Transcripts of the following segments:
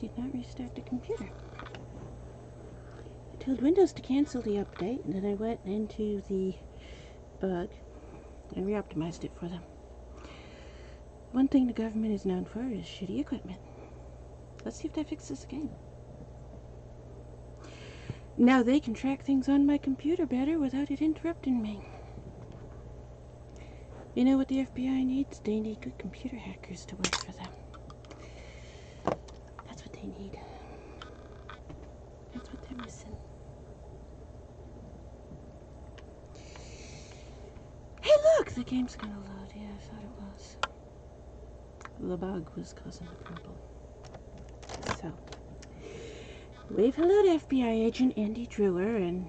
did not restart the computer. I told Windows to cancel the update, and then I went into the bug and re-optimized it for them. One thing the government is known for is shitty equipment. Let's see if that fixes the game. Now they can track things on my computer better without it interrupting me. You know what the FBI needs? They need good computer hackers to work for them. That's what they need. That's what they're missing. Hey look! The game's gonna load. Yeah, I thought it was. The bug was causing the problem. So, wave hello to FBI agent Andy Drewer, and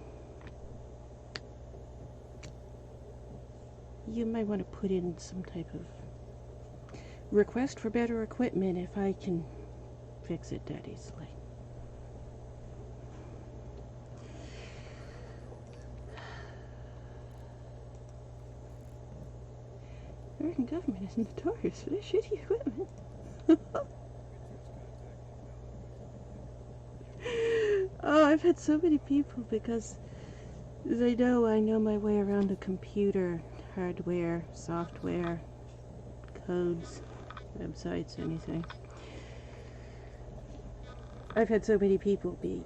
you might want to put in some type of request for better equipment if I can fix it that easily. The American government is notorious for their shitty equipment. Oh, I've had so many people because they know I know my way around a computer, hardware, software, codes, websites, anything. I've had so many people be,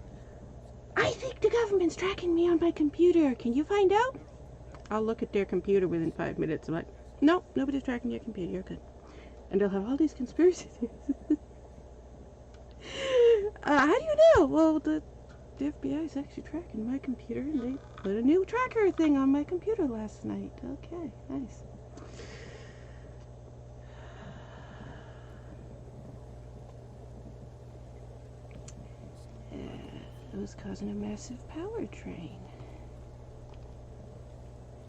I think the government's tracking me on my computer. Can you find out? I'll look at their computer within 5 minutes. I'm like, no, nobody's tracking your computer. You're good. And they'll have all these conspiracy theories. How do you know? Well, the FBI is actually tracking my computer, and they put a new tracker thing on my computer last night. Okay, nice. It was causing a massive power drain.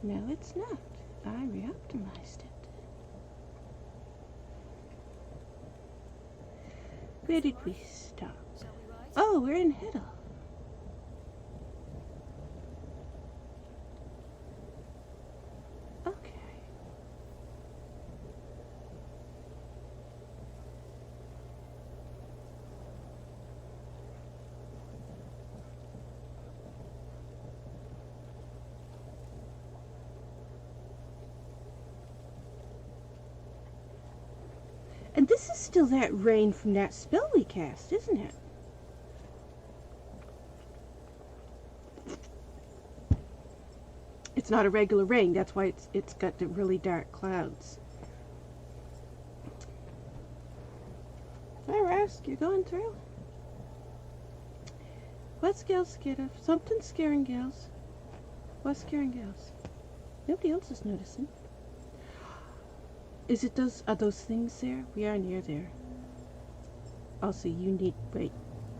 No, it's not. I re-optimized it. Where did we stop? Oh, we're in Hiddle. Okay. And this is still that rain from that spell we cast, isn't it? It's not a regular rain, that's why it's got the really dark clouds. Hi, Rask, you going through? What's Gals scared of? Something's scaring Gals. What's scaring Gals? Nobody else is noticing. Is it those, are those things there? We are near there. Also, you need, wait,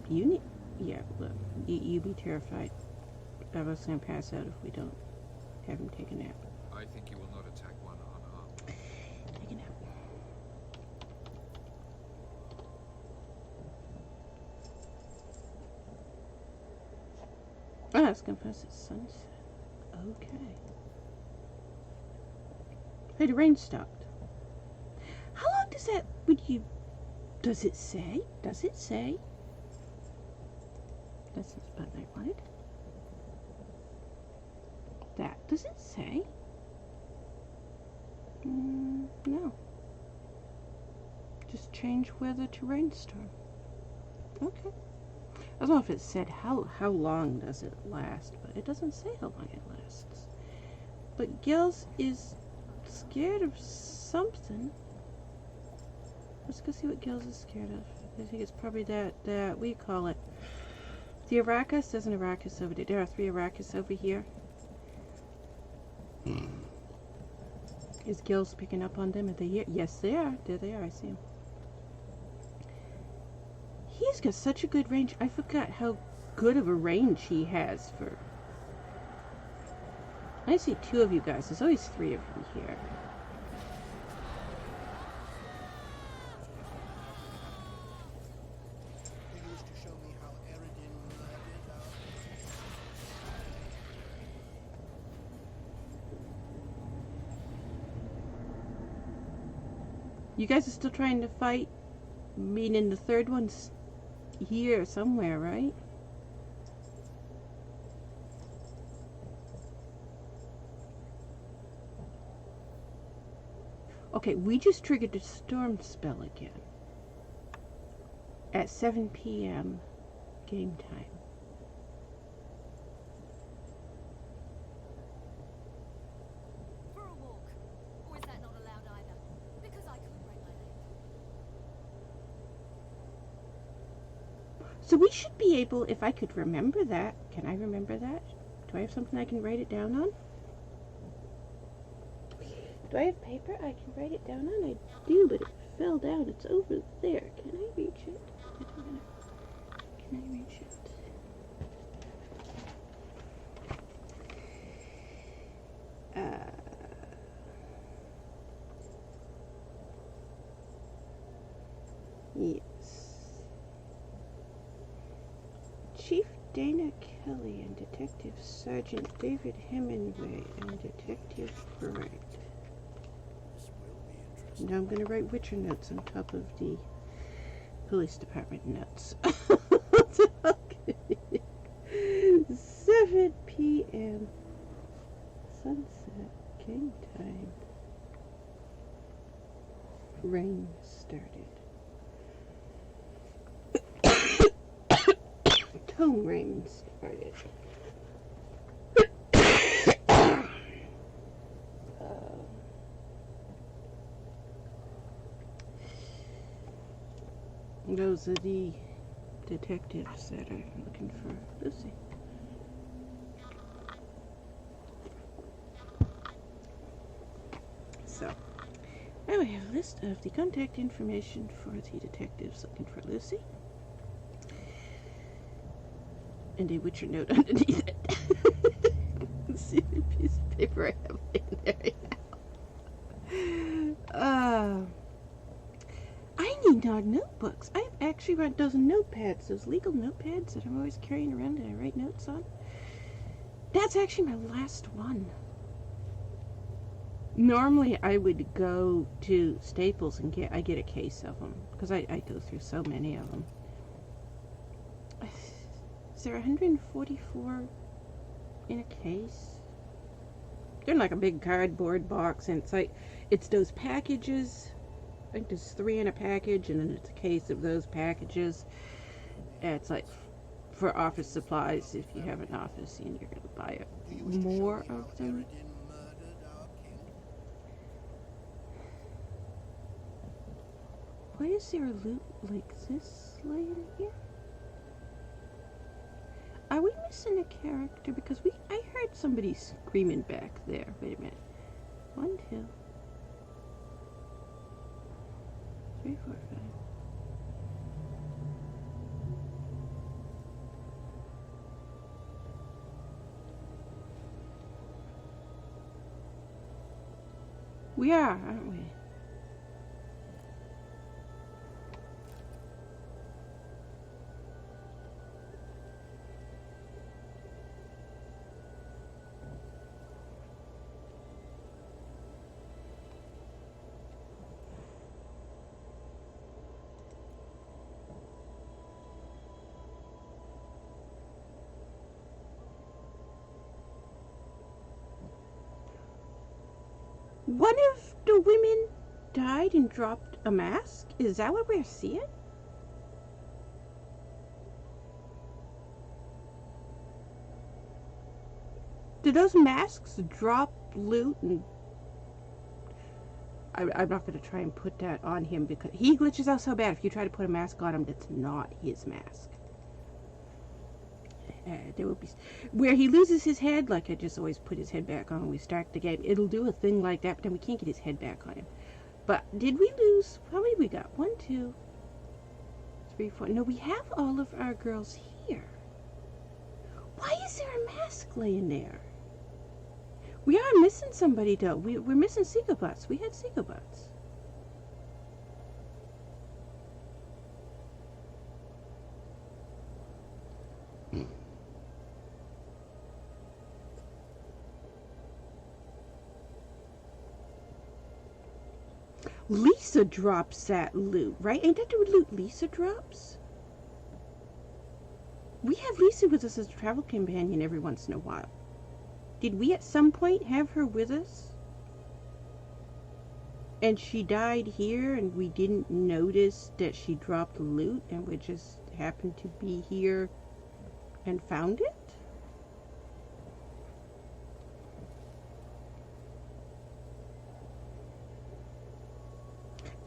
you need, yeah, look, you be terrified of us gonna pass out if we don't have him take a nap. I think you will not attack one unarmed. Take a nap. Oh, it's gonna pass at sunset. Okay. Hey, the rain stopped. How long does that, would you, does it say? Does it say? That's the button I wanted. That, does it say? No. Just change weather to rainstorm. Okay. I don't know if it said how long does it last, but it doesn't say how long it lasts. But Gills is scared of something. Let's go see what Gills is scared of. I think it's probably that we call it. The Arrakis, there's an Arrakis over there. There are 3 Arrakis over here. Is Gills picking up on them? Are they here? Yes, they are. There they are. I see them. He's got such a good range. I forgot how good of a range he has for... I see 2 of you guys. There's always 3 of you here. You guys are still trying to fight, meaning the third one's here somewhere, right? Okay, we just triggered the storm spell again. At 7 p.m. game time. For a walk. Or is that not allowed either? Because I couldn't break my leg. So we should be able, if I could remember that. Can I remember that? Do I have something I can write it down on? Do I have paper I can write it down on? I do, but it fell down. It's over there. Can I reach it? Can I reach it? Yes. Chief Dana Kelly and Detective Sergeant David Hemingway and Detective Bright. Now I'm going to write Witcher notes on top of the police department notes. Okay. 7 p.m. Sunset. Game time. Rain started. Tone rain started. Those are the detectives that are looking for Lucy. So, now we have a list of the contact information for the detectives looking for Lucy. And a Witcher note underneath it. Let's see the piece of paper I have in there now. I need more notebooks. I've actually got those notepads, those legal notepads that I'm always carrying around that I write notes on. That's actually my last one. Normally I would go to Staples and I get a case of them because I go through so many of them. Is there 144 in a case? They're in like a big cardboard box, and it's those packages. I think there's 3 in a package, and then it's a case of those packages. And it's like for office supplies. If you have an office and you're going to buy more of them. Why is there a loot like this laying here? Are we missing a character? Because I heard somebody screaming back there. Wait a minute. 1, 2, 3, 4, 5. We are, aren't we? One of the women died and dropped a mask? Is that what we're seeing? Do those masks drop loot? And I'm not going to try and put that on him because he glitches out so bad. If you try to put a mask on him, that's not his mask. There will be where he loses his head. Like I just always put his head back on when we start the game. It'll do a thing like that, but then we can't get his head back on him. But did we lose? How many we got? 1, 2, 3, 4. No, we have all of our girls here. Why is there a mask laying there? We are missing somebody though. We're missing Seeker Butts. We had Seeker Butts. Lisa drops that loot, right? Ain't that the loot Lisa drops? We have Lisa with us as a travel companion every once in a while. Did we at some point have her with us? And she died here and we didn't notice that she dropped loot and we just happened to be here and found it?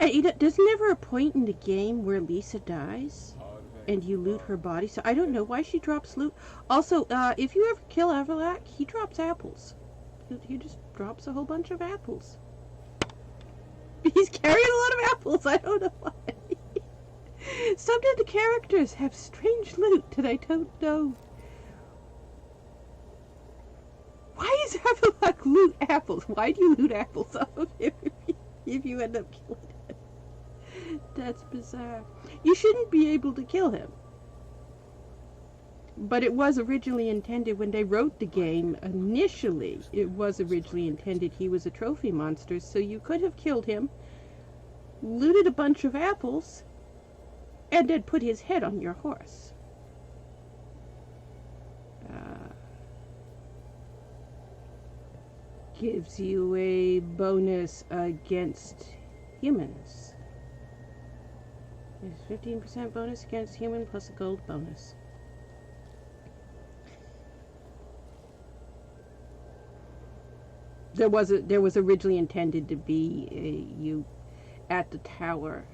And you know, there's never a point in the game where Lisa dies and you loot her body, so I don't know why she drops loot. Also, if you ever kill Avallac'h, he drops apples. He just drops a whole bunch of apples. He's carrying a lot of apples, I don't know why. Some of the characters have strange loot that I don't know. Why is Avallac'h loot apples? Why do you loot apples off of him if you end up killing him? That's bizarre. You shouldn't be able to kill him. But it was originally intended, when they wrote the game, initially, it was originally intended he was a trophy monster, so you could have killed him, looted a bunch of apples, and then put his head on your horse. Gives you a bonus against humans. There's 15% bonus against human plus a gold bonus. There was originally intended to be you at the tower.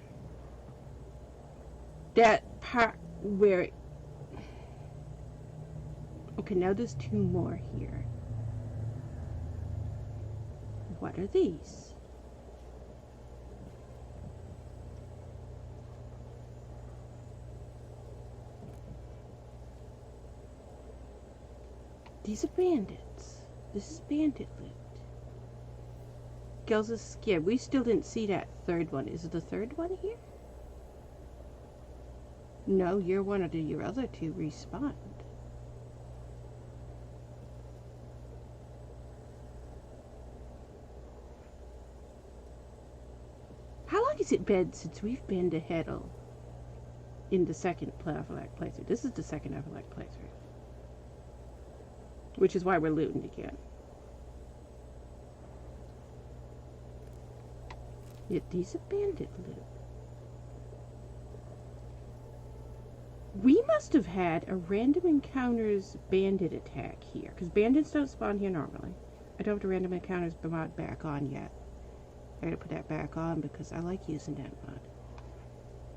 That part where... Okay, now there's two more here. What are these? These are bandits. This is bandit loot. Girls are scared. We still didn't see that third one. Is the third one here? No, you're one of your other two respawned. How long has it been since we've been to Heddle in the second Avallac'h playthrough? This is the second Avallac'h playthrough. Which is why we're looting again. Yet these are bandit loot. We must have had a random encounters bandit attack here, because bandits don't spawn here normally. I don't have the random encounters mod back on yet. I gotta put that back on because I like using that mod.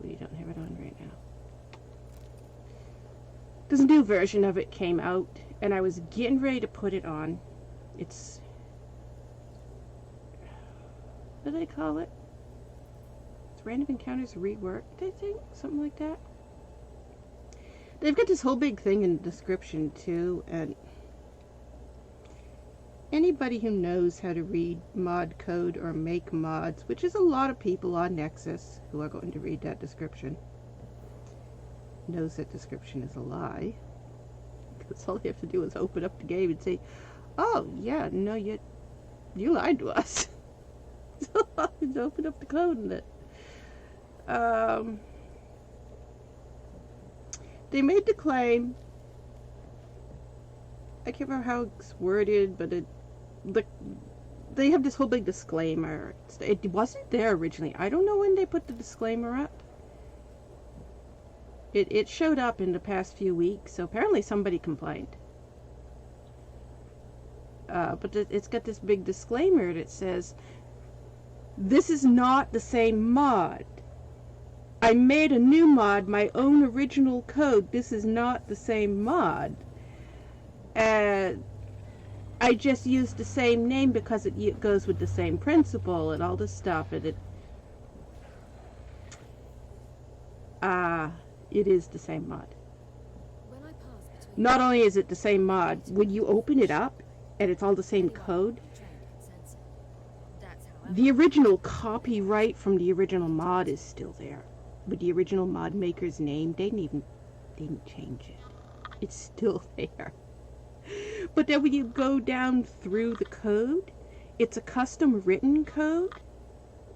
We don't have it on right now. This new version of it came out, and I was getting ready to put it on. It's... what do they call it? It's Random Encounters Reworked, I think? Something like that. They've got this whole big thing in the description, too, and... anybody who knows how to read mod code or make mods, which is a lot of people on Nexus who are going to read that description, knows that description is a lie. Because all you have to do is open up the game and say, oh, yeah, no, you lied to us. So I just open up the code and it. They made the claim. I can't remember how it's worded, but they have this whole big disclaimer. It wasn't there originally. I don't know when they put the disclaimer up. It showed up in the past few weeks, so apparently somebody complained. But it's got this big disclaimer that says, this is not the same mod. I made a new mod, my own original code. This is not the same mod. I just used the same name because it goes with the same principle and all this stuff. And it is the same mod. Not only is it the same mod, when you open it up and it's all the same code, the original copyright from the original mod is still there. But the original mod maker's name, they didn't change it. It's still there. But then when you go down through the code, it's a custom written code.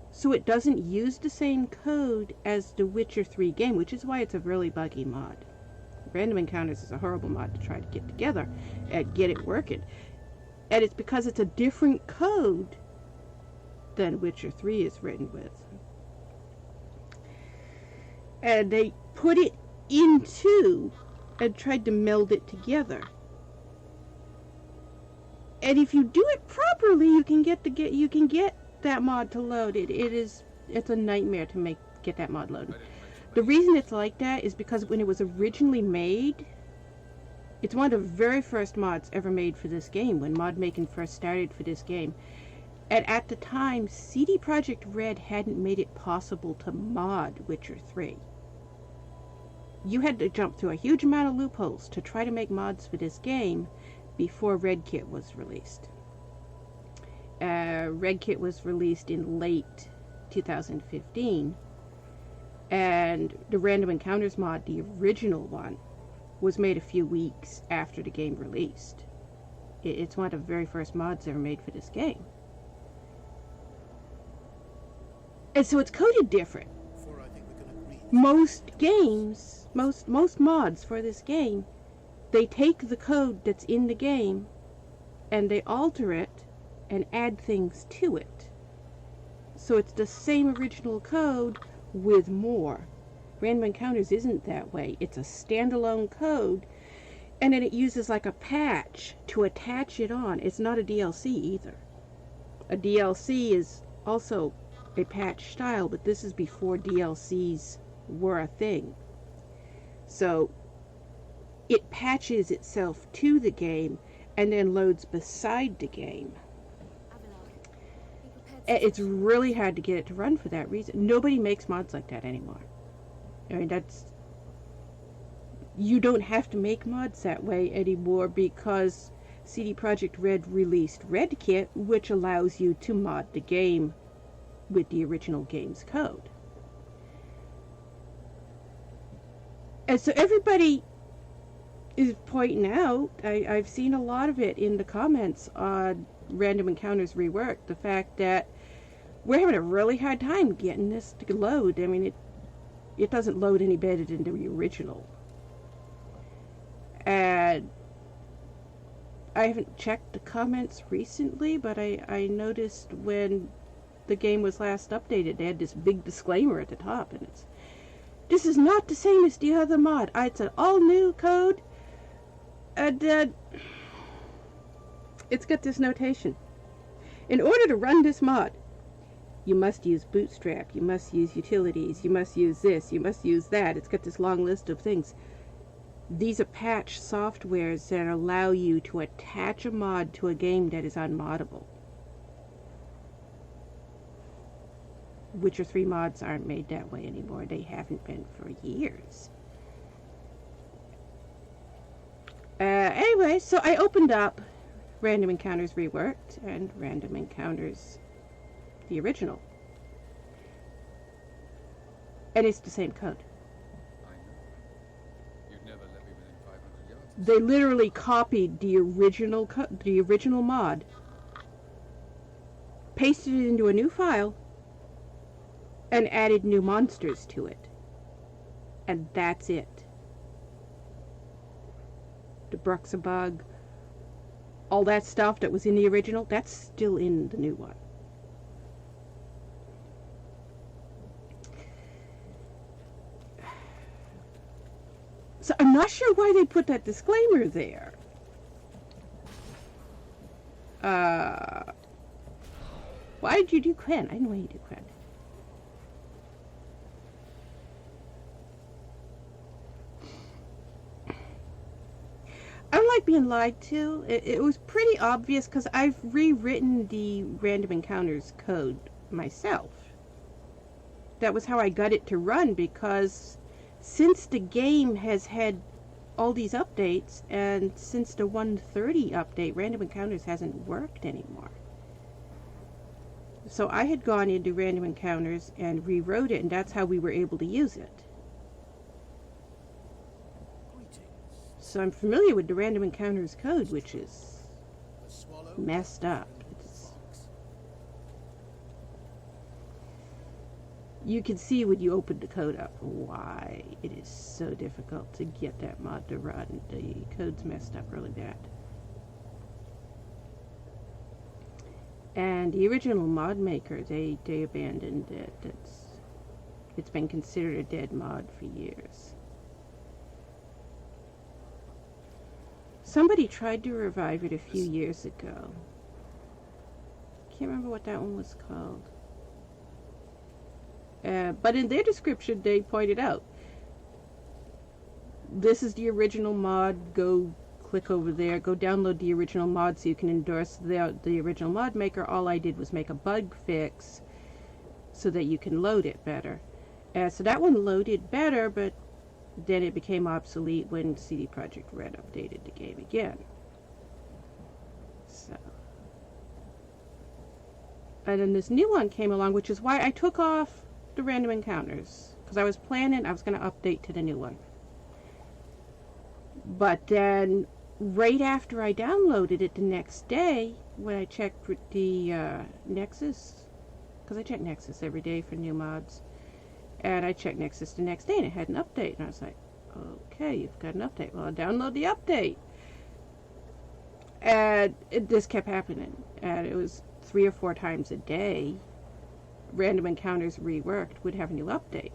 So it doesn't use the same code as the Witcher 3 game, which is why it's a really buggy mod. Random Encounters is a horrible mod to try to get together and get it working. And it's because it's a different code than Witcher 3 is written with. And they put it into and tried to meld it together. And if you do it properly, you can get that mod to load. It's a nightmare to get that mod loaded. The reason it's like that is because when it was originally made, it's one of the very first mods ever made for this game, when mod making first started for this game. And at the time, CD Projekt Red hadn't made it possible to mod Witcher 3. You had to jump through a huge amount of loopholes to try to make mods for this game before RedKit was released. RedKit was released in late 2015, and the Random Encounters mod, the original one, was made a few weeks after the game released. It's one of the very first mods ever made for this game. And so it's coded different. Most games, most mods for this game, they take the code that's in the game and they alter it and add things to it. So it's the same original code with more. Random Encounters isn't that way. It's a standalone code, and then it uses like a patch to attach it on. It's not a DLC either. A DLC is also a patch style, but this is before DLCs were a thing. So it patches itself to the game and then loads beside the game. It's really hard to get it to run for that reason. Nobody makes mods like that anymore. I mean, you don't have to make mods that way anymore because CD Projekt Red released RedKit, which allows you to mod the game with the original game's code. And so everybody is pointing out, I've seen a lot of it in the comments on Random Encounters Reworked, the fact that we're having a really hard time getting this to load. I mean, it doesn't load any better than the original. And I haven't checked the comments recently, but I noticed when the game was last updated, they had this big disclaimer at the top, and this is not the same as the other mod. It's an all-new code, and it's got this notation. In order to run this mod, you must use Bootstrap, you must use utilities, you must use this, you must use that. It's got this long list of things. These are patch softwares that allow you to attach a mod to a game that is unmoddable. Witcher 3 mods aren't made that way anymore. They haven't been for years. Anyway, so I opened up Random Encounters Reworked and Random Encounters the original. And it's the same code. I know. You'd never let me within 500 yards. They literally copied the original mod, pasted it into a new file, and added new monsters to it. And that's it. The Bruxabug, all that stuff that was in the original, that's still in the new one. So I'm not sure why they put that disclaimer there. Why did you do Quen? I know why you do Quen. I don't like being lied to. It was pretty obvious because I've rewritten the Random Encounters code myself. That was how I got it to run, because since the game has had all these updates, and since the 1.30 update, Random Encounters hasn't worked anymore. So I had gone into Random Encounters and rewrote it, and that's how we were able to use it. So I'm familiar with the Random Encounters code, which is messed up. you can see when you open the code up why it is so difficult to get that mod to run. The code's messed up really bad. And the original mod maker, they abandoned it. It's been considered a dead mod for years. Somebody tried to revive it a few years ago. Can't remember what that one was called. But in their description, they pointed out, this is the original mod, go click over there, go download the original mod so you can endorse the original mod maker. All I did was make a bug fix so that you can load it better. So that one loaded better, but then it became obsolete when CD Projekt Red updated the game again. So, and then this new one came along, which is why I took off the random encounters, because I was planning I was going to update to the new one. But then right after I downloaded it the next day, when I checked the Nexus, because I check Nexus every day for new mods, and I checked Nexus the next day and it had an update, and I was like, okay, you've got an update. Well, I'll download the update. And this kept happening, and it was 3 or 4 times a day. Random encounters reworked would have a new update.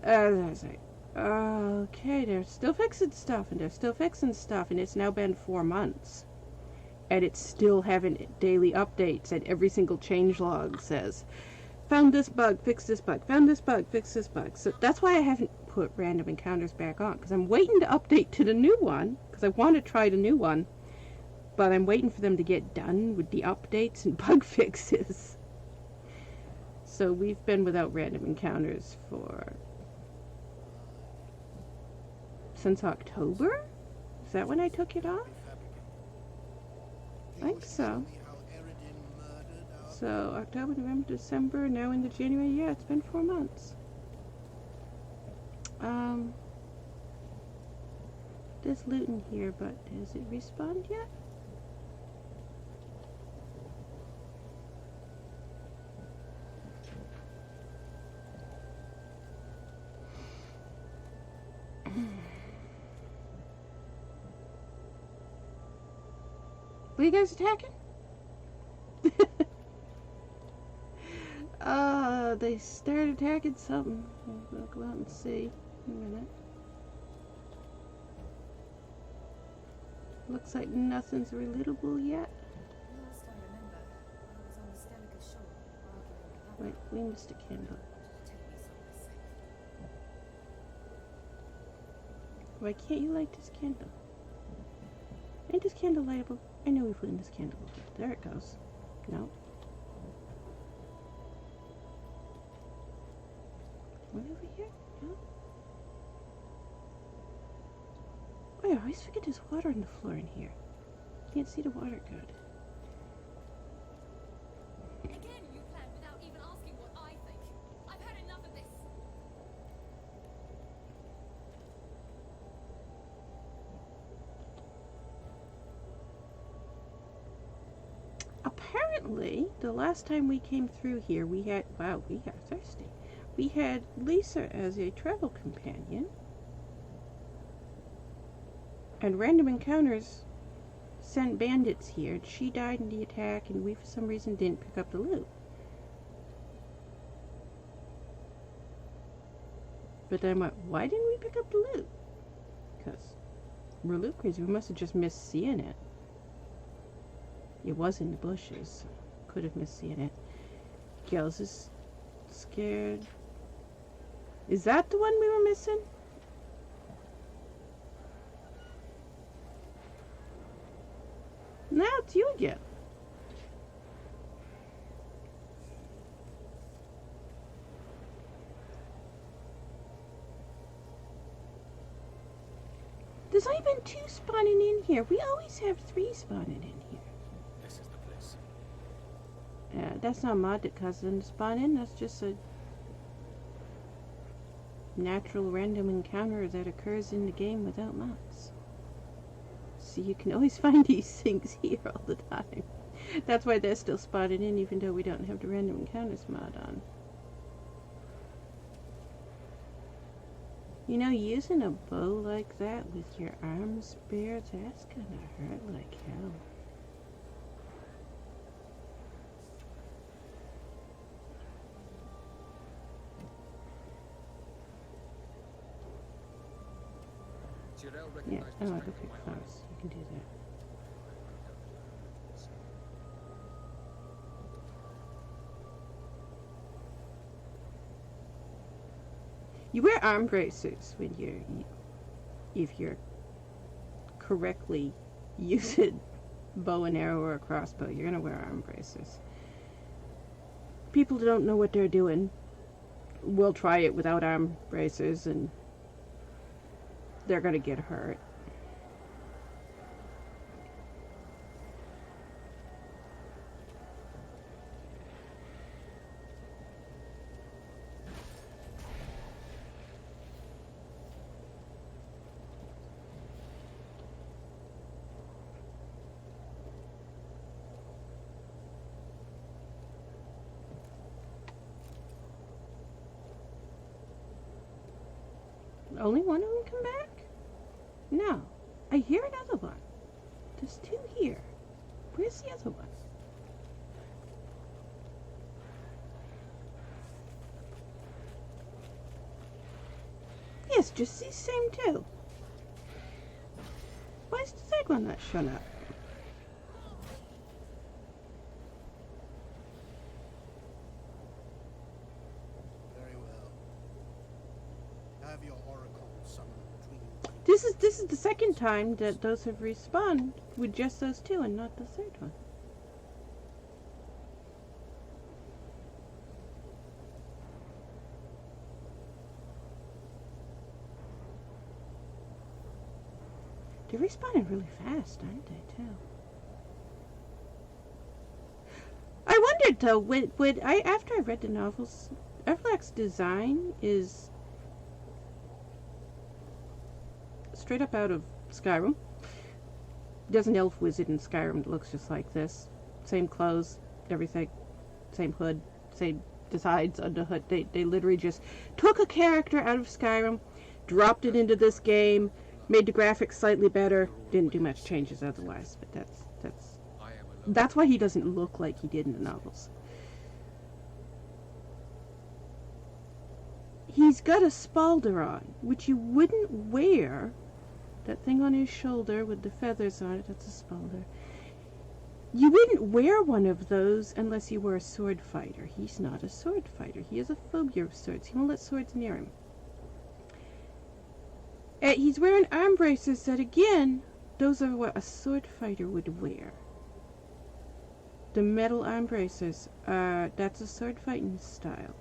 And I was like, okay, they're still fixing stuff, and they're still fixing stuff, and it's now been 4 months. And it's still having daily updates, and every single changelog says, found this bug, fix this bug, found this bug, fix this bug. So that's why I haven't put random encounters back on, because I'm waiting to update to the new one, because I want to try the new one, but I'm waiting for them to get done with the updates and bug fixes. So we've been without random encounters since October? Is that when I took it off? I think so. So October, November, December, now into January. Yeah, it's been 4 months. There's loot in here, but has it respawned yet? Were you guys attacking? They started attacking something. I'll go out and see in a minute. Looks like nothing's reloadable yet. Last I remember, I was on the Stelika shore arguing with Wait, we missed a candle. take me somewhere safe. Why can't you light this candle? Ain't this candle lightable? I know we've lit this candle. There it goes. No. One over here? No. Oh, yeah, I always forget there's water on the floor in here. Can't see the water good. Again, you plan without even asking what I think. I've had enough of this. Apparently, the last time we came through here, we had... Wow, we got thirsty. We had Lisa as a travel companion. And Random Encounters sent bandits here. She died in the attack, and we, for some reason, didn't pick up the loot. But then why didn't we pick up the loot? Because we're loot crazy. We must have just missed seeing it. It was in the bushes. Could have missed seeing it. Gels is scared. Is that the one we were missing? Now it's you again. There's only been 2 spawning in here. We always have 3 spawning in here. This is the place. That's not a mod that causes them to spawn in. That's just a natural random encounter that occurs in the game without mods. So you can always find these things here all the time. That's why they're still spotted in, even though we don't have the random encounters mod on. You know, using a bow like that with your arms bare, that's gonna hurt like hell. Tyrell Yeah, recognized oh, the look strength of at my close. You can do that. You wear arm braces when if you're correctly using bow and arrow or a crossbow, you're gonna wear arm braces. People who don't know what they're doing will try it without arm braces and they're gonna get hurt. Only one of them come back? No. I hear another one. There's two here. Where's the other one? Yes, just these same two. Why is the third one not showing up? Very well. Have your oracle summoned between. This is the second time that those have respawned with just those two and not the third one. They're respawning really fast, aren't they, too? I wondered, though, after I read the novels, Avallac'h's design is straight up out of Skyrim. There's an elf wizard in Skyrim that looks just like this. Same clothes, everything. Same hood, same sides on the hood. They literally just took a character out of Skyrim, dropped it into this game, made the graphics slightly better, didn't do much changes otherwise, but that's why he doesn't look like he did in the novels. He's got a spalder on, which you wouldn't wear. That thing on his shoulder with the feathers on it, that's a spalder. You wouldn't wear one of those unless you were a sword fighter. He's not a sword fighter. He has a phobia of swords. He won't let swords near him. He's wearing arm braces that, again, those are what a sword fighter would wear. The metal arm braces, that's a sword fighting style.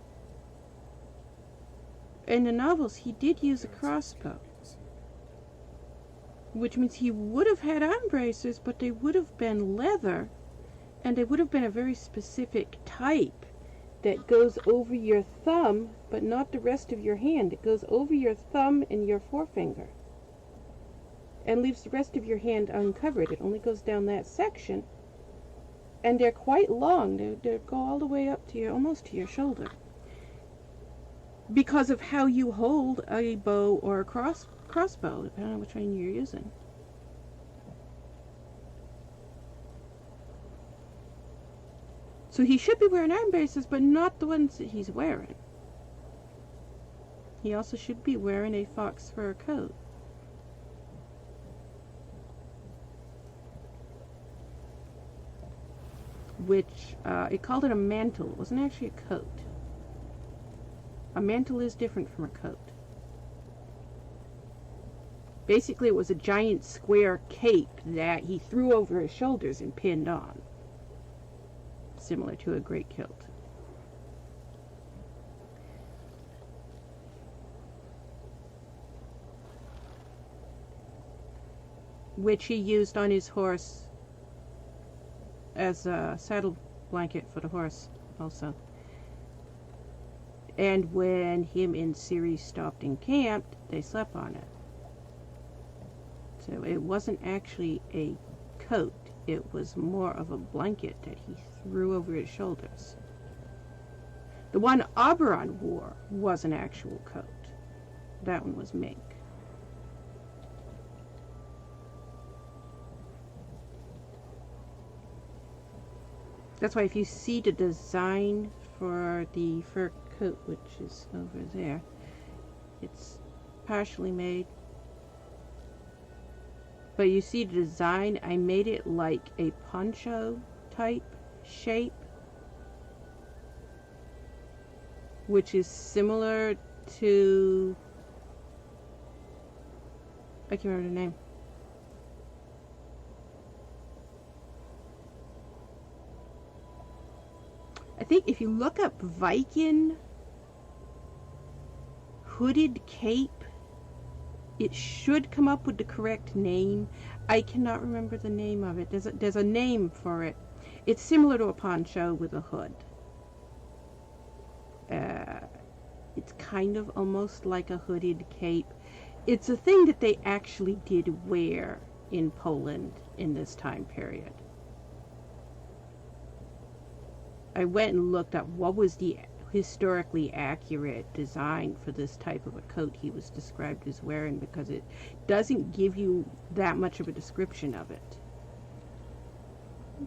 In the novels, he did use a crossbow, which means he would have had arm braces, but they would have been leather, and they would have been a very specific type that goes over your thumb, but not the rest of your hand. It goes over your thumb and your forefinger, and leaves the rest of your hand uncovered. It only goes down that section, and they're quite long. They go all the way up to your, almost to your shoulder, because of how you hold a bow or a crossbow, depending on which one you're using. So he should be wearing arm braces, but not the ones that he's wearing. He also should be wearing a fox fur coat. Which, it called it a mantle. It wasn't actually a coat. A mantle is different from a coat. Basically, it was a giant square cape that he threw over his shoulders and pinned on. Similar to a great kilt. Which he used on his horse as a saddle blanket for the horse also. And when him and Ciri stopped and camped, they slept on it. So it wasn't actually a coat. It was more of a blanket that he threw over his shoulders. The one Oberon wore was an actual coat. That one was mink. That's why if you see the design for the fur coat, which is over there, it's partially made. But you see the design, I made it like a poncho type shape, which is similar to, I can't remember the name. I think if you look up Viking hooded cape, it should come up with the correct name. I cannot remember the name of it. There's a name for it. It's similar to a poncho with a hood. It's kind of almost like a hooded cape. It's a thing that they actually did wear in Poland in this time period. I went and looked up what was the historically accurate design for this type of a coat he was described as wearing, because it doesn't give you that much of a description of it.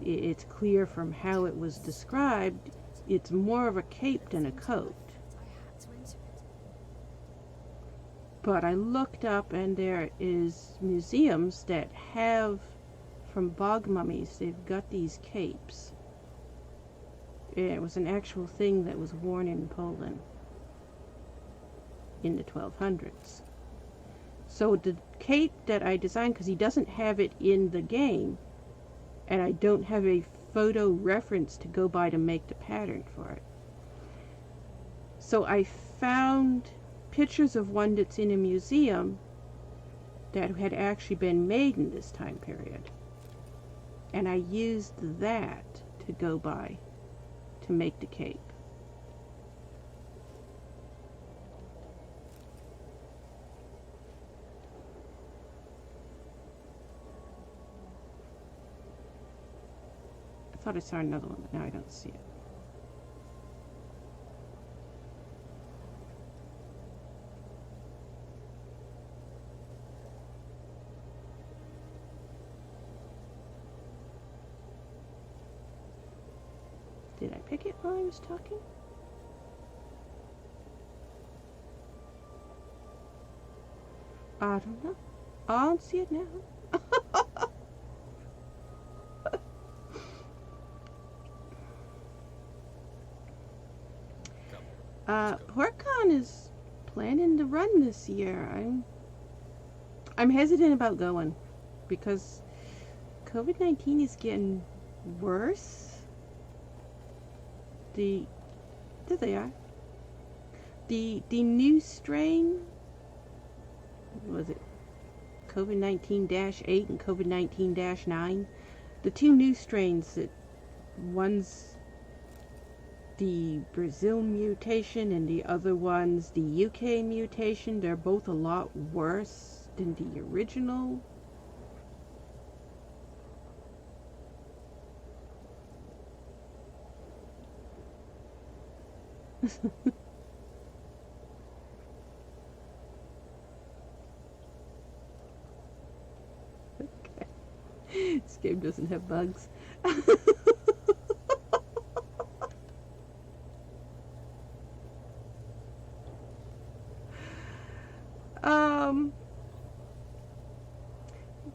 It's clear from how it was described, it's more of a cape than a coat. But I looked up and there is museums that have, from bog mummies, they've got these capes. It was an actual thing that was worn in Poland in the 1200s. So the cape that I designed, because he doesn't have it in the game, and I don't have a photo reference to go by to make the pattern for it. So I found pictures of one that's in a museum that had actually been made in this time period. And I used that to go by to make the cape. I thought I saw another one, but now I don't see it. Did I pick it while I was talking? I don't know. I'll see it now. PortCon is planning to run this year. I'm hesitant about going because COVID-19 is getting worse. There they are. The new strain, what was it, COVID-19-8 and COVID-19-9, the two new strains, that one's the Brazil mutation and the other one's the UK mutation, they're both a lot worse than the original. Okay. This game doesn't have bugs.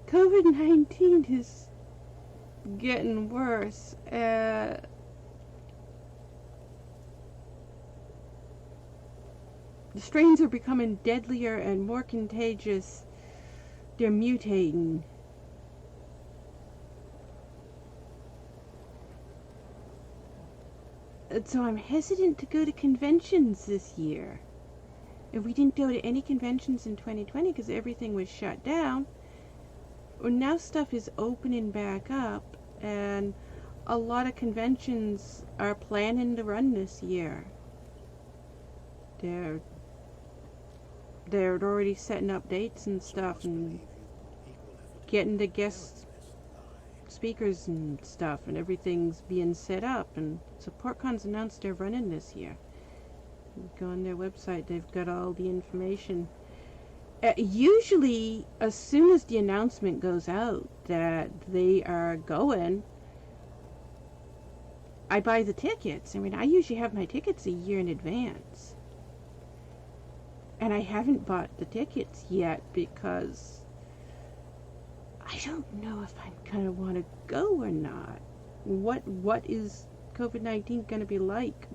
COVID-19 is getting worse. The strains are becoming deadlier and more contagious. They're mutating. And so I'm hesitant to go to conventions this year. If we didn't go to any conventions in 2020 because everything was shut down, well, now stuff is opening back up, and a lot of conventions are planning to run this year. They're already setting up dates and stuff and getting the guest speakers and stuff, and everything's being set up. And so PortCon's announced they're running this year. You go on their website, they've got all the information. Usually, as soon as the announcement goes out that they are going, I buy the tickets. I mean, I usually have my tickets a year in advance. And I haven't bought the tickets yet because I don't know if I'm going to want to go or not. What is COVID-19 going to be like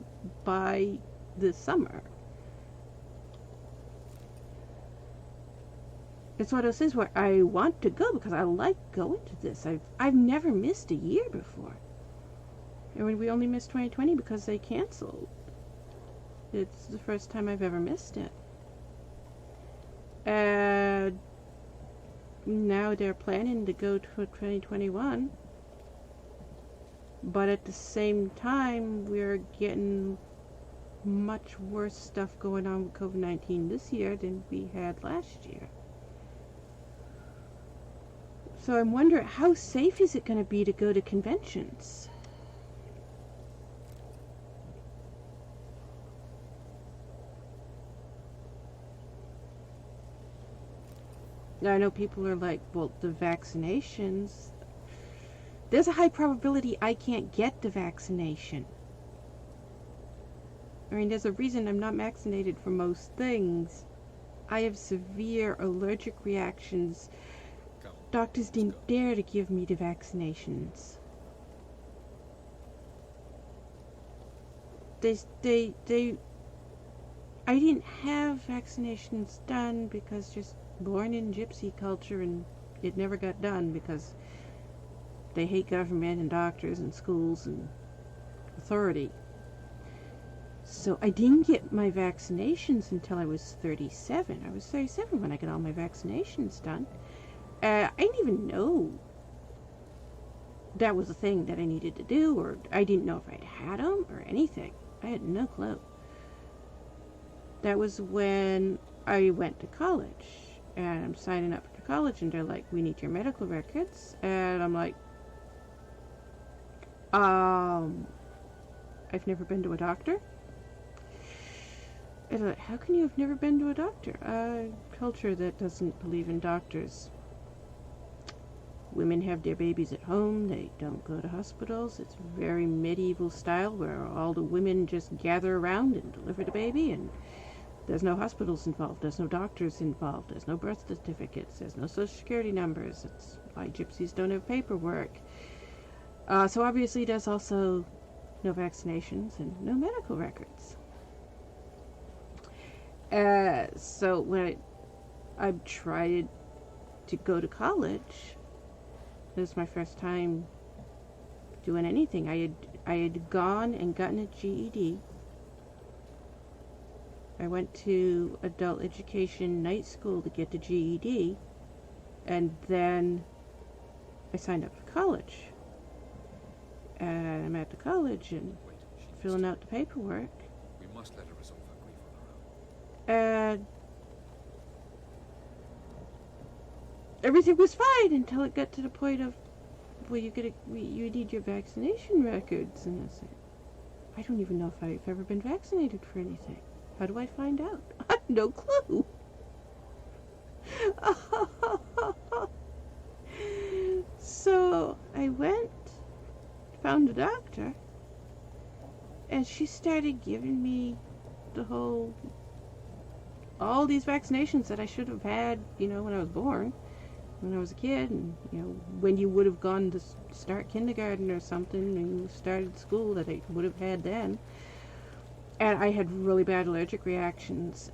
by this summer? It's one of those things where I want to go because I like going to this. I've never missed a year before. And when we only missed 2020 because they canceled. It's the first time I've ever missed it. And now they're planning to go to 2021. But at the same time, we're getting much worse stuff going on with COVID-19 this year than we had last year. So I'm wondering, how safe is it going to be to go to conventions? Now, I know people are like, well, the vaccinations, there's a high probability I can't get the vaccination. I mean, there's a reason I'm not vaccinated for most things. I have severe allergic reactions. Doctors didn't dare to give me the vaccinations. I didn't have vaccinations done because just born in gypsy culture, and it never got done because they hate government and doctors and schools and authority. So I didn't get my vaccinations until I was 37. I was 37 when I got all my vaccinations done. I didn't even know that was a thing that I needed to do, or I didn't know if I'd had them or anything. I had no clue. That was when I went to college, and I'm signing up for college, and they're like, we need your medical records. And I'm like, I've never been to a doctor. And they're like, how can you have never been to a doctor? Culture that doesn't believe in doctors. Women have their babies at home. They don't go to hospitals. It's very medieval style where all the women just gather around and deliver the baby, and there's no hospitals involved. There's no doctors involved. There's no birth certificates. There's no social security numbers. It's why gypsies don't have paperwork. So obviously there's also no vaccinations and no medical records. So when I tried to go to college, it was my first time doing anything. I had gone and gotten a GED. I went to adult education night school to get the GED, and then I signed up for college. And I'm at the college and filling out the paperwork. We must let her resolve her grief on her own. And everything was fine until it got to the point of, well, you need your vaccination records. And I said, I don't even know if I've ever been vaccinated for anything. How do I find out? I have no clue. So I went, found a doctor, and she started giving me all these vaccinations that I should have had, when I was born, when I was a kid, and, when you would have gone to start kindergarten or something, and you started school, that I would have had then. And I had really bad allergic reactions.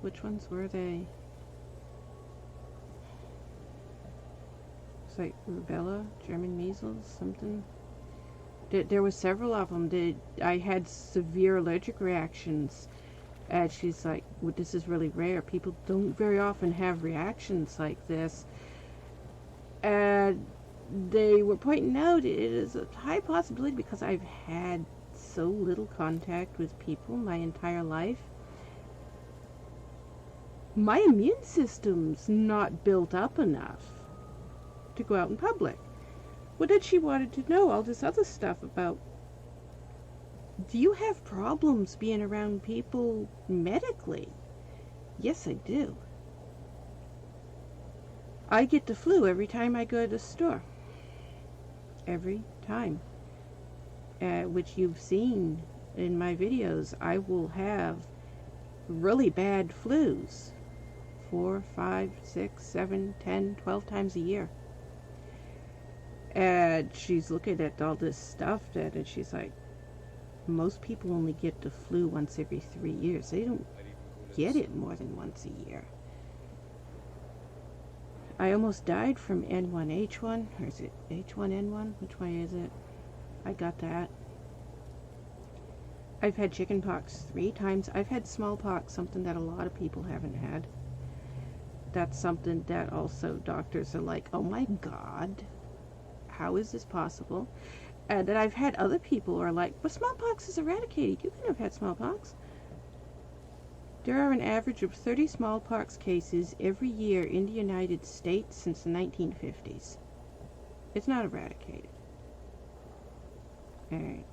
Which ones were they? It's like rubella, German measles, something. There were several of them. I had severe allergic reactions. And she's like, well, this is really rare. People don't very often have reactions like this. And they were pointing out it is a high possibility because I've had so little contact with people my entire life. My immune system's not built up enough to go out in public. Well, then she wanted to know all this other stuff about, do you have problems being around people medically? Yes, I do. I get the flu every time I go to the store. Every time. Which you've seen in my videos. I will have really bad flus 4, 5, 6, 7, 10, 12 times a year. And she's looking at all this stuff and she's like, most people only get the flu once every 3 years. They don't I'd even call get it more than once a year. I almost died from N1H1, or is it H1N1? Which way is it? I got that. I've had chickenpox 3 times. I've had smallpox, something that a lot of people haven't had. That's something that also doctors are like, oh my God, how is this possible? And that I've had other people who are like, well, smallpox is eradicated. You couldn't have had smallpox. There are an average of 30 smallpox cases every year in the United States since the 1950s. It's not eradicated. Alright.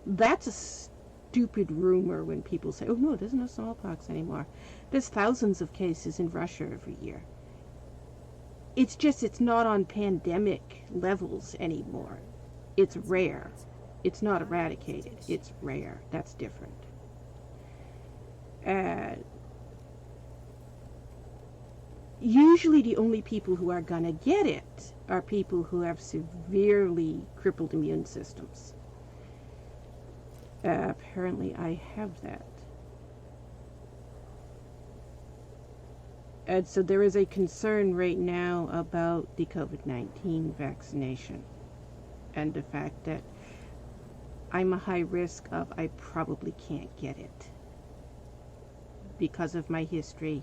That's a stupid rumor when people say, oh no, there's no smallpox anymore. There's thousands of cases in Russia every year. It's just, it's not on pandemic levels anymore. It's rare. It's not eradicated. It's rare. That's different. Usually the only people who are gonna get it are people who have severely crippled immune systems. Apparently I have that. And so there is a concern right now about the COVID-19 vaccination and the fact that I'm a high risk of I probably can't get it because of my history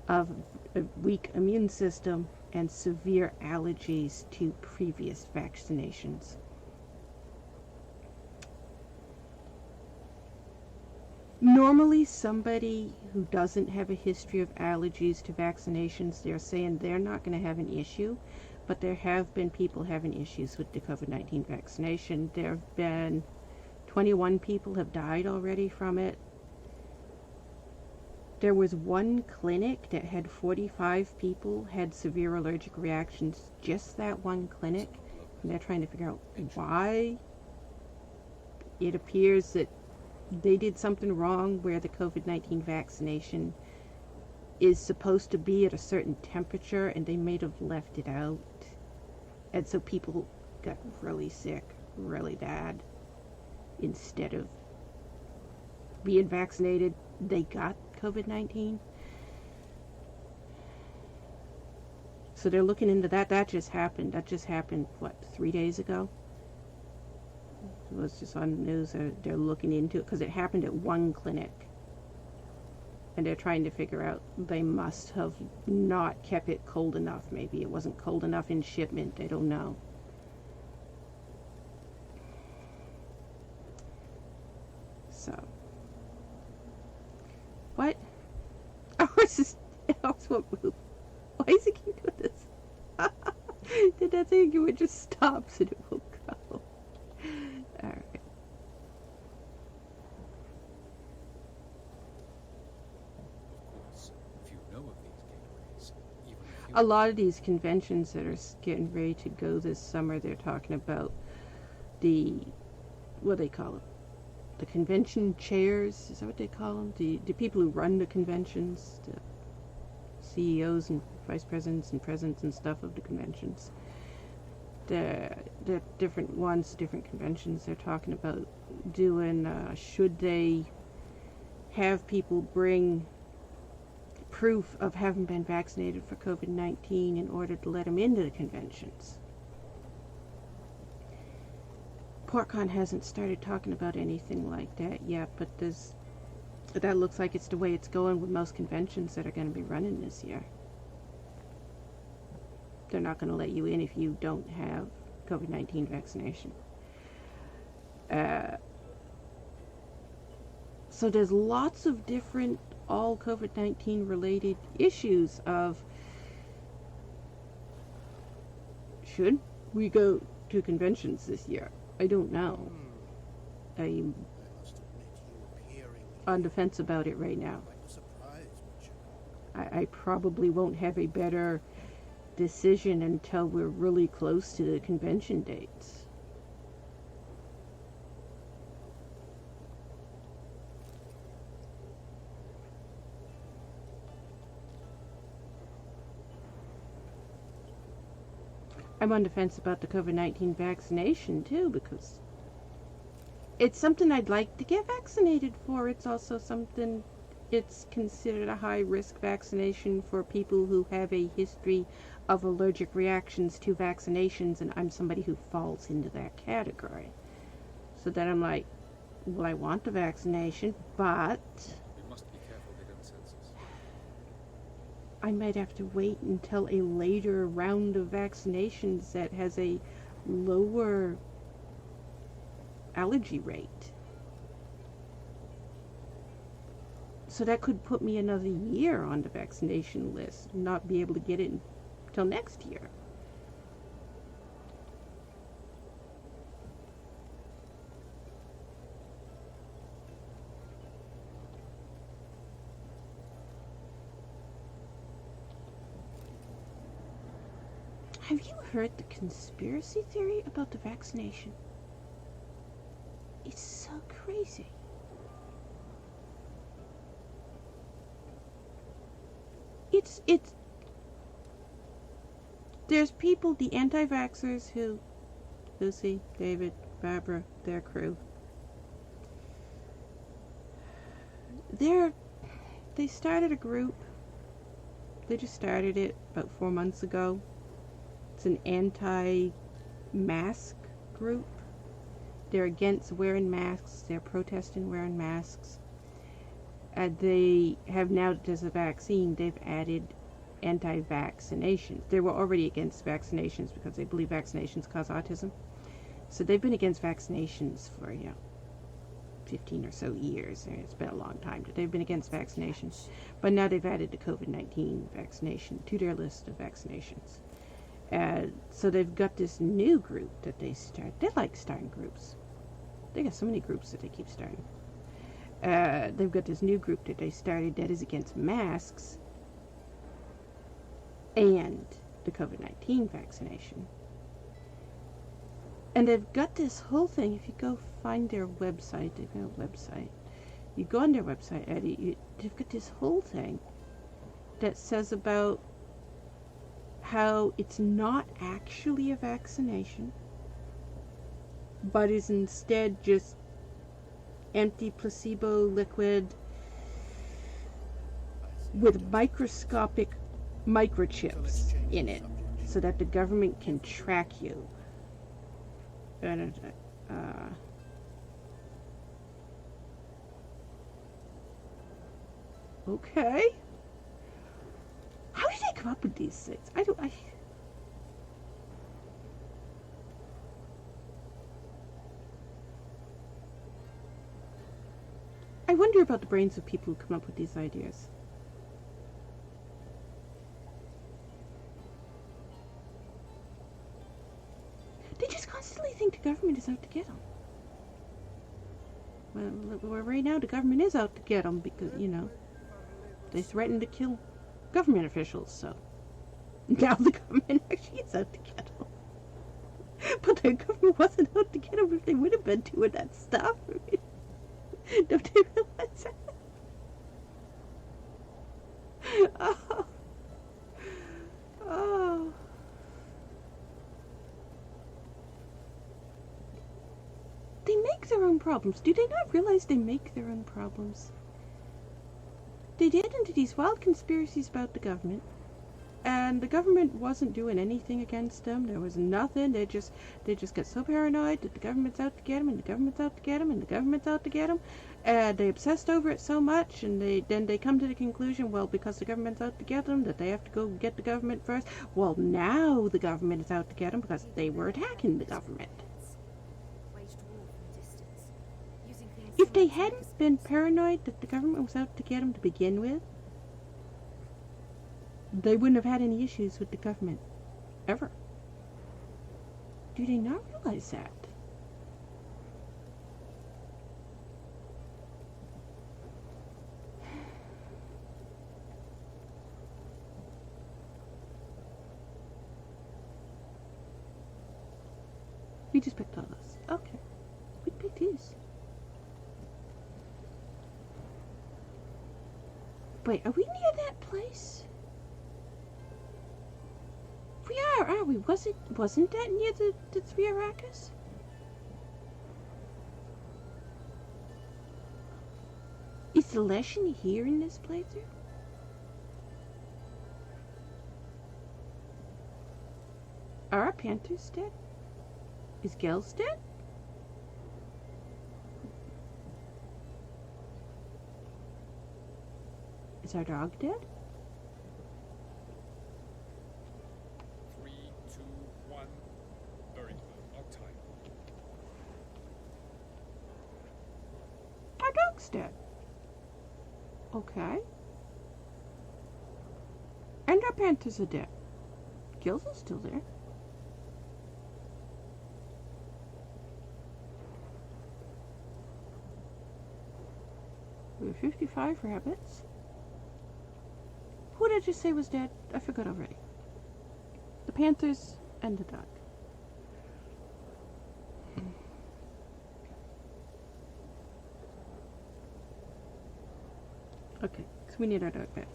of a weak immune system and severe allergies to previous vaccinations. Normally, somebody who doesn't have a history of allergies to vaccinations, they're saying they're not going to have an issue, but there have been people having issues with the COVID-19 vaccination. There have been 21 people have died already from it. There was one clinic that had 45 people had severe allergic reactions, just that one clinic, and they're trying to figure out why. It appears that they did something wrong where the COVID-19 vaccination is supposed to be at a certain temperature and they may have left it out. And so people got really sick, really bad. Instead of being vaccinated, they got COVID-19. So they're looking into that. That just happened. That just happened, what, 3 days ago? It was just on the news. They're looking into it because it happened at one clinic. And they're trying to figure out, they must have not kept it cold enough. Maybe it wasn't cold enough in shipment. They don't know. So. What? Our horse won't move. Why is it keep doing this? Did that thing it just stops and it won't go? Alright. Of course, if you know of these gateways, even if you A lot of these conventions that are getting ready to go this summer, they're talking about the, what do they call it? The convention chairs, is that what they call them? The people who run the conventions, the CEOs and vice presidents and presidents and stuff of the conventions. The different ones, different conventions, they're talking about doing, should they have people bring proof of having been vaccinated for COVID-19 in order to let them into the conventions. PortCon hasn't started talking about anything like that yet, but that looks like it's the way it's going with most conventions that are going to be running this year. They're not going to let you in if you don't have COVID-19 vaccination. So there's lots of different all COVID-19 related issues of, should we go to conventions this year? I don't know. I'm I must admit you appearing on the fence about it right now. quite a surprise. I probably won't have a better decision until we're really close to the convention dates. I'm on the fence about the COVID-19 vaccination too, because it's something I'd like to get vaccinated for. It's also something, it's considered a high risk vaccination for people who have a history of allergic reactions to vaccinations, and I'm somebody who falls into that category. So then I'm like, well, I want the vaccination, but We must be careful they don't sense us. I might have to wait until a later round of vaccinations that has a lower allergy rate. So that could put me another year on the vaccination list, not be able to get it until next year. Have you heard the conspiracy theory about the vaccination? It's so crazy. It's there's people, the anti-vaxxers who, Lucy, David, Barbara, their crew, they started a group. They just started it about 4 months ago. It's an anti-mask group. They're against wearing masks. They're protesting wearing masks. They have now, there's a vaccine, they've added anti-vaccinations. They were already against vaccinations because they believe vaccinations cause autism. So they've been against vaccinations for, 15 or so years. It's been a long time. They've been against vaccinations. But now they've added the COVID-19 vaccination to their list of vaccinations. So they've got this new group that they start. They like starting groups. They got so many groups that they keep starting. They've got this new group that they started that is against masks and the COVID-19 vaccination. And they've got this whole thing. If you go find their website, they've got a website. You go on their website, Eddie, they've got this whole thing that says about how it's not actually a vaccination, but is instead just empty placebo liquid with microscopic microchips in it so that the government can track you. Okay. How did they come up with these things? I wonder about the brains of people who come up with these ideas. They just constantly think the government is out to get them. Well, right now the government is out to get them because, they threatened to kill government officials, so now the government actually is out to get them. But the government wasn't out to get them if they would have been doing that stuff. Don't they realize that? Oh. They make their own problems. Do they not realize they make their own problems? They get into these wild conspiracies about the government, and the government wasn't doing anything against them. There was nothing. They just get so paranoid that the government's out to get them, and the government's out to get them, and the government's out to get them. And they obsessed over it so much, and then they come to the conclusion, well, because the government's out to get them, that they have to go get the government first. Well, now the government is out to get them because they were attacking the government. If they hadn't been paranoid that the government was out to get them to begin with, they wouldn't have had any issues with the government. Ever. Do they not realize that? We just picked all those. Okay. We picked these. Wait, are we near that place? We are, aren't we? Wasn't that near the three Avallac'hs? Is the Leshen here in this playthrough? Are our panthers dead? Is Gels dead? Is our dog dead? 3, 2, 1. Very good. On time. Our dog's dead. Okay. And our panthers are dead. Gils is still there. We have 55 rabbits. Who did you say was dead? I forgot already. The panthers and the dog. Okay, so we need our dog back.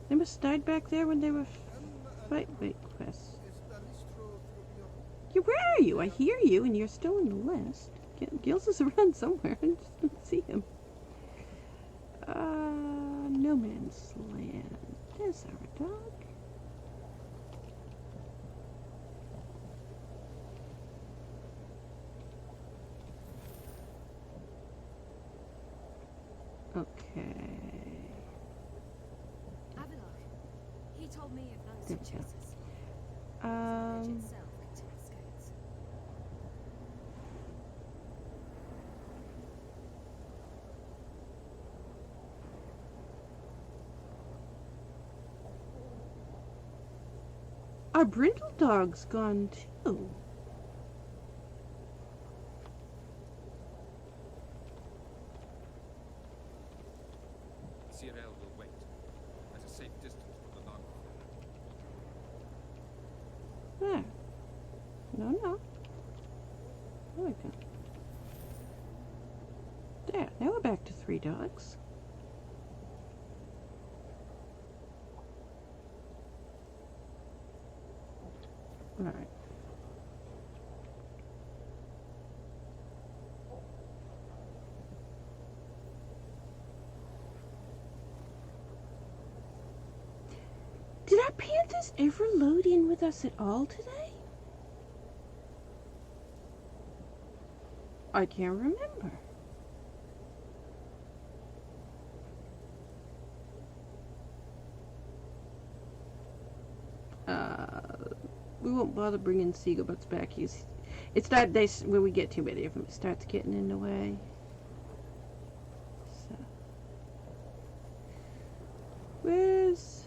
They must have died back there when they were wait, Quest. Yeah, where are you? I hear you, and you're still in the list. Gils is around somewhere. I just don't see him. No Man's Land. There's our dog. Okay. Avallac'h. He told me of those There we go. chasers. The village itself contains scales. Our brindle dog's gone too. Cyril will wait at a safe distance from the lung. There. No. There we go. There. Now we're back to 3 dogs. Alright. Did our panthers ever load in with us at all today? I can't remember. We won't bother bringing Seagulbutts back. It's that when we get too many of them, it starts getting in the way. So, where's?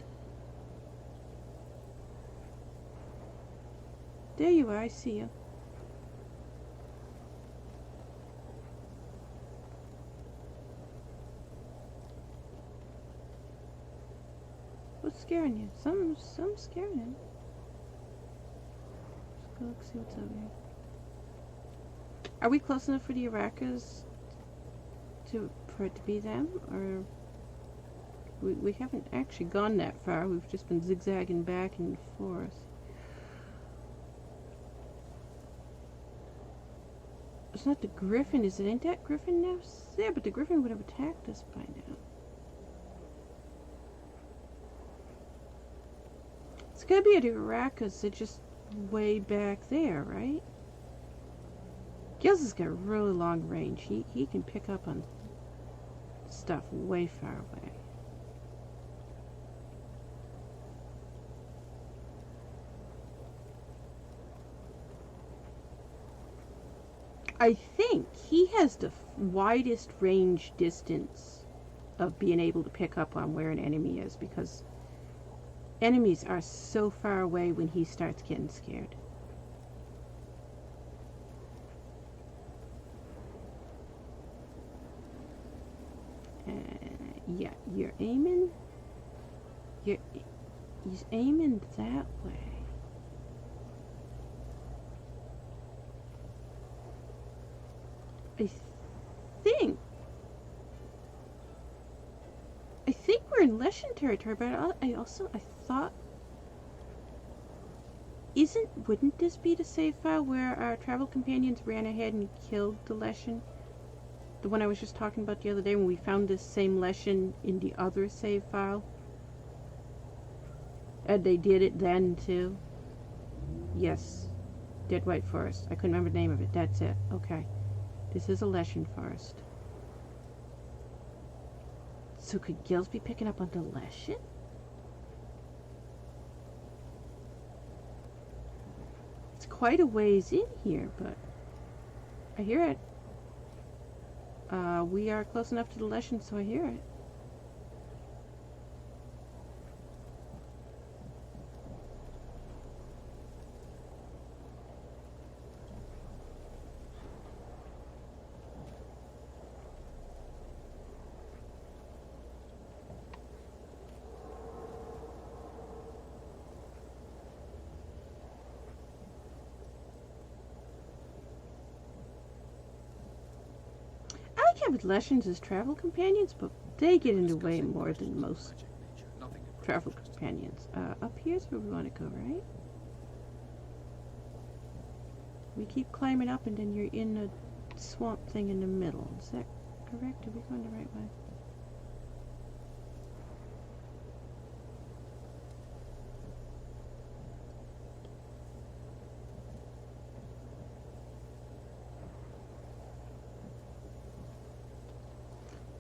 There you are. I see you. What's scaring you? Something's scaring you. Let's go look, see what's over here. Are we close enough for the Avallac'hs for it to be them, or we haven't actually gone that far? We've just been zigzagging back and forth. It's not the Griffin, is it? Ain't that Griffin now? Yeah, but the Griffin would have attacked us by now. It's gotta be a Avallac'hs. They're just way back there, right? Gils has got a really long range. He can pick up on stuff way far away. I think he has the widest range distance of being able to pick up on where an enemy is, because enemies are so far away when he starts getting scared. Yeah, you're aiming. He's aiming that way. think I think we're in Leshen territory, but I thought, wouldn't this be the save file where our travel companions ran ahead and killed the Leshen? The one I was just talking about the other day when we found this same Leshen in the other save file? And they did it then too? Yes. Dead White Forest. I couldn't remember the name of it. That's it. Okay. This is a Leshen forest. So could Gills be picking up on the Leshen? It's quite a ways in here, but I hear it. We are close enough to the Leshen, so I hear it. With Leshens as travel companions, but they get into way more than most travel companions. Up here's where we want to go, right? We keep climbing up and then you're in a swamp thing in the middle. Is that correct? Are we going the right way?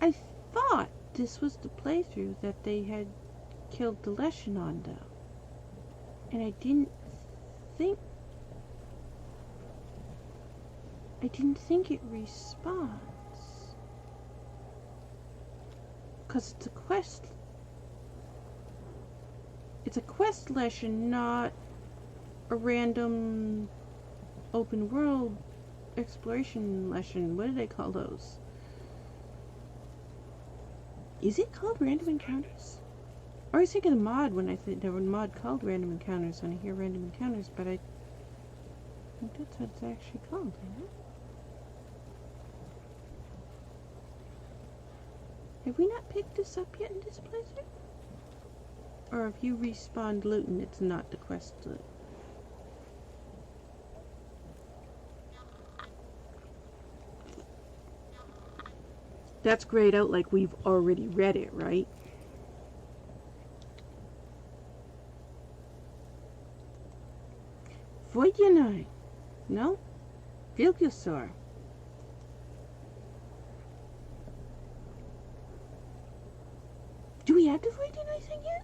I thought this was the playthrough that they had killed the Leshen on, though. And I didn't think it respawns. 'Cause it's a quest. It's a quest Leshen, not a random open world exploration Leshen. What do they call those? Is it called Random Encounters? I always think of the mod when I think there was a mod called Random Encounters when I hear Random Encounters, but I think that's what it's actually called, isn't it? Have we not picked this up yet in this playthrough? Or if you respawned loot and it's not the quest loot? That's grayed out like we've already read it, right? Voidyanai. No? Vilgusor. Do we have the Voidyanai thing yet?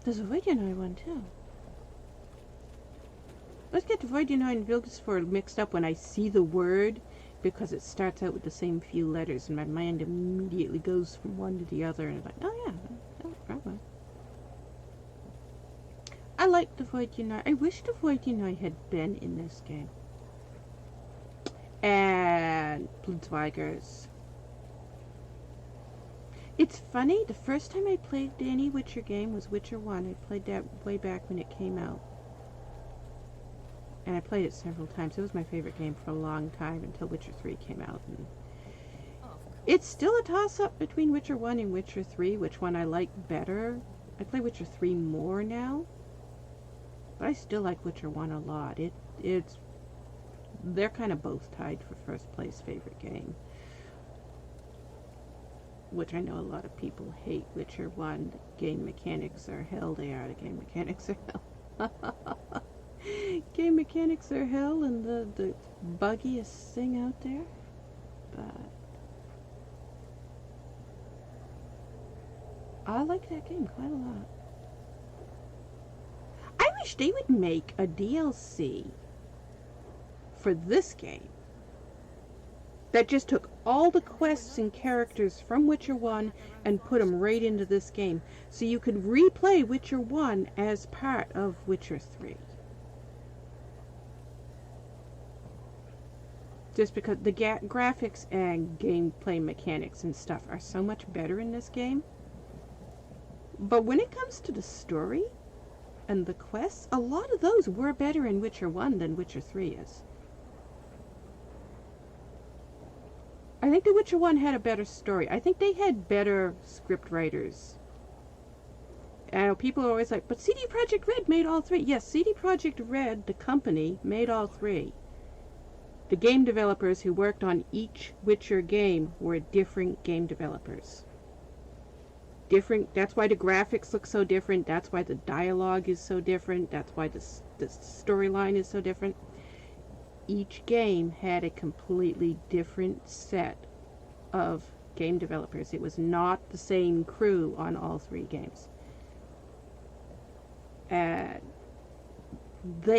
There's a Voidyanai one too. Let's get the Voidyanai and Vilgusor mixed up when I see the word, because it starts out with the same few letters and my mind immediately goes from one to the other and I'm like, oh yeah, no problem. I like the Voidyanai. I wish the Voidyanai had been in this game. And Bloodsweigers. It's funny, the first time I played any Witcher game was Witcher 1. I played that way back when it came out. And I played it several times. It was my favorite game for a long time until Witcher 3 came out. And it's still a toss-up between Witcher 1 and Witcher 3, which one I like better. I play Witcher 3 more now, but I still like Witcher 1 a lot. They're kind of both tied for first place favorite game, which I know a lot of people hate Witcher 1. The game mechanics are hell. They are. The game mechanics are hell. Game mechanics are hell and the buggiest thing out there. But I like that game quite a lot. I wish they would make a DLC for this game that just took all the quests and characters from Witcher 1 and put them right into this game, so you could replay Witcher 1 as part of Witcher 3. Just because the graphics and gameplay mechanics and stuff are so much better in this game. But when it comes to the story and the quests, a lot of those were better in Witcher 1 than Witcher 3 is. I think The Witcher 1 had a better story. I think they had better script writers. I know people are always like, but CD Projekt Red made all three. Yes, CD Projekt Red, the company, made all three. The game developers who worked on each Witcher game were different game developers. Different. That's why the graphics look so different. That's why the dialogue is so different. That's why the storyline is so different. Each game had a completely different set of game developers. It was not the same crew on all three games. They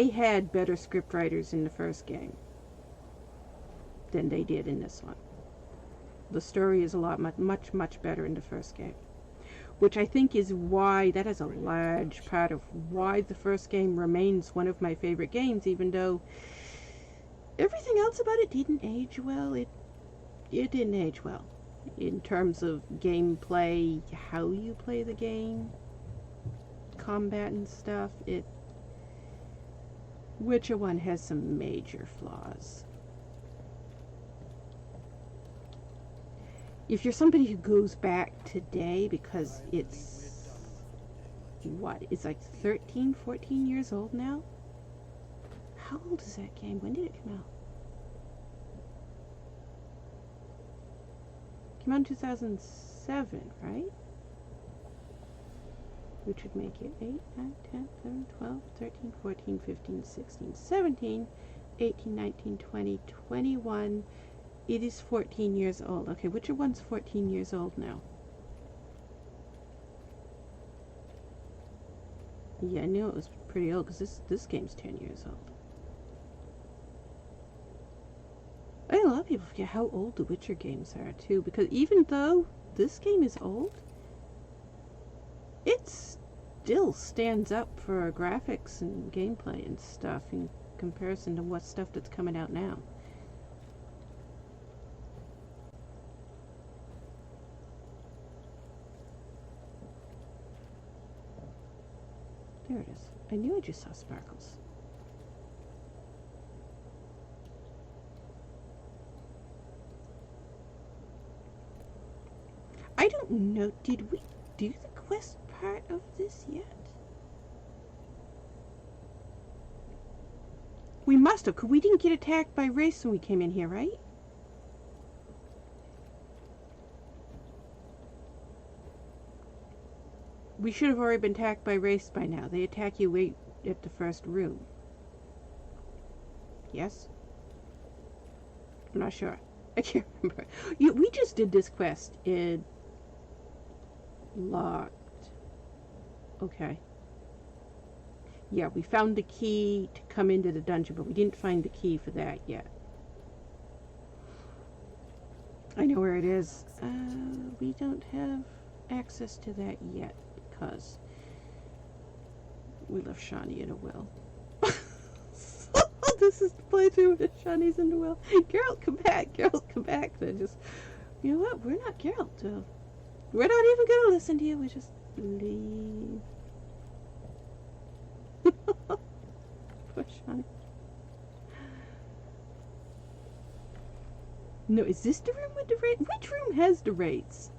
had better script writers in the first game than they did in this one. The story is a lot much better in the first game, which I think is why that is a large part of why the first game remains one of my favorite games, even though everything else about it didn't age well. It didn't age well in terms of gameplay, how you play the game, combat and stuff. Witcher 1 has some major flaws. If you're somebody who goes back today, because it's like 13, 14 years old now? How old is that game? When did it come out? It came out in 2007, right? Which would make it 8, 9, 10, 11, 12, 13, 14, 15, 16, 17, 18, 19, 20, 21. It is 14 years old. Okay, Witcher 1's 14 years old now. Yeah, I knew it was pretty old because this game's 10 years old. I think a lot of people forget how old the Witcher games are too, because even though this game is old, it still stands up for graphics and gameplay and stuff in comparison to what stuff that's coming out now. There it is. I knew I just saw sparkles. I don't know, did we do the quest part of this yet? We must have, because we didn't get attacked by Wraiths when we came in here, right? We should have already been attacked by Wraiths by now. They attack you right at the first room. Yes? I'm not sure. I can't remember. We just did this quest in locked. Okay. Yeah, we found the key to come into the dungeon, but we didn't find the key for that yet. I know where it is. We don't have access to that yet because we left Shani in a well. This is the playthrough with Shani's in the well. Geralt, come back. Geralt, come back. They're just, you know what? We're not Geralt. We're not even going to listen to you. We just leave. Poor Shani. No, is this the room with the wraiths? Which room has the wraiths?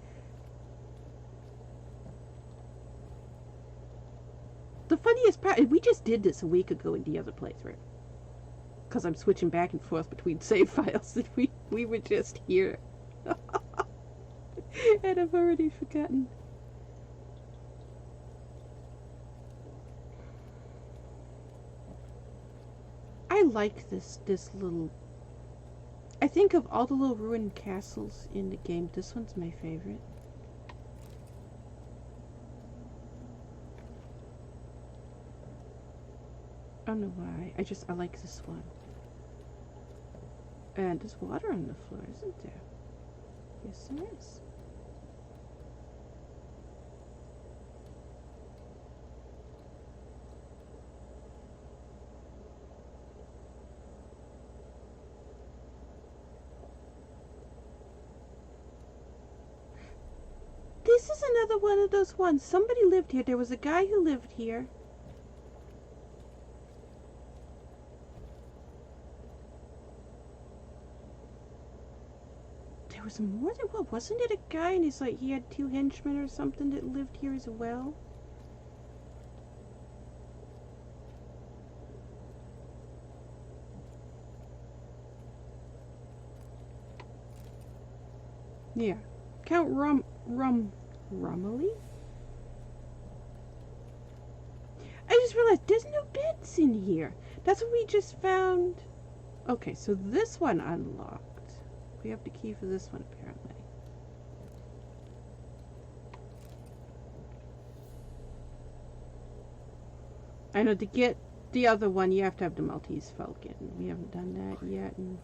The funniest part is we just did this a week ago in the other playthrough. Because I'm switching back and forth between save files and we were just here. And I've already forgotten. I like this little... I think of all the little ruined castles in the game, this one's my favorite. I don't know why. I like this one. And there's water on the floor, isn't there? Yes, there is. this is another one of those ones. Somebody lived here. There was a guy who lived here. There was more than one. Wasn't it a guy and he's like, he had 2 henchmen or something that lived here as well? Yeah. Count Romilly? I just realized there's no beds in here. That's what we just found. Okay, so this one unlocked. We have the key for this one, apparently. I know to get the other one, you have to have the Maltese Falcon. We haven't done that yet, and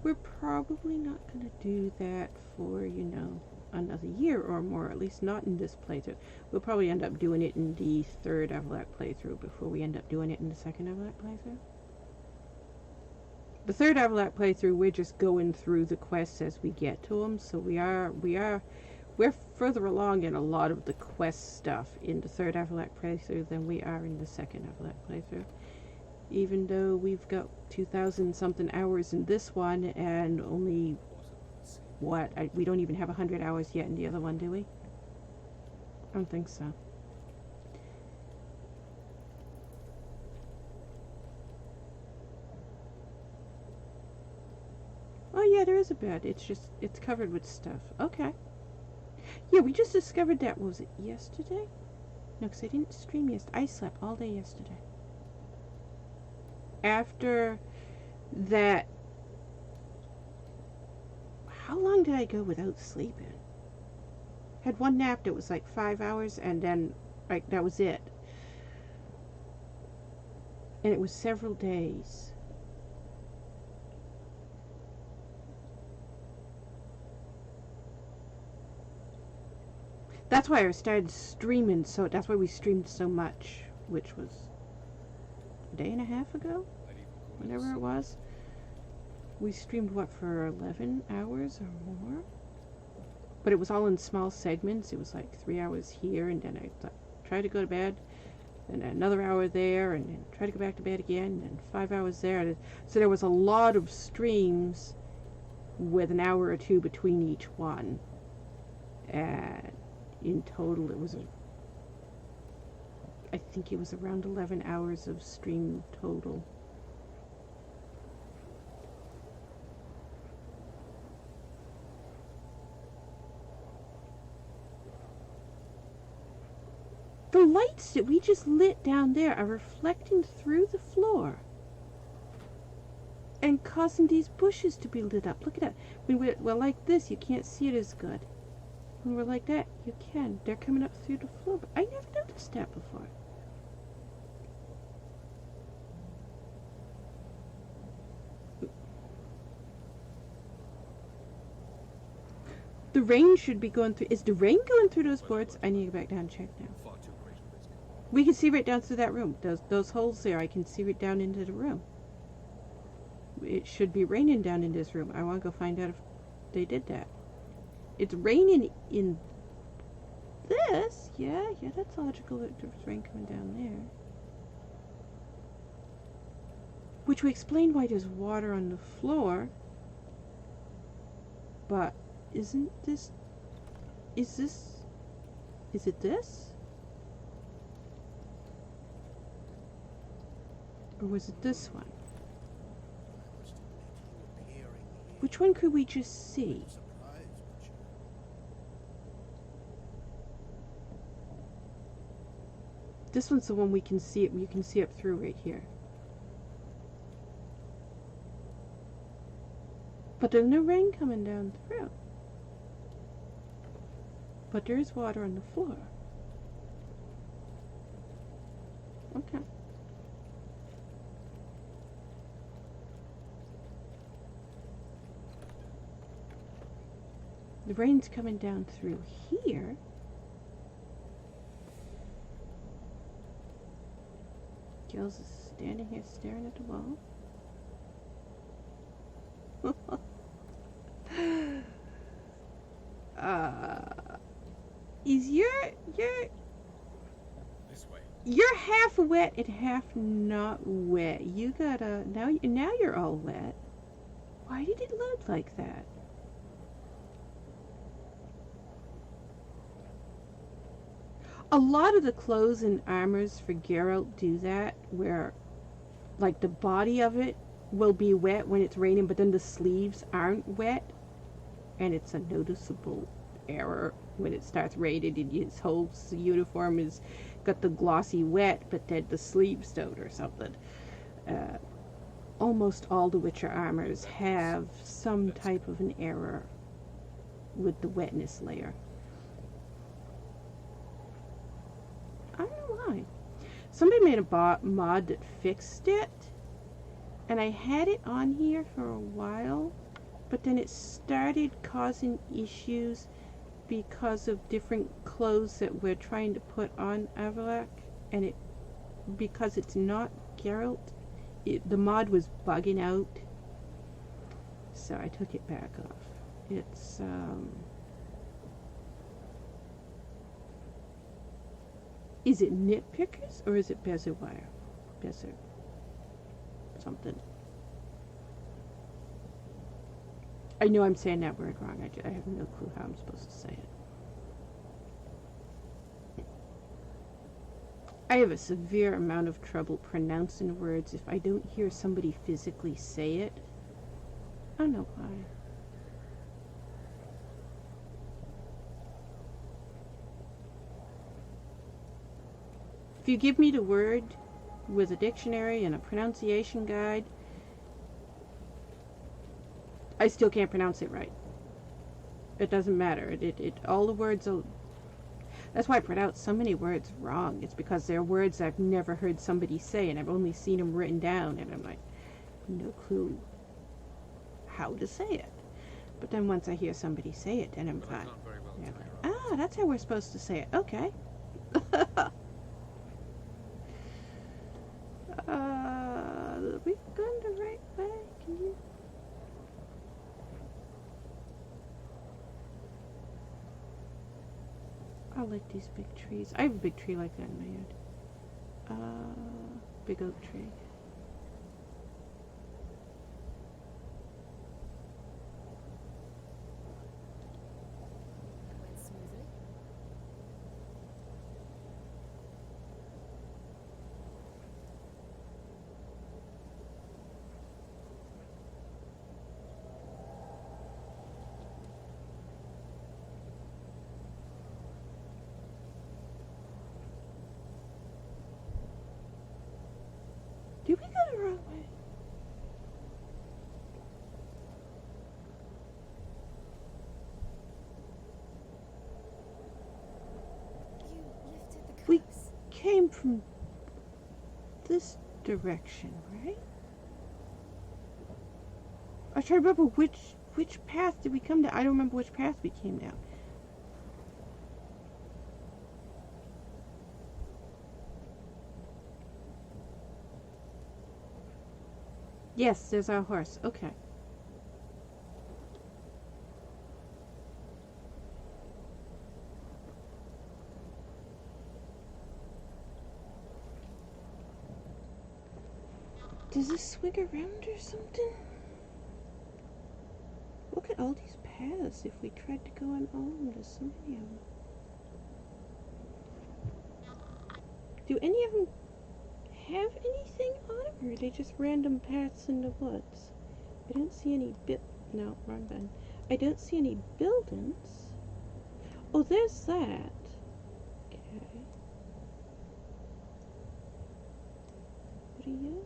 we're probably not going to do that for, you know, another year or more, at least not in this playthrough. We'll probably end up doing it in the 3rd Avallac'h playthrough before we end up doing it in the 2nd Avallac'h playthrough. The 3rd Avallac'h playthrough, we're just going through the quests as we get to them, so we're further along in a lot of the quest stuff in the 3rd Avallac'h playthrough than we are in the 2nd Avallac'h playthrough. Even though we've got 2,000 something hours in this one and only, what, we don't even have 100 hours yet in the other one, do we? I don't think so. Oh yeah, there is a bed. It's covered with stuff. Okay. Yeah, we just discovered that. Was it yesterday? No, because I didn't stream yesterday. I slept all day yesterday. After that, how long did I go without sleeping? Had one nap that was like 5 hours, and then like that was it. And it was several days. That's why I started streaming, so that's why we streamed so much, which was a day and a half ago, whenever it was. We streamed, what, for 11 hours or more? But it was all in small segments. It was like 3 hours here, and then I tried to go to bed, and another hour there, and then try to go back to bed again, and 5 hours there. So there was a lot of streams with an hour or two between each one. And in total, it was, I think it was around 11 hours of stream total. The lights that we just lit down there are reflecting through the floor and causing these bushes to be lit up. Look at that. When we're like this, you can't see it as good. When we're like that, you can. They're coming up through the floor, but I never noticed that before. The rain should be going through. Is the rain going through those boards? I need to go back down and check now. Far too great a risk. We can see right down through that room. Those holes there, I can see right down into the room. It should be raining down in this room. I want to go find out if they did that. It's raining in this. Yeah, that's logical that there's rain coming down there. Which would explain why there's water on the floor. But isn't this... Is it this? Or was it this one? Which one could we just see? This one's the one we can see. You can see up through right here. But there's no rain coming down through. But there is water on the floor. Okay. The rain's coming down through here. Gills is standing here staring at the wall. You're half wet and half not wet. You gotta now you're all wet. Why did it look like that? A lot of the clothes and armors for Geralt do that, where like the body of it will be wet when it's raining, but then the sleeves aren't wet, and it's a noticeable error when it starts raining and his whole uniform is got the glossy wet, but then the sleeves don't or something. Almost all the Witcher armors have some type of an error with the wetness layer. I don't know why. Somebody made a mod that fixed it, and I had it on here for a while, but then it started causing issues because of different clothes that we're trying to put on Avallac'h, and because it's not Geralt, the mod was bugging out, so I took it back off. It's is it nitpickers or is it Bezerwire? Bezer something. I know I'm saying that word wrong. I have no clue how I'm supposed to say it. I have a severe amount of trouble pronouncing words if I don't hear somebody physically say it. I don't know why. If you give me the word with a dictionary and a pronunciation guide, I still can't pronounce it right. It doesn't matter. All the words are... That's why I pronounce so many words wrong. It's because they're words I've never heard somebody say, and I've only seen them written down, and I'm like, no clue how to say it. But then once I hear somebody say it, then I'm But I fine. can't very well Yeah, tell like, your that's how we're supposed to say it. Okay. Are we going the right way? Can you... I like these big trees. I have a big tree like that in my yard. Big oak tree. Went smoothly. Did we go the wrong way? You lifted the We curse. came from this direction, right? I was trying to remember which path did we come down. I don't remember which path we came down. Yes, there's our horse. Okay. Does this swing around or something? Look at all these paths if we tried to go on all of them. There's so many of them. Do any of them have anything on them, or are they just random paths in the woods? I don't see any no, wrong button. I don't see any buildings. Oh, there's that. Okay. What are you?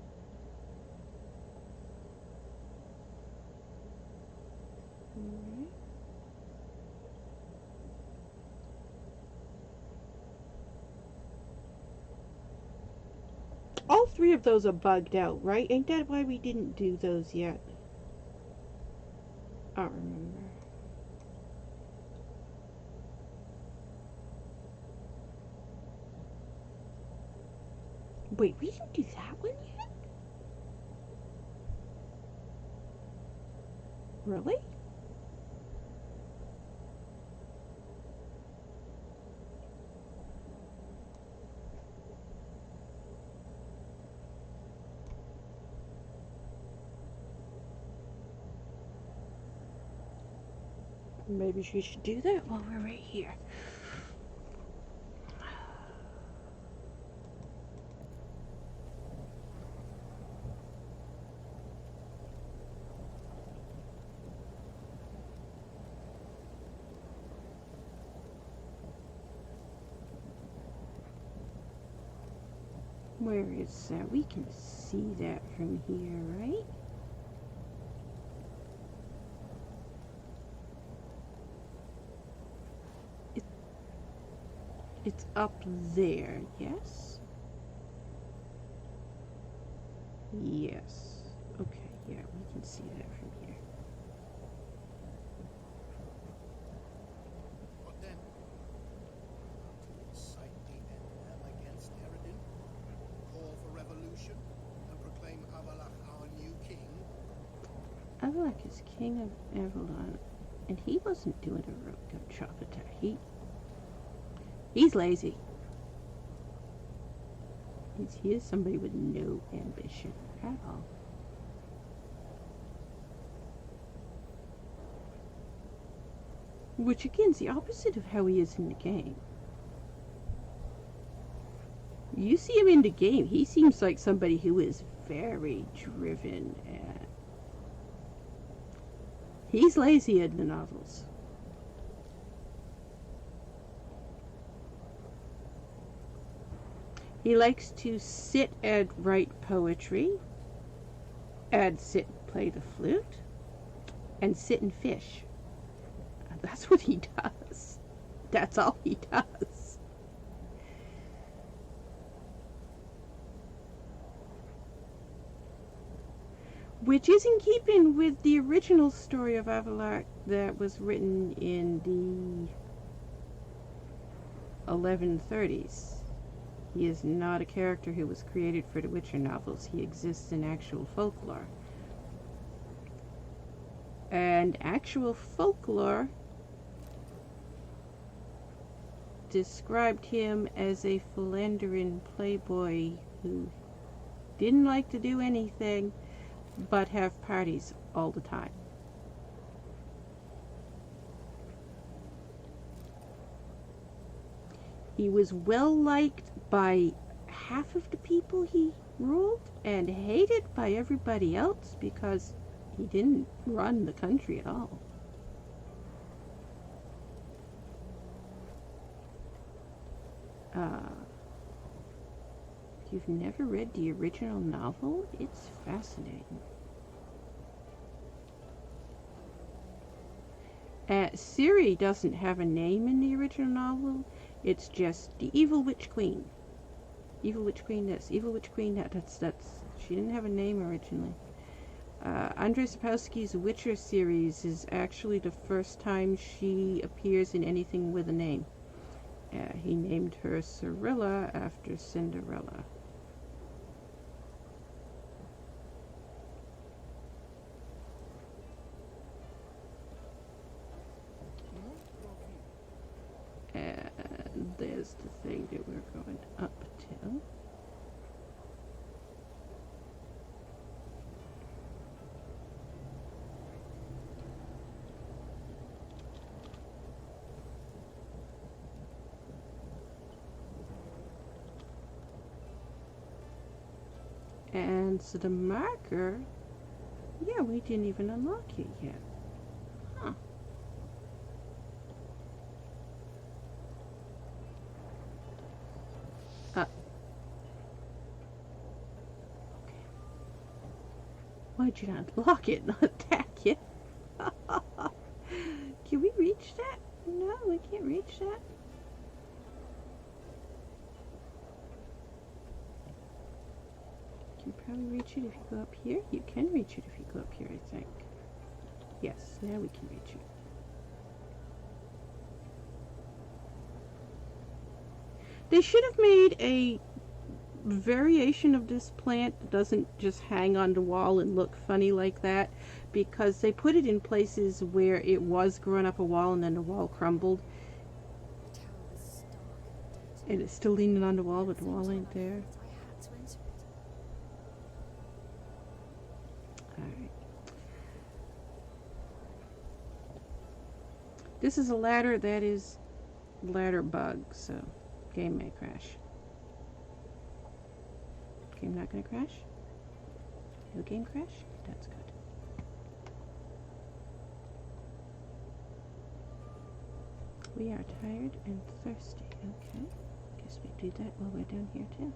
Alright. All three of those are bugged out, right? Ain't that why we didn't do those yet? I don't remember. Wait, we didn't do that one yet? Really? Maybe she should do that while we're right here. Where is that? We can see that from here, right? It's up there, yes? Yes. Okay, yeah, we can see that from here. What then? To incite the Empire against Eredin, call for revolution, and proclaim Avallac'h our new king? Avallac'h is king of Avallac'h, and he wasn't doing a real good job at that. He's lazy. He is somebody with no ambition at all. Which again is the opposite of how he is in the game. You see him in the game, he seems like somebody who is very driven and he's lazy in the novels. He likes to sit and write poetry, and sit and play the flute, and sit and fish. That's what he does. That's all he does. Which is in keeping with the original story of Avallac'h that was written in the 1130s. He is not a character who was created for the Witcher novels. He exists in actual folklore. And actual folklore described him as a philandering playboy who didn't like to do anything but have parties all the time. He was well liked by half of the people he ruled and hated by everybody else because he didn't run the country at all. If you've never read the original novel, it's fascinating. Ciri doesn't have a name in the original novel. It's just the Evil Witch Queen. Evil Witch Queen this, Evil Witch Queen that. That's she didn't have a name originally. Andrzej Sapkowski's Witcher series is actually the first time she appears in anything with a name. He named her Cirilla after Cinderella. And there's the thing that we're going up to. And so the marker, yeah, we didn't even unlock it yet. Huh. Okay. Why'd you not unlock it, not attack it? Can we reach that? No, we can't reach that. You can probably reach it if you go up here. You can reach it if you go up here, I think. Yes, now we can reach it. They should have made a variation of this plant that doesn't just hang on the wall and look funny like that, because they put it in places where it was growing up a wall and then the wall crumbled. And it's still leaning on the wall, but the wall ain't there. Alright. This is a ladder that is ladder bug, so game may crash. Game not gonna crash? No game crash? That's good. We are tired and thirsty. Okay. Guess we do that while we're down here too.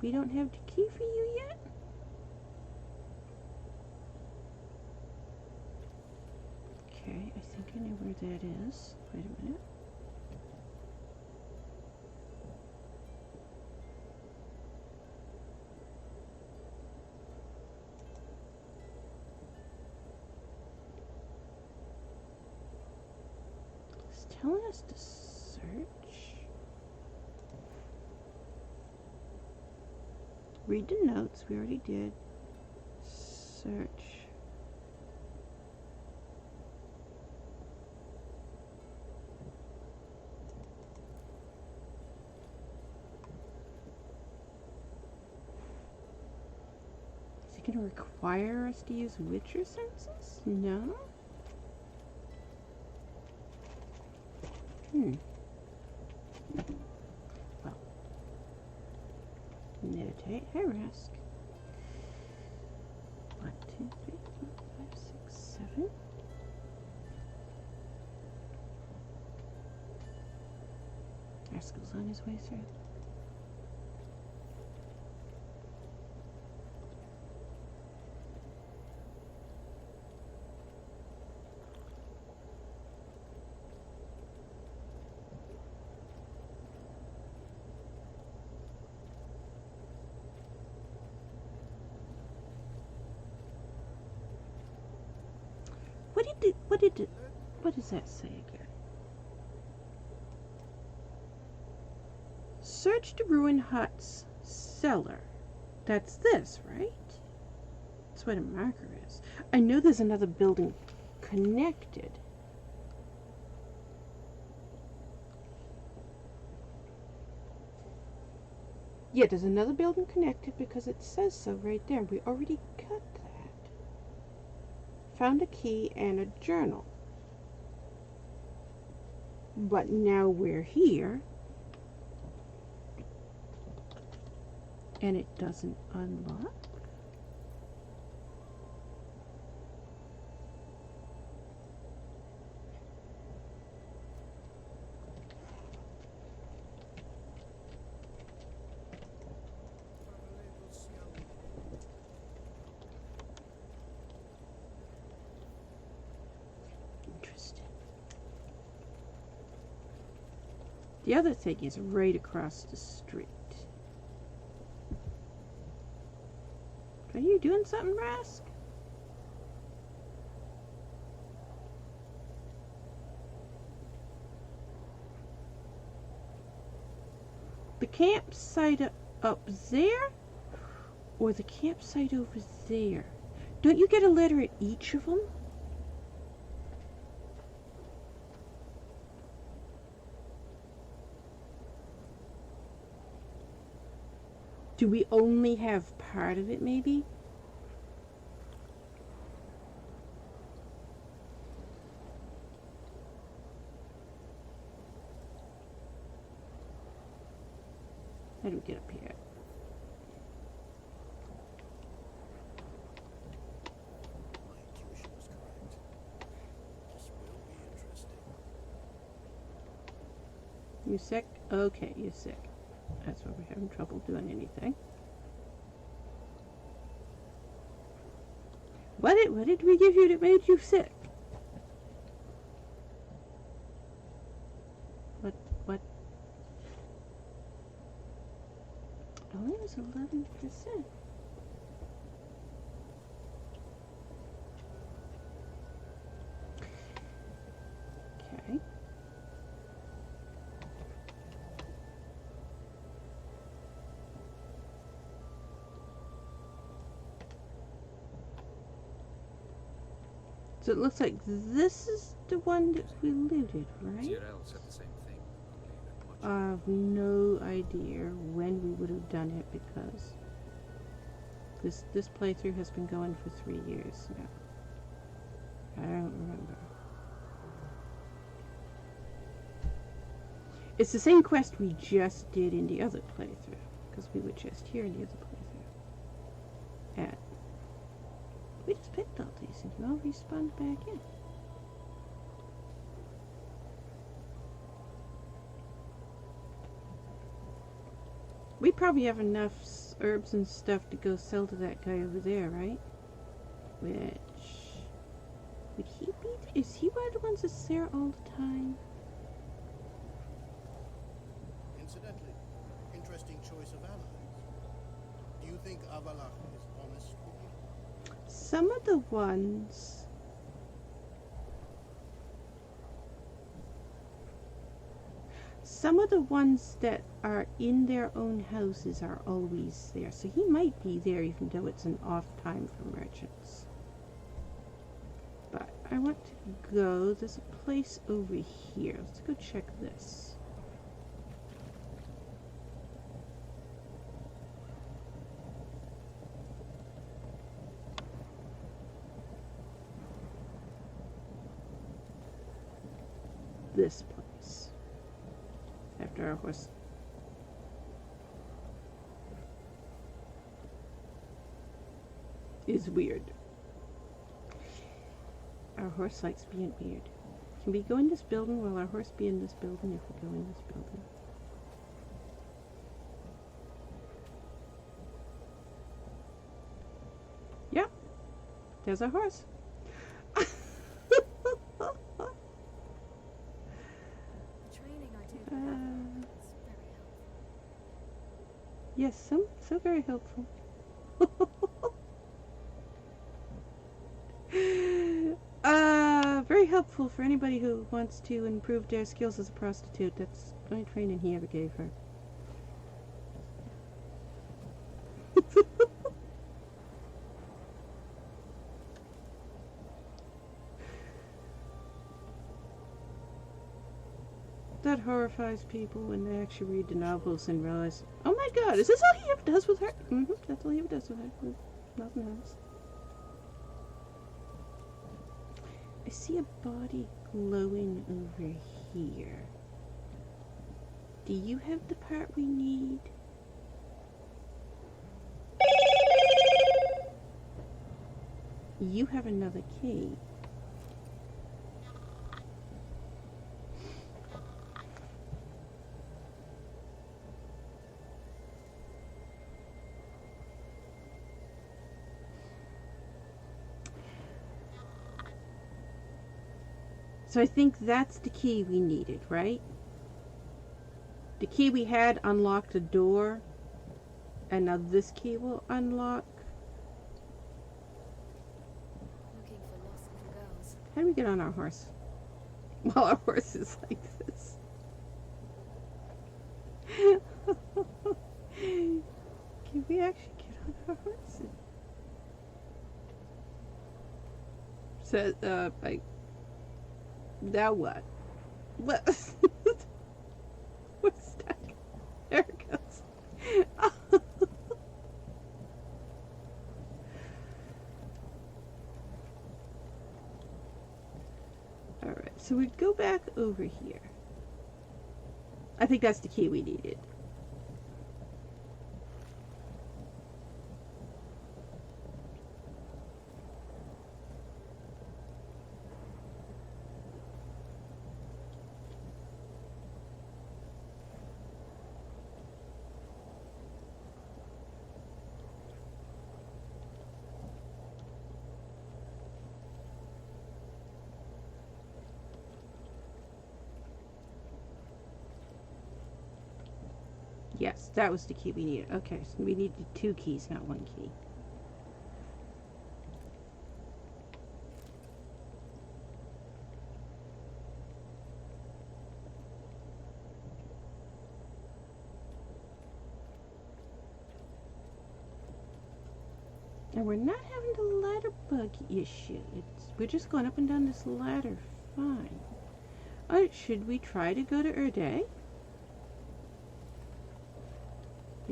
We don't have the key for you yet? Okay, I think I know where that is. Wait a minute. It's telling us to search. Read the notes, we already did. Search. Is it going to require us to use Witcher senses? No? Well. Meditate, I rest. 1, 2, 3, 4, 5, 6, 7. Rascal's on his way through. What does that say again? Search the ruined hut's cellar. That's this, right? That's what a marker is. I know there's another building connected. Yeah, there's another building connected because it says so right there. We already got that. Found a key and a journal. But now we're here. And it doesn't unlock. Interesting. The other thing is right across the street. Are you doing something, Rask? The campsite up there? Or the campsite over there? Don't you get a letter at each of them? Do we only have part of it, maybe? How do we get up here? My intuition was correct. This will be interesting. You sick? Okay, you're sick. That's why we're having trouble doing anything. What did we give you that made you sick? What? Only was 11%. Okay. So it looks like this is the one that we looted, right? Zirel said the same thing, only at much I have no idea when we would have done it because this playthrough has been going for 3 years now. I don't remember. It's the same quest we just did in the other playthrough, because we were just here in the other playthrough. And we just picked all these and you all respawned back in. We probably have enough herbs and stuff to go sell to that guy over there, right? Which... would he be... is he one of the ones that's there all the time? Incidentally, interesting choice of allies. Do you think Avallac'h is honest with you? Some of the ones... some of the ones that are in their own houses are always there. So he might be there even though it's an off time for merchants. But I want to go... there's a place over here. Let's go check this. This place. After our horse. Is weird. Our horse likes being weird. Can we go in this building? Will our horse be in this building if we go in this building? Yep. There's our horse. Yes, so very helpful. Very helpful for anybody who wants to improve their skills as a prostitute. That's the only training he ever gave her. That horrifies people when they actually read the novels and realize, oh my god, is this all he ever does with her? That's all he ever does with her. Nothing else. I see a body glowing over here. Do you have the part we need? You have another key. So I think that's the key we needed, right? The key we had unlocked a door, and now this key will unlock. Looking for lost little girls. How do we get on our horse? Well, our horse is like this. Can we actually get on our horse? So, like, now what? What? We're stuck. There it goes. Alright, so we go back over here. I think that's the key we needed. Yes, that was the key we needed. Okay, so we needed 2 keys, not 1 key. And we're not having the ladder bug issue. We're just going up and down this ladder fine. Alright, should we try to go to Erde?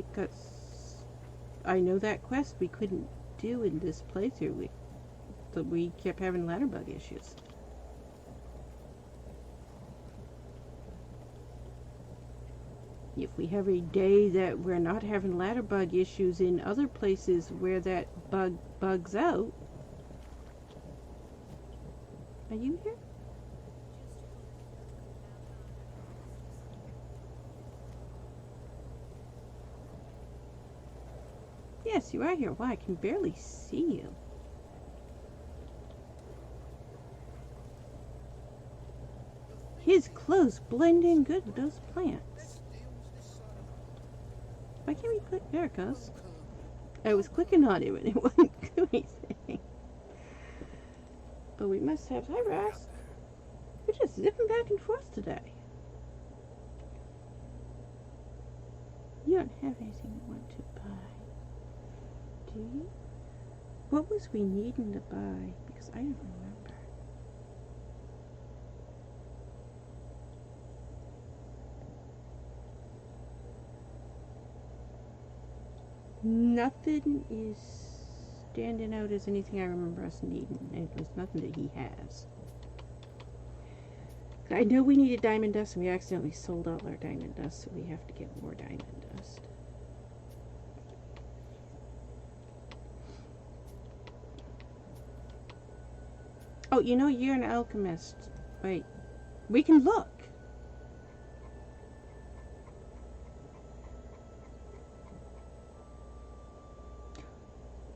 because I know that quest we couldn't do in this playthrough. We kept having ladder bug issues. If we have a day that we're not having ladder bug issues in other places where that bugs out. Are you here? Yes, you are here. Wow, I can barely see you. His clothes blend in good with those plants. Why can't we click? There it goes. I was clicking on it and it wouldn't do anything. Oh, we must have. Hi, Ross. We're just zipping back and forth today. You don't have anything you want to buy, do you? What was we needing to buy? Because I don't remember. Nothing is standing out as anything I remember us needing. It was nothing that he has. I know we needed diamond dust and we accidentally sold all our diamond dust, so we have to get more diamond dust. Oh, you know, you're an alchemist. Wait, we can look.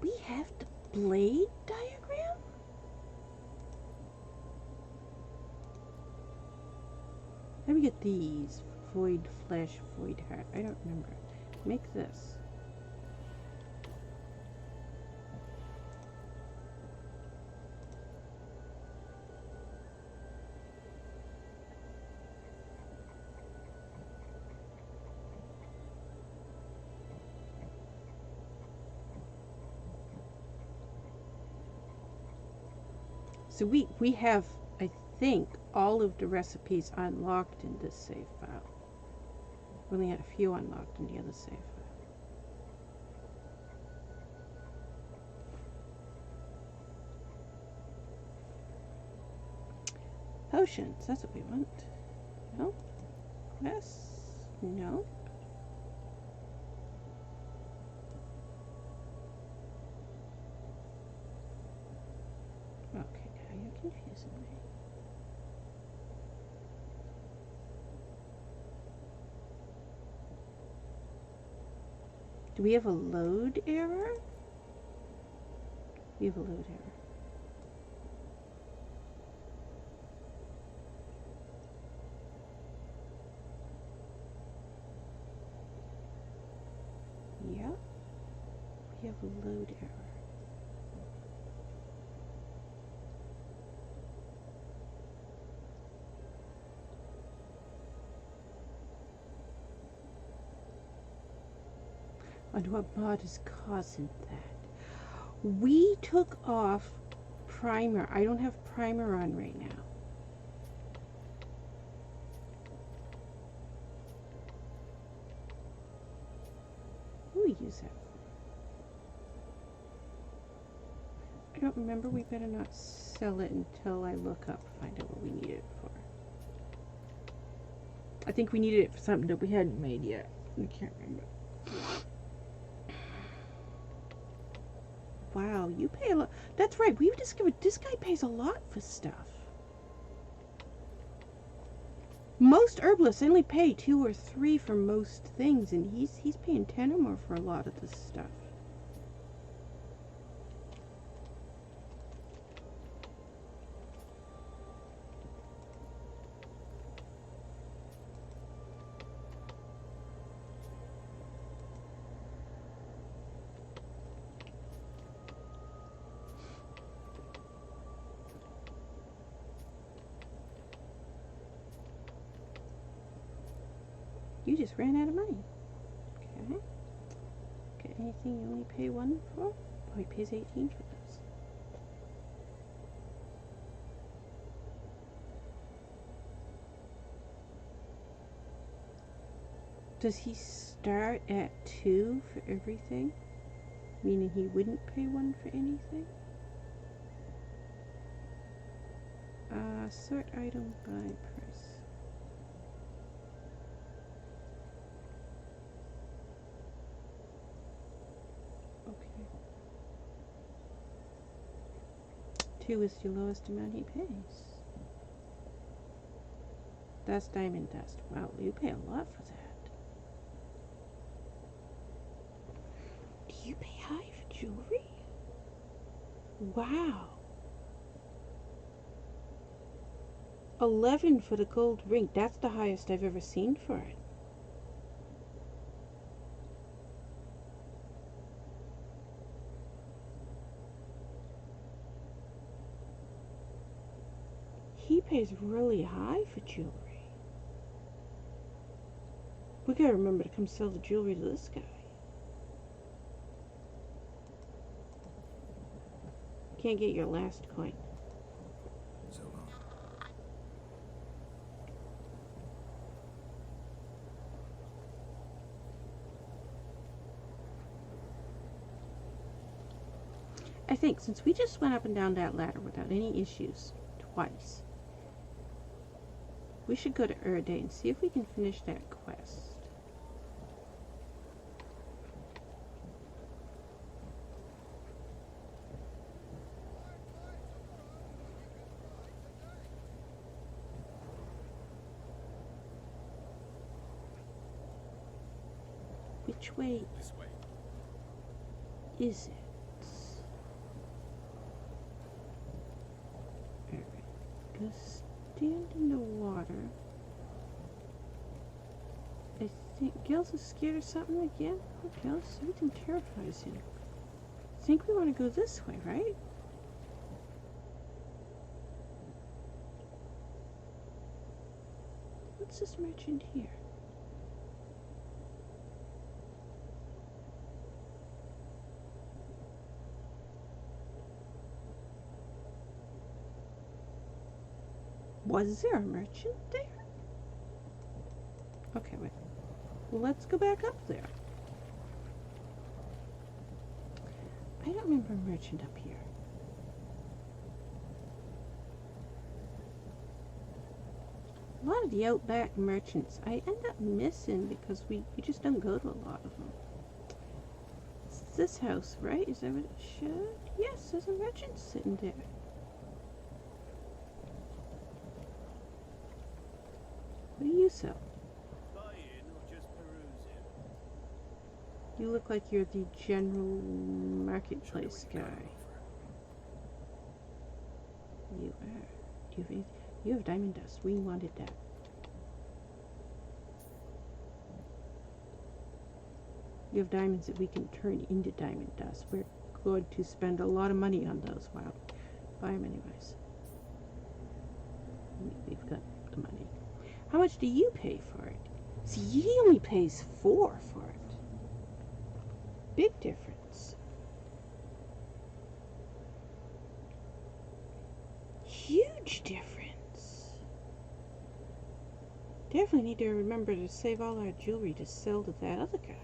We have the blade diagram? Let me get these. Void flesh, void heart. I don't remember. Make this. So we have, I think, all of the recipes unlocked in this save file. We only had a few unlocked in the other save file. Potions, that's what we want. No? Yes? No? Okay, now you're confusing me. Do we have a load error? We have a load error. Yeah. We have a load error. And what mod is causing that? We took off primer. I don't have primer on right now. What do we use that for? I don't remember. We better not sell it until I look up, find out what we need it for. I think we needed it for something that we hadn't made yet. I can't remember. Wow, you pay a lot. That's right, we've discovered this guy pays a lot for stuff. Most herbalists only pay 2 or 3 for most things, and he's paying 10 or more for a lot of this stuff. You just ran out of money. Okay. Okay, anything you only pay 1 for? Oh, he pays 18 for this. Does he start at 2 for everything? Meaning he wouldn't pay 1 for anything? Sort item by price. Okay. 2 is the lowest amount he pays. That's diamond dust. Wow, you pay a lot for that. Do you pay high for jewelry? Wow. 11 for the gold ring. That's the highest I've ever seen for it. He pays really high for jewelry. We gotta remember to come sell the jewelry to this guy. Can't get your last coin. So long. I think since we just went up and down that ladder without any issues twice, we should go to Erde and see if we can finish that quest. Which way This way. is it? Alright, go stand in the water. I think Gil's is scared of something again. Oh, Gil, something terrifies him. I think we want to go this way, right? What's this merchant here? Was there a merchant there? Okay, wait. Well, let's go back up there. I don't remember a merchant up here. A lot of the outback merchants I end up missing because we just don't go to a lot of them. It's this house, right? Is that what it should? Yes, there's a merchant sitting there. What do you sell? Buying or just perusing? You look like you're the general marketplace guy. You are. Do you have anything? You have diamond dust. We wanted that. You have diamonds that we can turn into diamond dust. We're going to spend a lot of money on those. Wow. Buy them anyways. We've got the money. How much do you pay for it? See, he only pays 4 for it. Big difference. Huge difference. Definitely need to remember to save all our jewelry to sell to that other guy.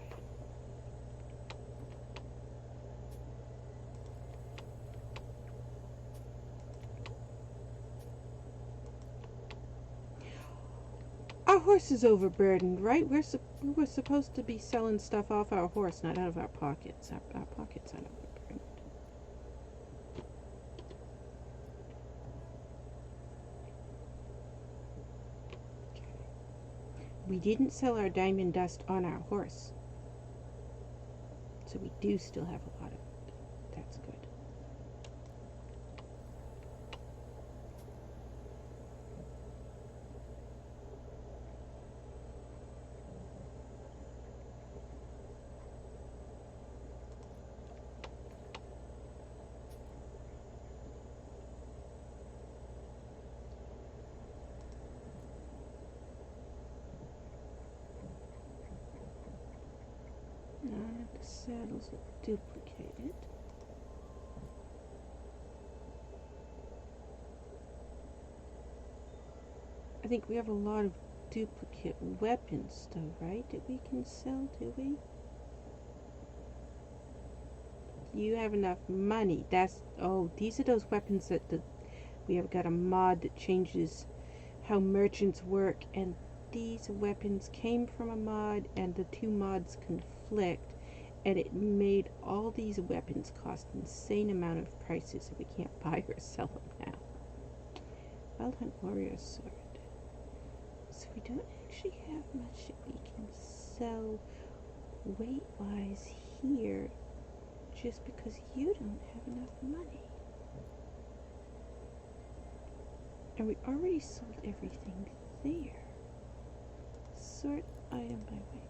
Our horse is overburdened, right? We're supposed to be selling stuff off our horse, not out of our pockets. Our pockets aren't overburdened. Okay. We didn't sell our diamond dust on our horse, so we do still have a lot of it. That's good. The saddles are duplicated. I think we have a lot of duplicate weapons though, right? That we can sell, do we? You have enough money. These are those weapons that we have got a mod that changes how merchants work, and these weapons came from a mod, and the two mods conflict, and it made all these weapons cost insane amount of prices, so we can't buy or sell them now. Wild Hunt Warrior Sword. So we don't actually have much that we can sell weight-wise here, just because you don't have enough money. And we already sold everything there. Sort item by weight.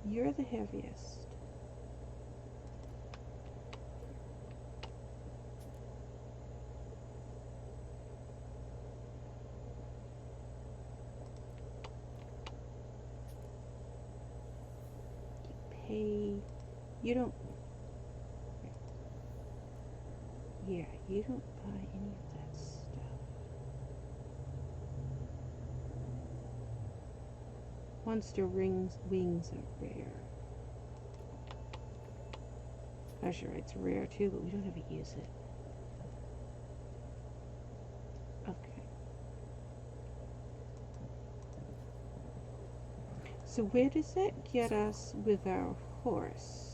You're the heaviest. You don't. Yeah, you don't buy any of that stuff. Monster wings are rare. Sure, it's rare too, but we don't ever use it. Okay. So where does that get us with our horse?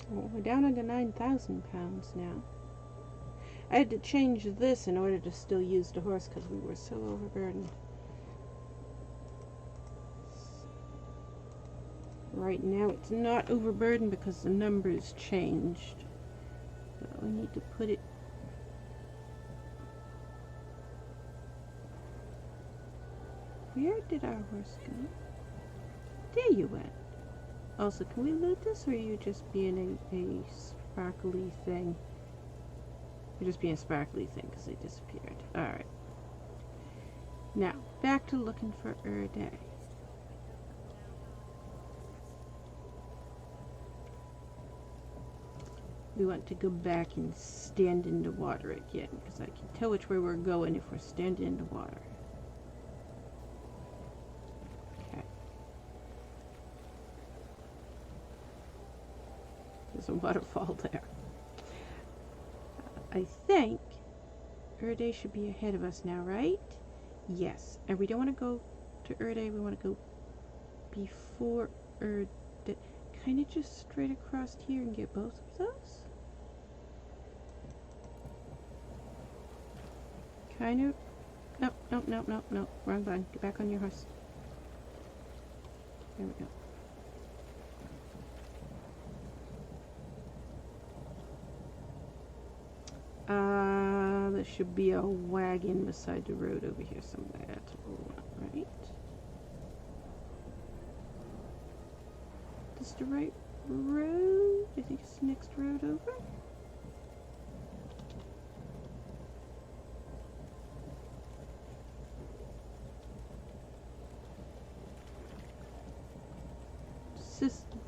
Well, we're down under 9,000 pounds now. I had to change this in order to still use the horse because we were so overburdened. Right now it's not overburdened because the numbers changed. But we need to put it... Where did our horse go? There you went. Also, can we loot this, or are you just being a sparkly thing? You're just being a sparkly thing because they disappeared. Alright. Now, back to looking for Erday. We want to go back and stand in the water again, because I can tell which way we're going if we're standing in the water. Okay. There's a waterfall there. I think Erday should be ahead of us now, right? Yes. And we don't want to go to Erday, we want to go before Erday. Kind of just straight across here and get both of those? Kind of. Nope. Wrong button. Get back on your horse. There we go. There should be a wagon beside the road over here somewhere. Right? This the right road? I think it's the next road over.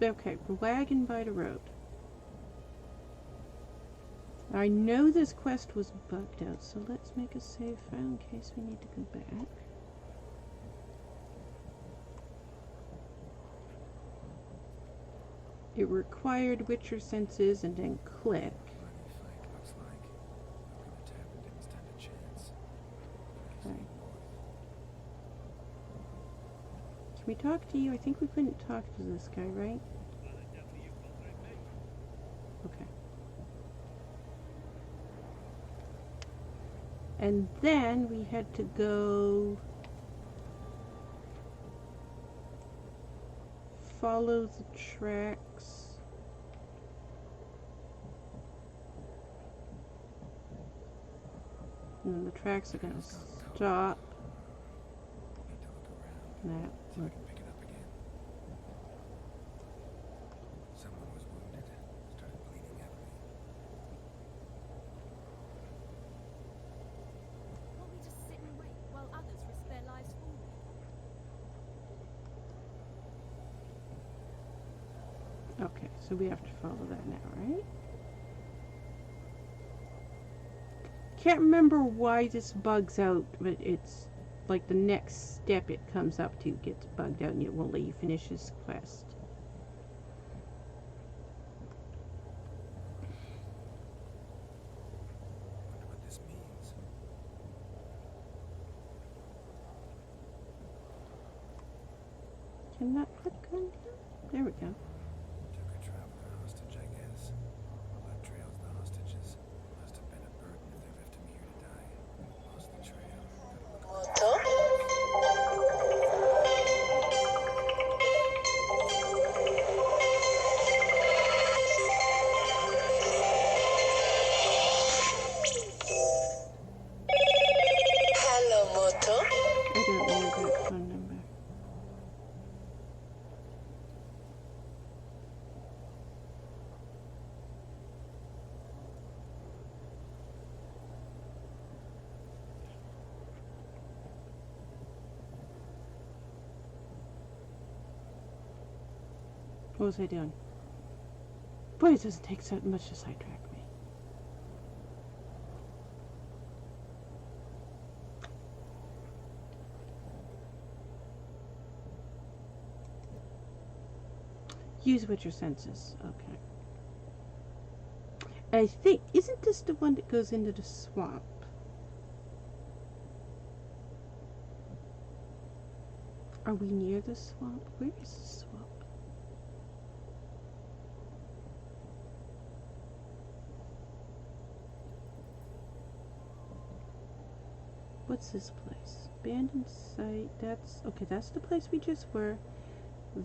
Okay, wagon by the road. I know this quest was bugged out, so let's make a save file in case we need to go back. It required Witcher senses and then click. Okay. Can we talk to you? I think we couldn't talk to this guy, right? Okay. And then we had to go follow the tracks. And then the tracks are gonna stop. That. So I can pick it up again. Someone was wounded, started bleeding heavily. Won't we just sit and wait while others risk their lives for me? Okay, so we have to follow that now, right? Can't remember why this bugs out, but it's like the next step it comes up to gets bugged out and it won't let you finish this quest. Wonder what this means. Can that click on here? There we go. Took a traveler hostage, I guess. Blood trails the hostages. Must have been a burden if they left him here to die. Lost the trail. Gotta look Hello, Moto. I don't know that phone number. What was I doing? Boy, it doesn't take so much to sidetrack me. Use with your senses. Okay. I think, isn't this the one that goes into the swamp? Are we near the swamp? Where is the swamp? What's this place? Abandoned site. That's okay. That's the place we just were.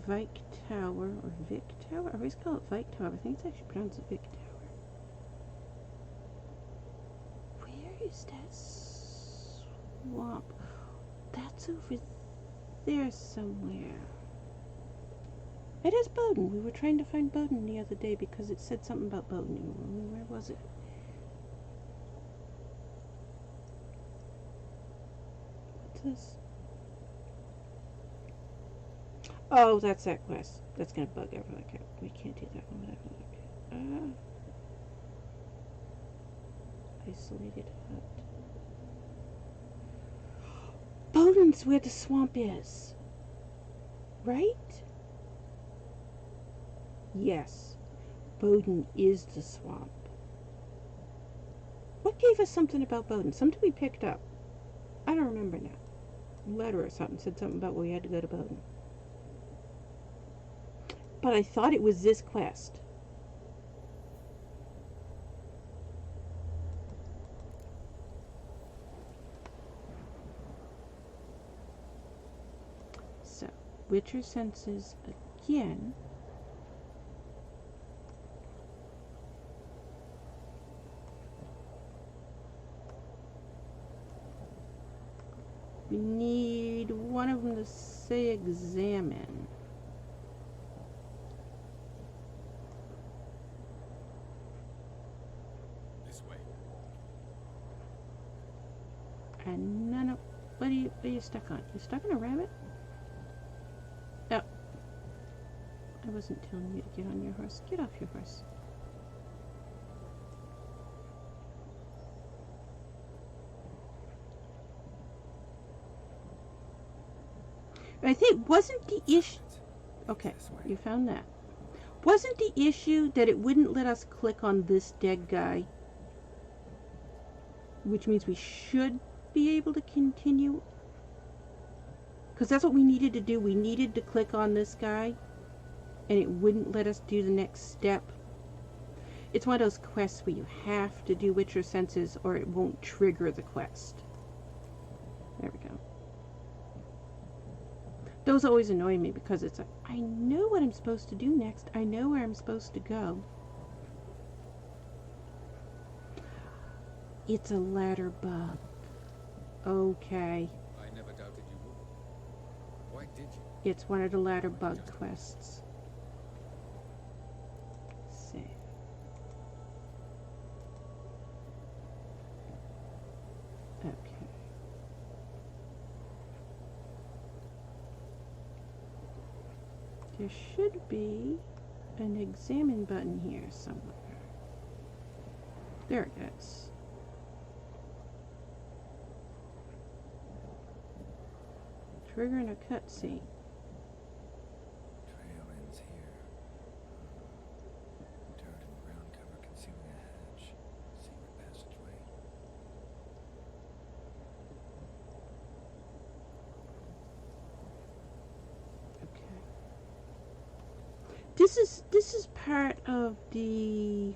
Vike Tower or Vic Tower. I always call it Vike Tower. I think it's actually pronounced Vic Tower. Where is that swamp? That's over there somewhere. It is Bowden. We were trying to find Bowden the other day because it said something about Bowden. Where was it? What's this? Oh, that's that quest. That's gonna bug Avallac'h. We can't do that one with Avallac'h. Isolated hut. Bowden's where the swamp is. Right? Yes. Bowden is the swamp. What gave us something about Bowden? Something we picked up. I don't remember now. A letter or something said something about where we had to go to Bowden. But I thought it was this quest. So, Witcher senses again. We need one of them to say examine. this way. And none of... What are you stuck on? You stuck on a rabbit? Oh. I wasn't telling you to get on your horse. Get off your horse. I think, wasn't the issue... Okay, you found that. Wasn't the issue that it wouldn't let us click on this dead guy? Which means we should be able to continue. Because that's what we needed to do. We needed to click on this guy. And it wouldn't let us do the next step. It's one of those quests where you have to do Witcher senses or it won't trigger the quest. There we go. Those always annoy me because it's like, I know what I'm supposed to do next. I know where I'm supposed to go. It's a ladder bug. Okay. I never doubted you would. Why did you? It's one of the ladder bug quests. Save. Okay. There should be an examine button here somewhere. There it is. Triggering a cutscene. Trail ends here. Dirt and ground cover concealing a hatch. Secret passageway. Okay. This is part of the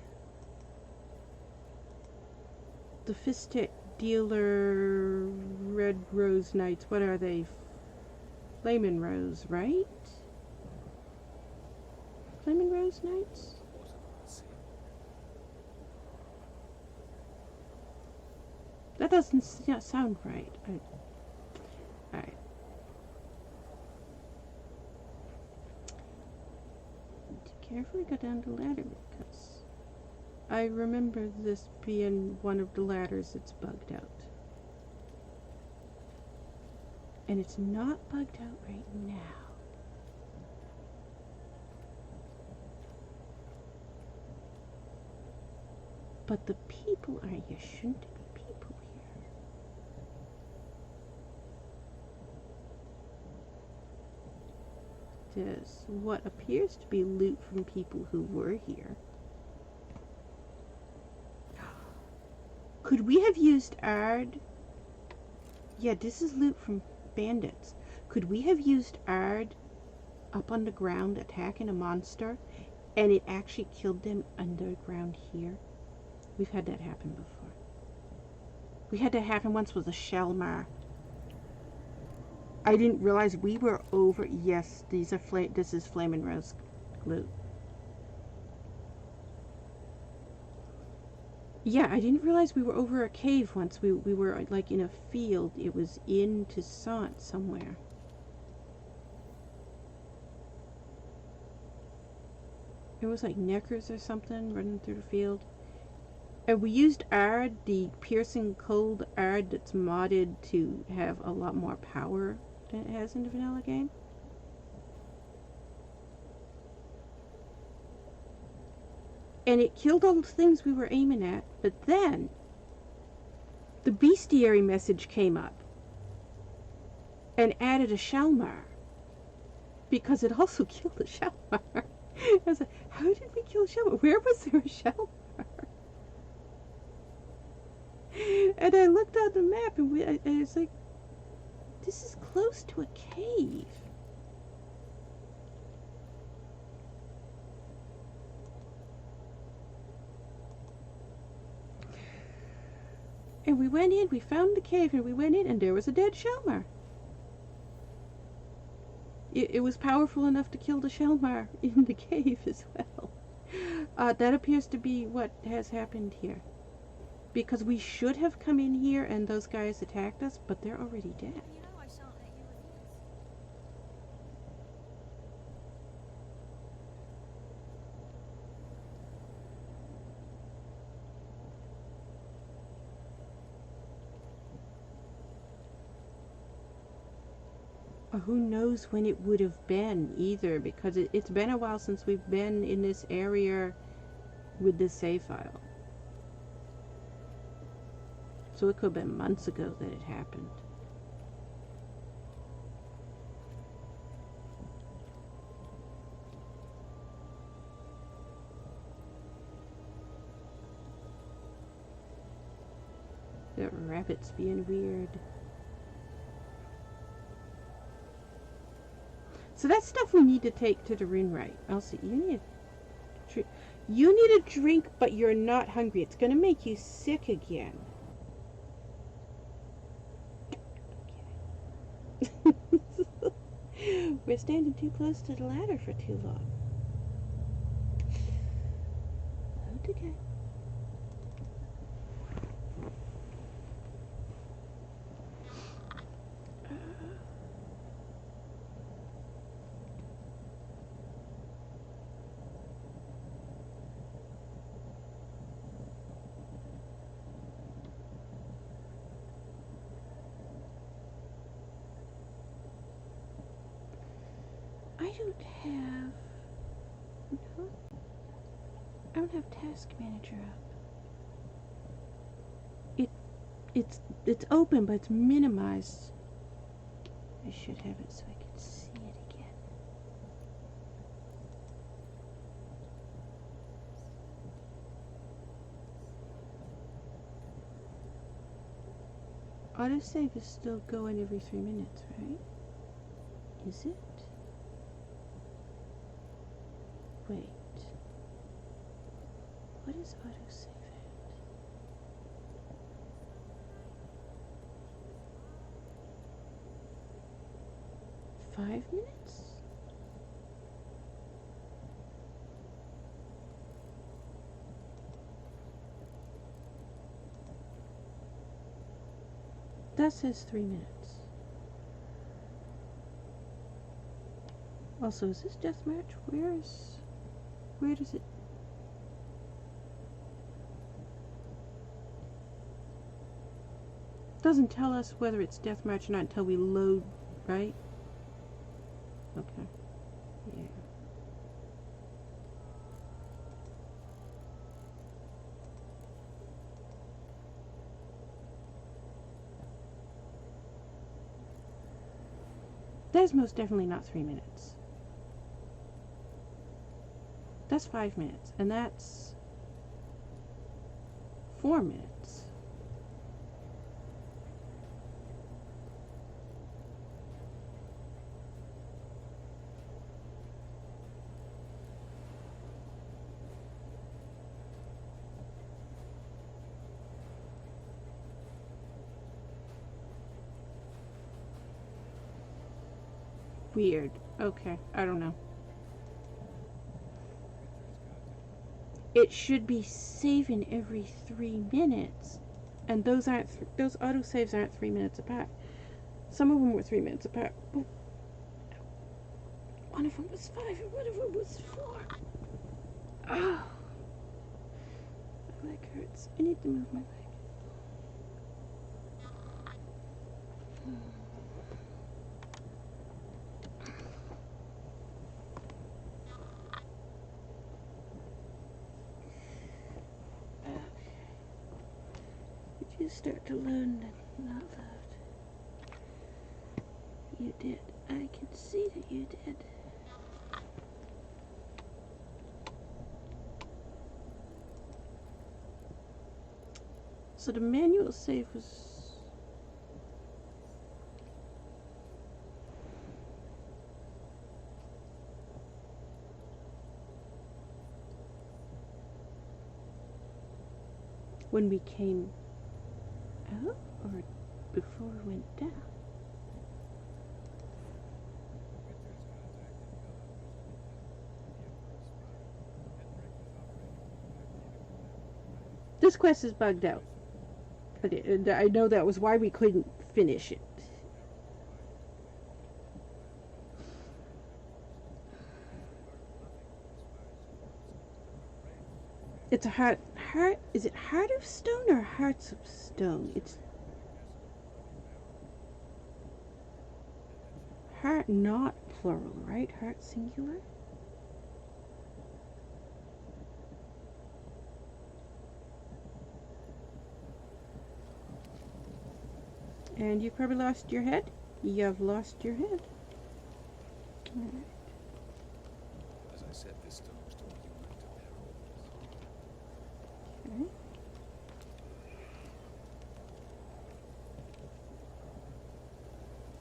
Fistic Dealer Red Rose Knights. What are they? Flamin' Rose, right? Flamin' Rose Knights? That doesn't sound right. Alright. Carefully go down the ladder because I remember this being one of the ladders that's bugged out. And it's not bugged out right now. But the people are here. Shouldn't there be people here? There's what appears to be loot from people who were here. Could we have used Ard? Yeah, this is loot from bandits. Could we have used Ard up on the ground attacking a monster and it actually killed them underground here? We've had that happen before. We had that happen once with a Shelmar. I didn't realize we were over. Yes, these are this is Flamin' Rose loot. Yeah, I didn't realize we were over a cave once. We were like in a field. It was in Toussaint somewhere. It was like Neckers or something running through the field. And we used Ard, the piercing cold Ard that's modded to have a lot more power than it has in the vanilla game. And it killed all the things we were aiming at, but then the bestiary message came up and added a Shelmar because it also killed a Shelmar. I was like, how did we kill Shelmar? Where was there a Shelmar? And I looked on the map and I was like, this is close to a cave. And we went in, we found the cave, and we went in, and there was a dead Shelmar. It was powerful enough to kill the Shelmar in the cave as well. That appears to be what has happened here. Because we should have come in here and those guys attacked us, but they're already dead. You know I shan't let you refuse. Who knows when it would have been either, because it's been a while since we've been in this area with this save file. So it could have been months ago that it happened. The rabbit's being weird. So that's stuff we need to take to the rune right. Elsie, you need a drink, but you're not hungry. It's going to make you sick again. We're standing too close to the ladder for too long. Okay. I don't have No, I don't have Task Manager up. It's open, but it's minimized. I should have it so I can see it again. Autosave is still going every 3 minutes, right? Is it? Wait. What is autosave at? 5 minutes? That says 3 minutes. Also, is this deathmatch? Where does it? Doesn't tell us whether it's deathmatch or not until we load, right? Okay. Yeah. That's most definitely not 3 minutes. That's 5 minutes, and that's 4 minutes. Weird. Okay, I don't know. It should be saving every 3 minutes, and those those autosaves aren't 3 minutes apart. Some of them were 3 minutes apart. But one of them was 5 and one of them was 4. Oh, my leg hurts. I need to move my leg. Did you start to learn that not loud? You did. I can see that you did. So the manual save was... when we came out or before we went down? This quest is bugged out. But I know that was why we couldn't finish it. It's a heart. Is it Heart of Stone or Hearts of Stone? It's heart, not plural, right? Heart singular. And you probably lost your head. You've lost your head. All right. As I said, this stone was to be united to their Okay.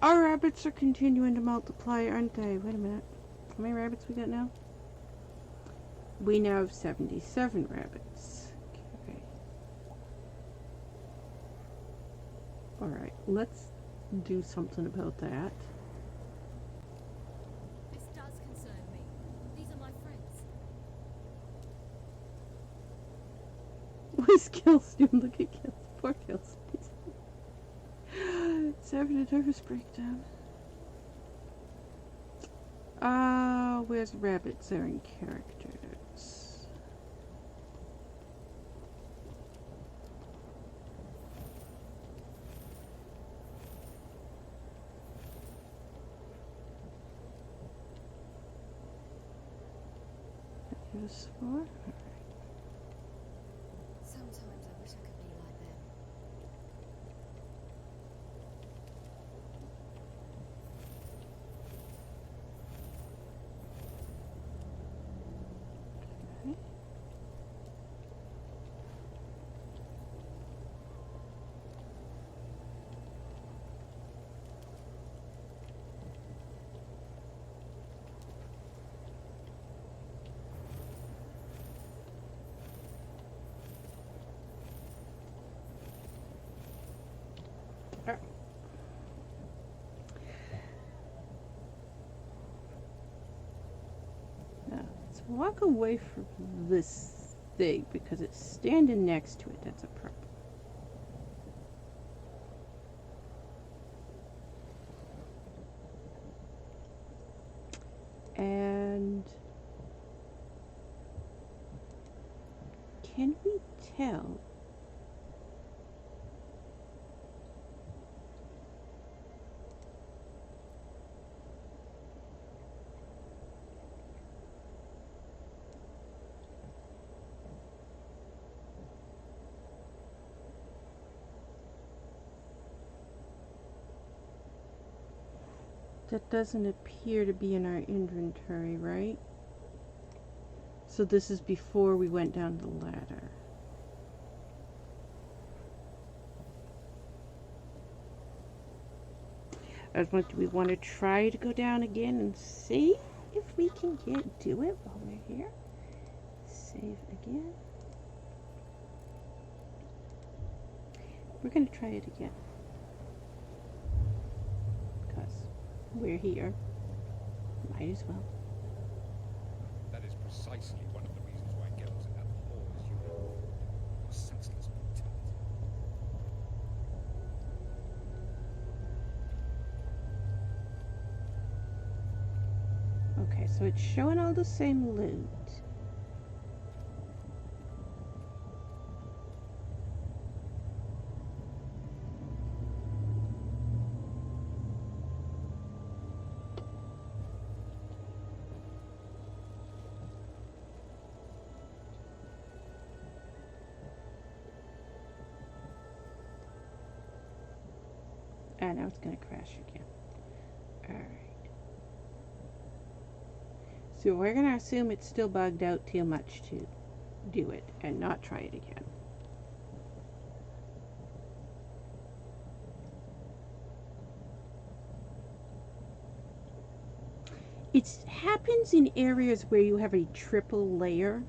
Our rabbits are continuing to multiply, aren't they? Wait a minute. How many rabbits we got now? We now have 77 rabbits. Okay. Alright, let's do something about that. This does concern me. These are my friends. What is Gil's doing? Look at Gil. Poor Gil's. It's having a nervous breakdown. Where's rabbits? They're in characters. this for? Sometimes I wish I could be like them. Now, let's walk away from this thing because it's standing next to it. That's a problem. And can we tell? That doesn't appear to be in our inventory, right? So this is before we went down the ladder. Do we want to try to go down again and see if we can do it while we're here? Save again. We're going to try it again. Because we're here. Might as well. That is precisely one of the reasons why girls abhors human senseless brutality. Okay, so it's showing all the same loot. And now it's going to crash again. Alright. So we're going to assume it's still bugged out too much to do it and not try it again. It happens in areas where you have a triple layer.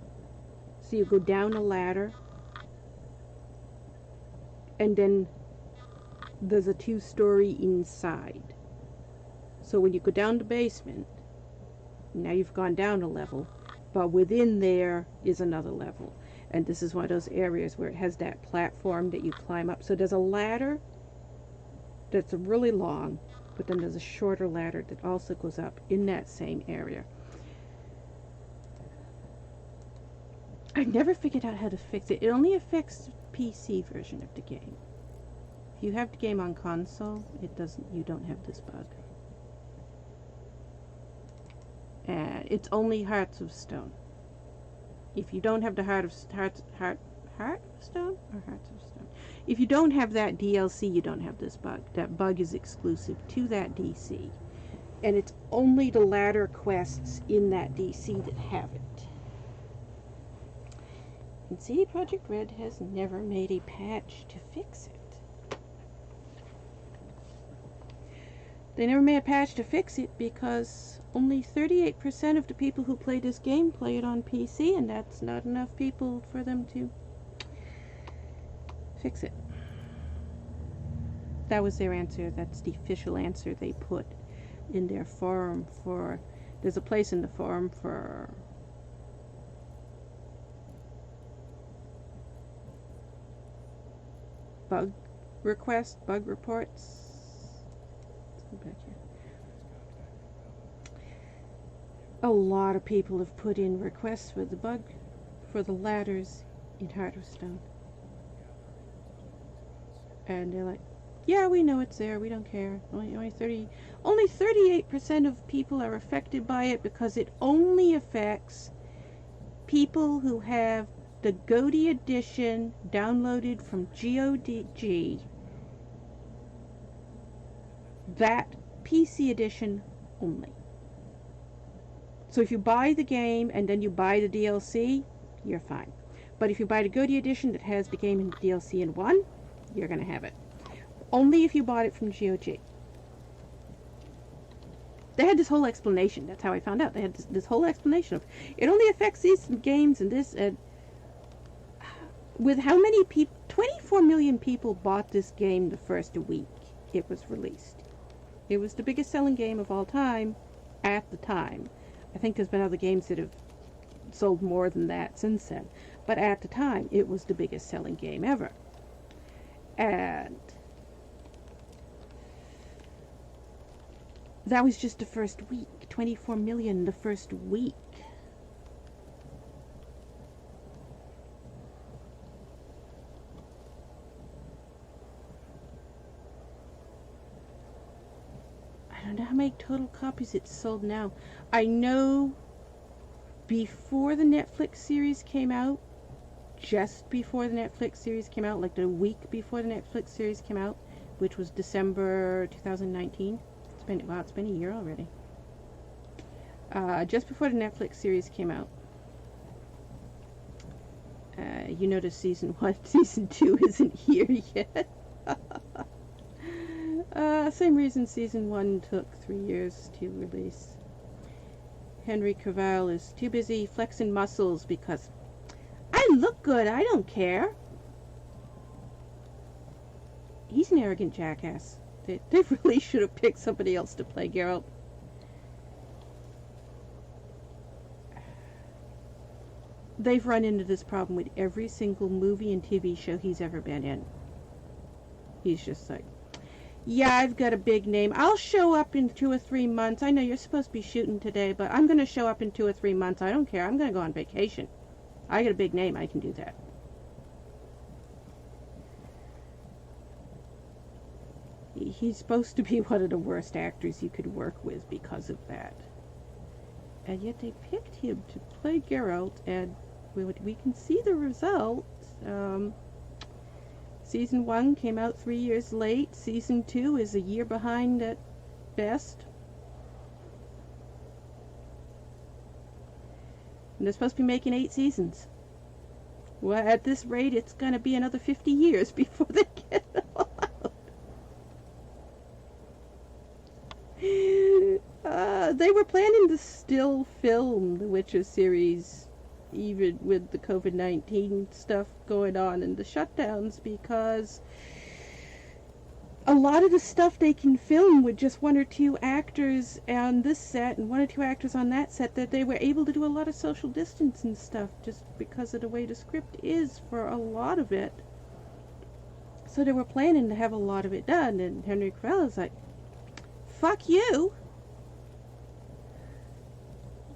So you go down a ladder and then there's a 2-story inside. So when you go down the basement, now you've gone down a level, but within there is another level. And this is one of those areas where it has that platform that you climb up. So there's a ladder that's really long, but then there's a shorter ladder that also goes up in that same area. I never figured out how to fix it. It only affects the PC version of the game. If you have the game on console, it doesn't. You don't have this bug. And it's only Hearts of Stone. If you don't have the Heart of Stone or Hearts of Stone? If you don't have that DLC, you don't have this bug. That bug is exclusive to that DC. And it's only the ladder quests in that DC that have it. And CD Projekt Red has never made a patch to fix it. They never made a patch to fix it because only 38% of the people who play this game play it on PC, and that's not enough people for them to fix it. That was their answer. That's the official answer they put in their forum for... There's a place in the forum for... bug requests, bug reports. Back here. A lot of people have put in requests for the bug for the ladders in Heart of Stone. And they're like, yeah, we know it's there, we don't care. Only 38% of people are affected by it because it only affects people who have the GOTY edition downloaded from GOG, that PC edition only. So if you buy the game and then you buy the DLC, you're fine. But if you buy the GOTY edition that has the game and the DLC in one, you're going to have it. Only if you bought it from GOG. They had this whole explanation. That's how I found out. They had this whole explanation of it only affects these games and this. And with how many people? 24 million people bought this game the first week it was released. It was the biggest selling game of all time at the time. I think there's been other games that have sold more than that since then. But at the time, it was the biggest selling game ever. And that was just the first week. 24 million the first week. I don't know how many total copies it's sold now. I know before the Netflix series came out, just before the Netflix series came out, like the week before the Netflix series came out, which was December 2019. It's been a year already. Just before the Netflix series came out. You notice season 1, season 2 isn't here yet. Same reason season 1 took 3 years to release. Henry Cavill is too busy flexing muscles because I look good, I don't care. He's an arrogant jackass. They really should have picked somebody else to play Geralt. They've run into this problem with every single movie and TV show he's ever been in. He's just like, yeah, I've got a big name. I'll show up in 2 or 3 months. I know you're supposed to be shooting today, but I'm going to show up in 2 or 3 months. I don't care. I'm going to go on vacation. I got a big name. I can do that. He's supposed to be one of the worst actors you could work with because of that. And yet they picked him to play Geralt, and we can see the result. Season 1 came out 3 years late. Season 2 is a year behind at best. And they're supposed to be making 8 seasons. Well, at this rate, it's going to be another 50 years before they get it all out. They were planning to still film the Witcher series even with the COVID-19 stuff going on and the shutdowns, because a lot of the stuff they can film with just 1 or 2 actors on this set and 1 or 2 actors on that set, that they were able to do a lot of social distance and stuff just because of the way the script is for a lot of it. So they were planning to have a lot of it done, and Henry Cavill is like, fuck you!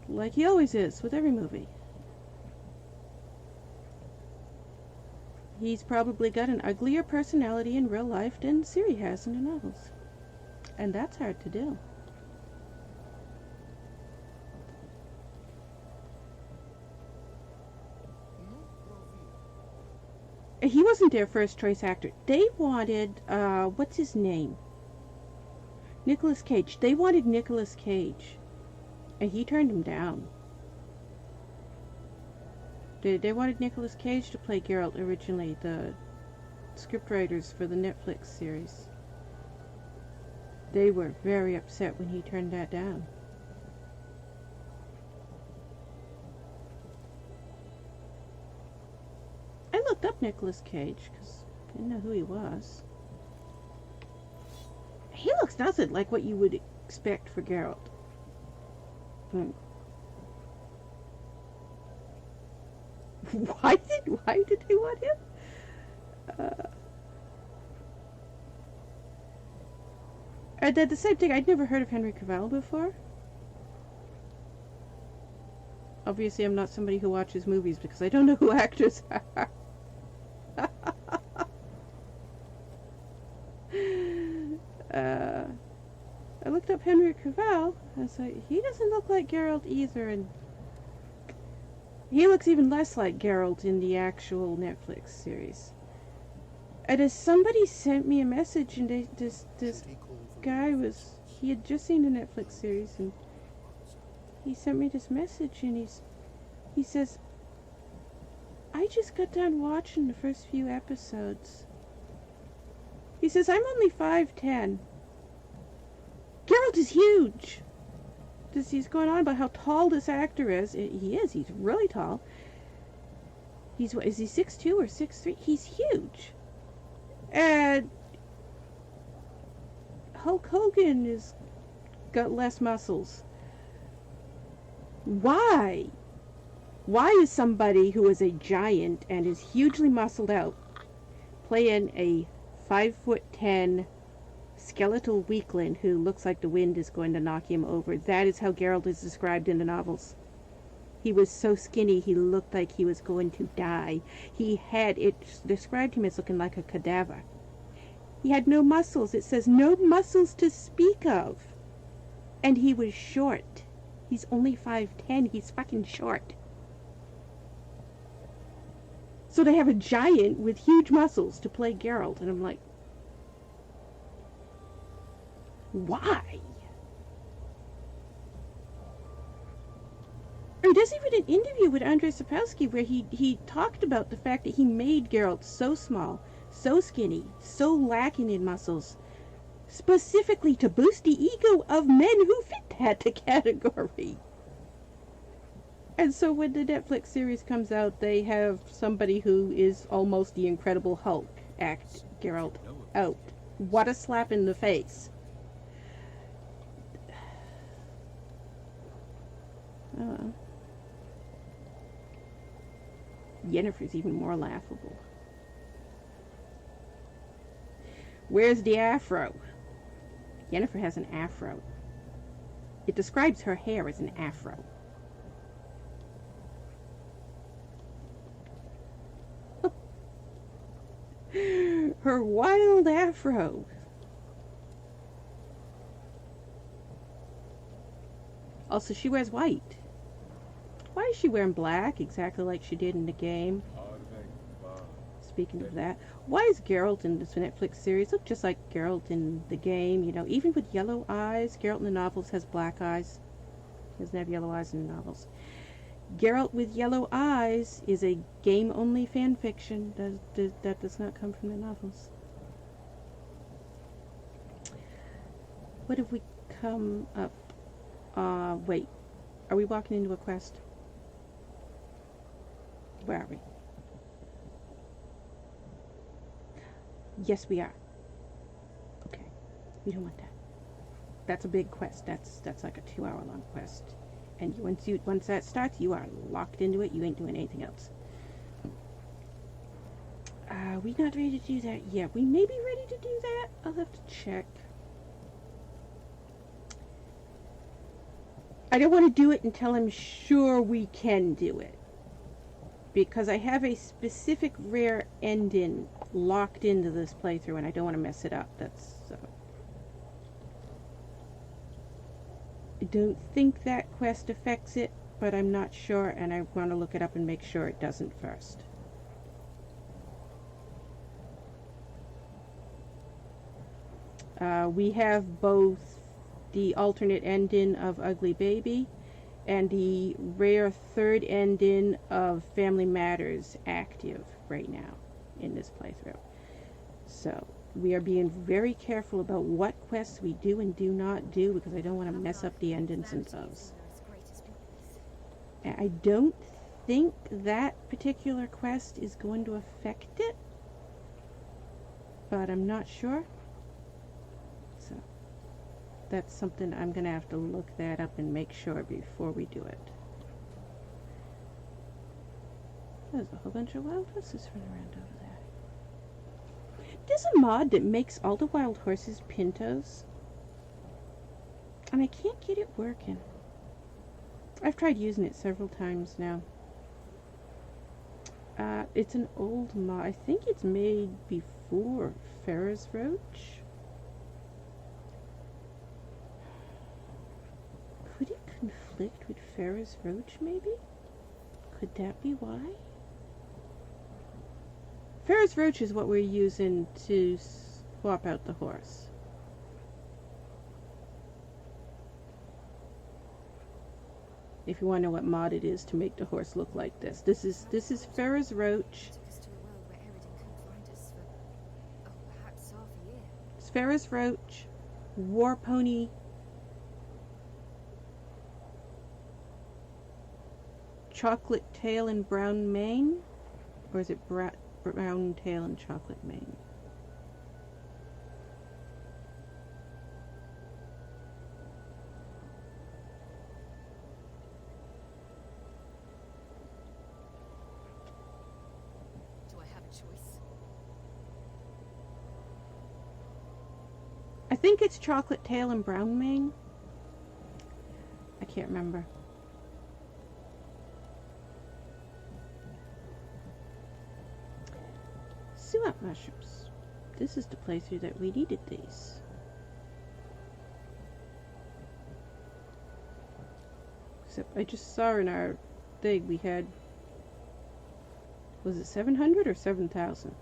Like he always is with every movie. He's probably got an uglier personality in real life than Ciri has in the novels. And that's hard to do. He wasn't their first choice actor. They wanted, what's his name? Nicolas Cage. They wanted Nicolas Cage. And he turned him down. They wanted Nicolas Cage to play Geralt originally, the scriptwriters for the Netflix series. They were very upset when he turned that down. I looked up Nicolas Cage because I didn't know who he was. He looks nothing like what you would expect for Geralt. Why did they want him? And then the same thing, I'd never heard of Henry Cavill before. Obviously, I'm not somebody who watches movies because I don't know who actors are. I looked up Henry Cavill. I was like, he doesn't look like Geralt either, and He looks even less like Geralt in the actual Netflix series. And as somebody sent me a message, and this Should he call for guy was, he had just seen the Netflix series, and he sent me this message, and he says, I just got done watching the first few episodes. He says, I'm only 5'10". Geralt is huge. He's going on about how tall this actor is. He is. He's really tall. Is he 6'2" or 6'3"? He's huge. And Hulk Hogan is got less muscles. Why? Why is somebody who is a giant and is hugely muscled out playing a 5'10" skeletal weakling who looks like the wind is going to knock him over? That is how Geralt is described in the novels. He was so skinny he looked like he was going to die. It described him as looking like a cadaver. He had no muscles. It says no muscles to speak of. And he was short. He's only 5'10". He's fucking short. So they have a giant with huge muscles to play Geralt, and I'm like, why? There's even an interview with Andrzej Sapkowski where he talked about the fact that he made Geralt so small, so skinny, so lacking in muscles, specifically to boost the ego of men who fit that category. And so when the Netflix series comes out, they have somebody who is almost the Incredible Hulk act Geralt out. What a slap in the face. Yennefer's even more laughable. Where's the afro? Yennefer has an afro. It describes her hair as an afro. Her wild afro. Also, she wears white. Why is she wearing black? Exactly like she did in the game. Speaking of that, why is Geralt in this Netflix series look just like Geralt in the game? You know, even with yellow eyes. Geralt in the novels has black eyes. He doesn't have yellow eyes in the novels. Geralt with yellow eyes is a game-only fan fiction. That does not come from the novels. What have we come up? Wait. Are we walking into a quest? Where are we? Yes, we are. Okay. We don't want that. That's a big quest. That's like a 2-hour-long quest. And once that starts, you are locked into it. You ain't doing anything else. We not ready to do that yet. We may be ready to do that. I'll have to check. I don't want to do it until I'm sure we can do it. Because I have a specific rare ending locked into this playthrough and I don't want to mess it up. I don't think that quest affects it, but I'm not sure, and I want to look it up and make sure it doesn't first. We have both the alternate ending of Ugly Baby and the rare third ending of Family Matters active right now in this playthrough. So we are being very careful about what quests we do and do not do because I don't want to mess up the endings in those. And I don't think that particular quest is going to affect it, but I'm not sure. So that's something I'm going to have to look that up and make sure before we do it. There's a whole bunch of wild horses running around over there. There's a mod that makes all the wild horses pintos, and I can't get it working. I've tried using it several times now. It's an old mod. I think it's made before Ferris Roach. Could it conflict with Ferris Roach, maybe? Could that be why? Ferris Roach is what we're using to swap out the horse. If you want to know what mod it is to make the horse look like this. This is Ferris Roach. Took us to a world where Eridan couldn't find us for, perhaps half a year. It's Ferris Roach, War Pony, chocolate tail and brown mane, or is it brown tail and chocolate mane? Do I have a choice? I think it's chocolate tail and brown mane. I can't remember. Sumac mushrooms. This is the playthrough that we needed these. Except I just saw in our thing we had, was it 700 or 7,000?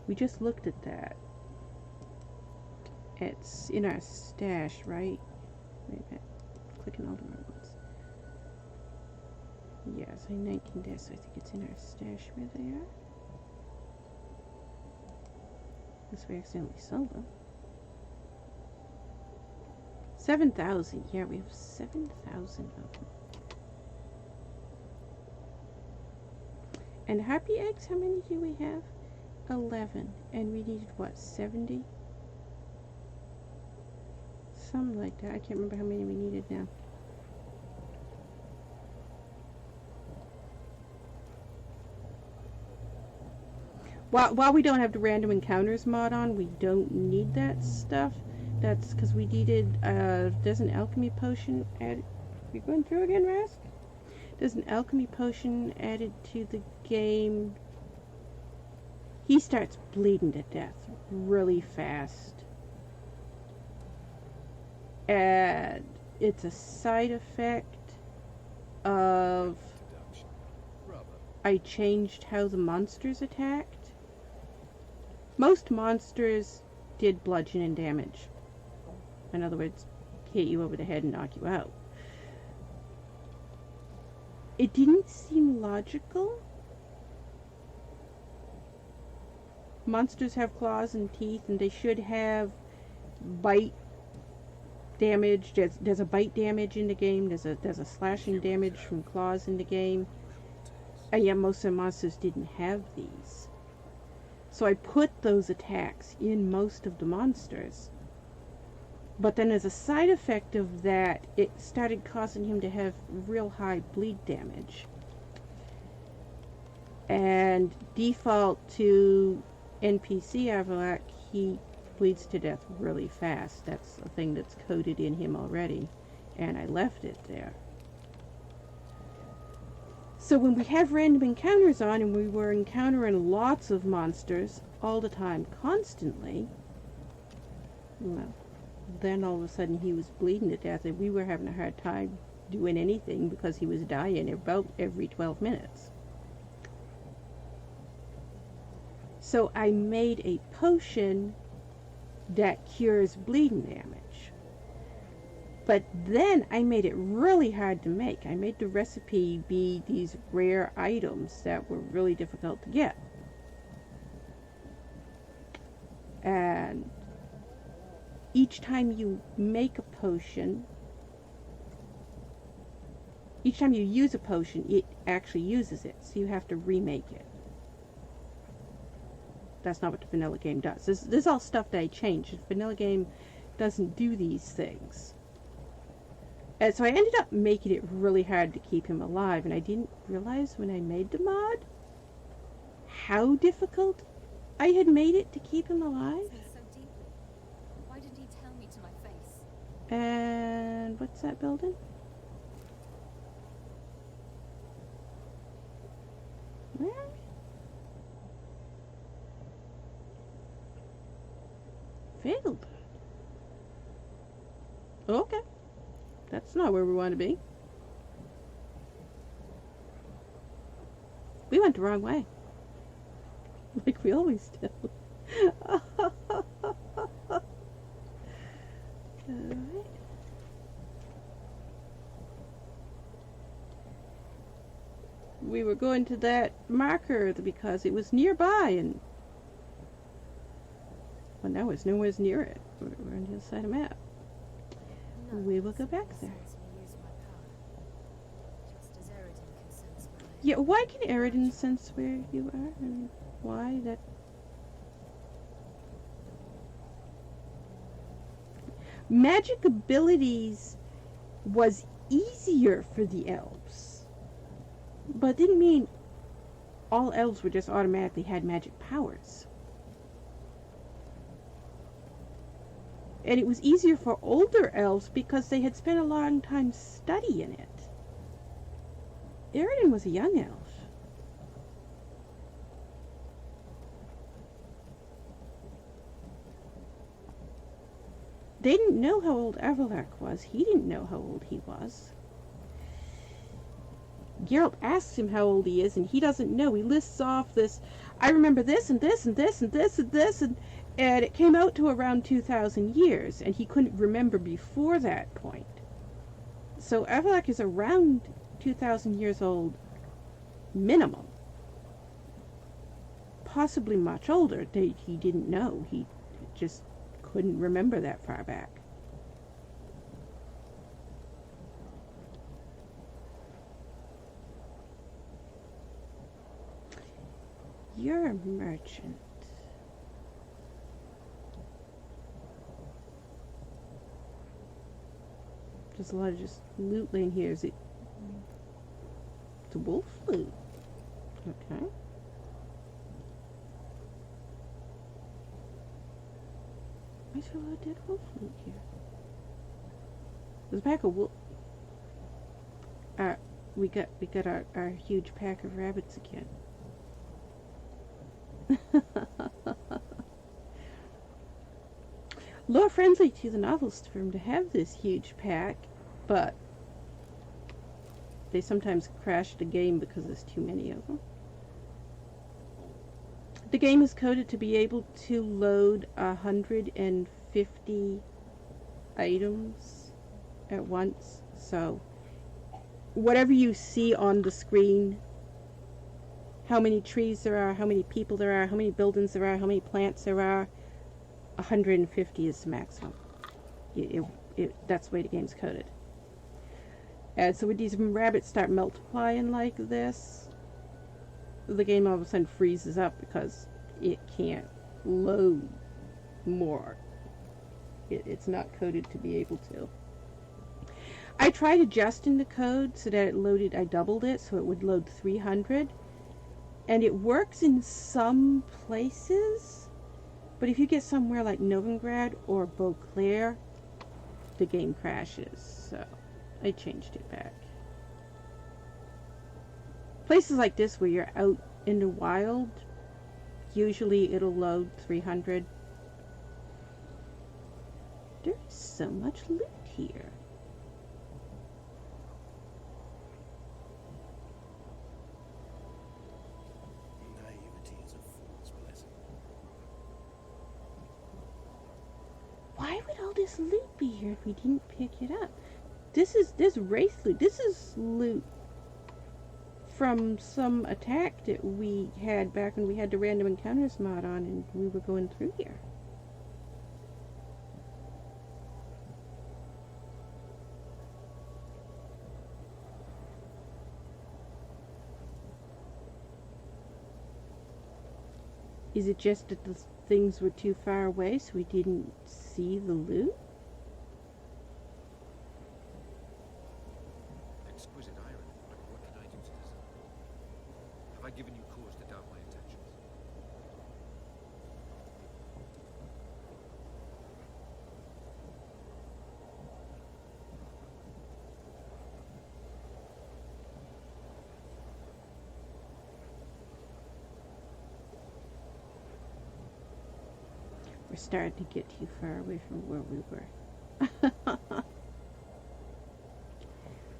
We just looked at that. It's in our stash, right? Wait a minute. Clicking all the wrong ones. Yes, I 19 days, so I think it's in our stash where they are. Unless we accidentally sold them. 7,000. Yeah, we have 7,000 of them. And happy eggs, how many do we have? 11. And we needed what, 70? Something like that. I can't remember how many we needed now. While we don't have the random encounters mod on, we don't need that stuff. That's because we needed, there's an alchemy potion added. You going through again, Rask? There's an alchemy potion added to the game. He starts bleeding to death really fast. And it's a side effect of I changed how the monsters attacked. Most monsters did bludgeoning damage. In other words, hit you over the head and knock you out. It didn't seem logical. Monsters have claws and teeth, and they should have bite damage. There's a bite damage in the game. There's a slashing damage from claws in the game. And yet most of the monsters didn't have these. So I put those attacks in most of the monsters. But then as a side effect of that, it started causing him to have real high bleed damage. And default to NPC Avallac'h, he bleeds to death really fast. That's a thing that's coded in him already. And I left it there. So when we have random encounters on and we were encountering lots of monsters all the time, constantly, well, then all of a sudden he was bleeding to death and we were having a hard time doing anything because he was dying about every 12 minutes. So I made a potion that cures bleeding damage. But then I made it really hard to make. I made the recipe be these rare items that were really difficult to get. And each time you make a potion, each time you use a potion, it actually uses it. So you have to remake it. That's not what the vanilla game does. This is all stuff that I changed. The vanilla game doesn't do these things. And so I ended up making it really hard to keep him alive, and I didn't realize when I made the mod how difficult I had made it to keep him alive. So deeply. Why didn't he tell me to my face? And what's that building? Where? Fatal. Okay. That's not where we want to be. We went the wrong way. Like we always do. Alright. We were going to that marker because it was nearby, and well, now it's nowhere near it. We're on the other side of the map. No, We will go back there. sense me use my power. Just as Eridan can sense where I Yeah, why can Eridan sense where you are? I mean, why that? Magic abilities was easier for the elves, but didn't mean all elves were just automatically had magic powers. And it was easier for older elves because they had spent a long time studying it. Eridan was a young elf. They didn't know how old Avallac'h was. He didn't know how old he was. Geralt asks him how old he is, and he doesn't know. He lists off this, I remember this, and this, and this, and this, and this, and it came out to around 2,000 years, and he couldn't remember before that point. So Avallac'h is around 2,000 years old, minimum. Possibly much older. He didn't know. He just couldn't remember that far back. You're a merchant. There's a lot of just loot laying here. Is it? It's a wolf loot. Okay. Why is there a lot of dead wolf loot here? There's a pack of wolf. We got our huge pack of rabbits again. Lore friendly to the novelist for him to have this huge pack, but they sometimes crash the game because there's too many of them. The game is coded to be able to load 150 items at once, so whatever you see on the screen, how many trees there are, how many people there are, how many buildings there are, how many plants there are, 150 is the maximum. That's the way the game's coded. And so when these rabbits start multiplying like this, the game all of a sudden freezes up because it can't load more. It's not coded to be able to. I tried adjusting the code so that it loaded, I doubled it so it would load 300. And it works in some places, but if you get somewhere like Novigrad or Beauclair, the game crashes. So I changed it back. Places like this where you're out in the wild, usually it'll load 300. There's so much loot here. Naivety is a fool's blessing. Why would all this loot be here if we didn't pick it up? This wraith loot. This is loot from some attack that we had back when we had the random encounters mod on and we were going through here. Is it just that the things were too far away so we didn't see the loot? Exquisite iron, but what can I do to deserve it? Have I given you cause to doubt my intentions? We're starting to get too far away from where we were.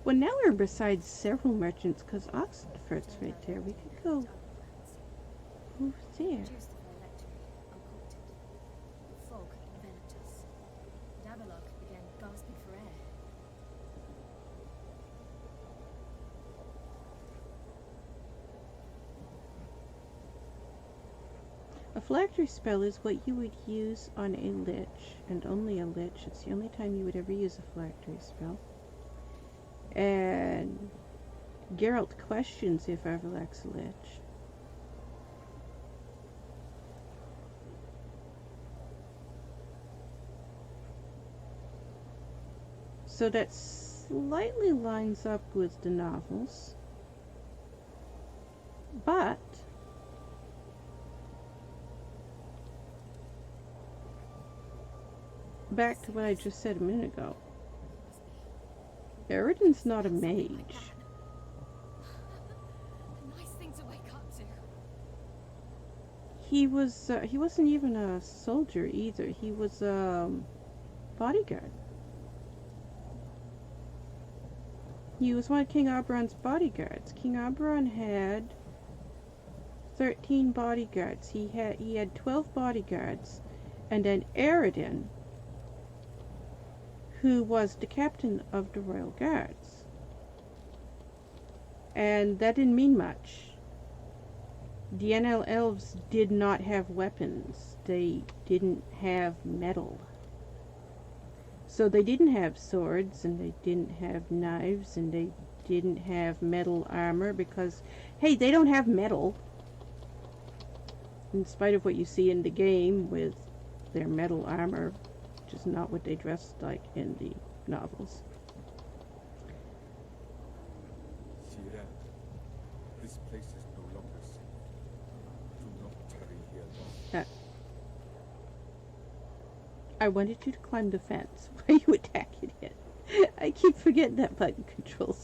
Well, now we're beside several merchants because Oxford's right there. We could go over there. Reduced the electric, uncorked it. The fog enveloped us. And Avallac'h began gasping for air. A phylactery spell is what you would use on a lich, and only a lich. It's the only time you would ever use a phylactery spell. And Geralt questions if Avallac'h's a lich. So that slightly lines up with the novels. But back to what I just said a minute ago. Eridan's not a mage. A nice thing to wake up to. He wasn't even a soldier either. He was a bodyguard. He was one of King Oberon's bodyguards. King Oberon had 13 bodyguards. He had 12 bodyguards, and then Eridan, who was the captain of the Royal Guards. And that didn't mean much. The NL elves did not have weapons. They didn't have metal. So they didn't have swords, and they didn't have knives, and they didn't have metal armor because, hey, they don't have metal. In spite of what you see in the game with their metal armor, which is not what they dressed like in the novels. Sierra, this place is no longer safe. Do not tarry here long. I wanted you to climb the fence while you attacking it. I keep forgetting that button controls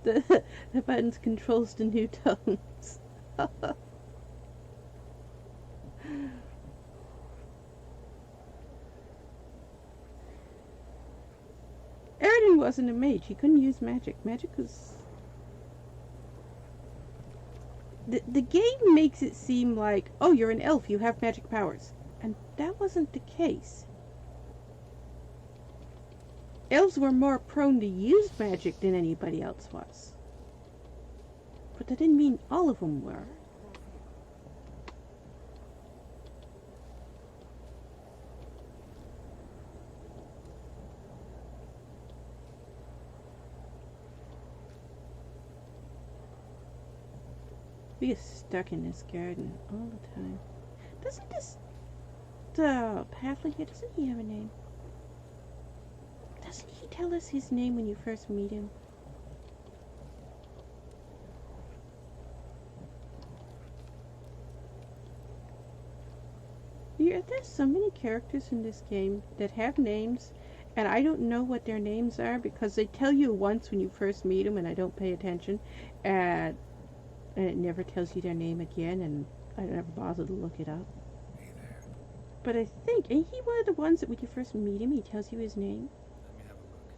the buttons controls the new tones. Eridan wasn't a mage. He couldn't use magic. Magic was... The game makes it seem like, oh, you're an elf, you have magic powers. And that wasn't the case. Elves were more prone to use magic than anybody else was. But that didn't mean all of them were. We get stuck in this garden all the time. Doesn't this... the halfling here, doesn't he have a name? Doesn't he tell us his name when you first meet him? Yeah, there's so many characters in this game that have names, and I don't know what their names are because they tell you once when you first meet them and I don't pay attention, and it never tells you their name again, and I never bother to look it up. Hey there. But I think, ain't he one of the ones that when you first meet him, he tells you his name? Let me have a look.